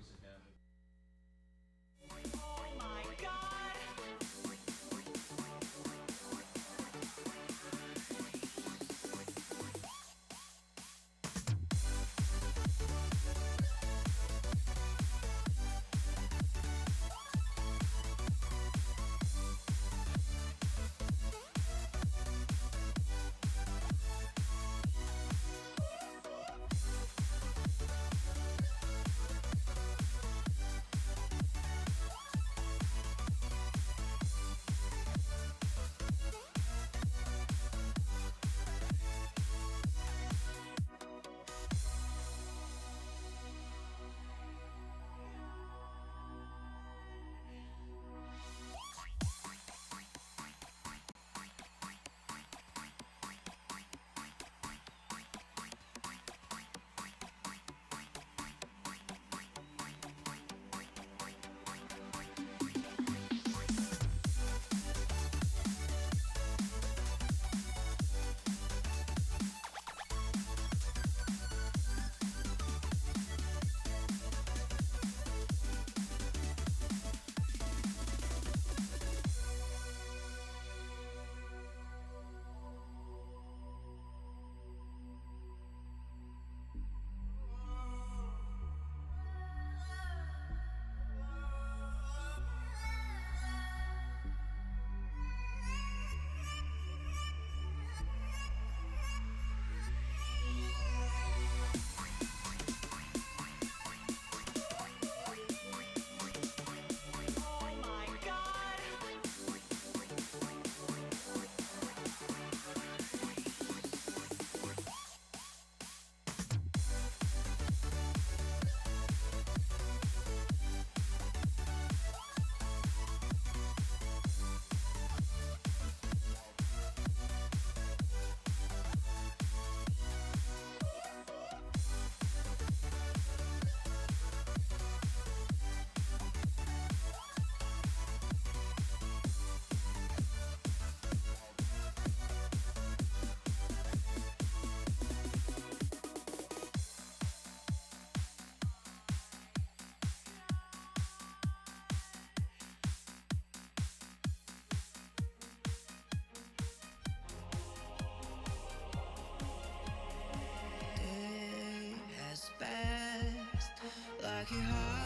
working hard.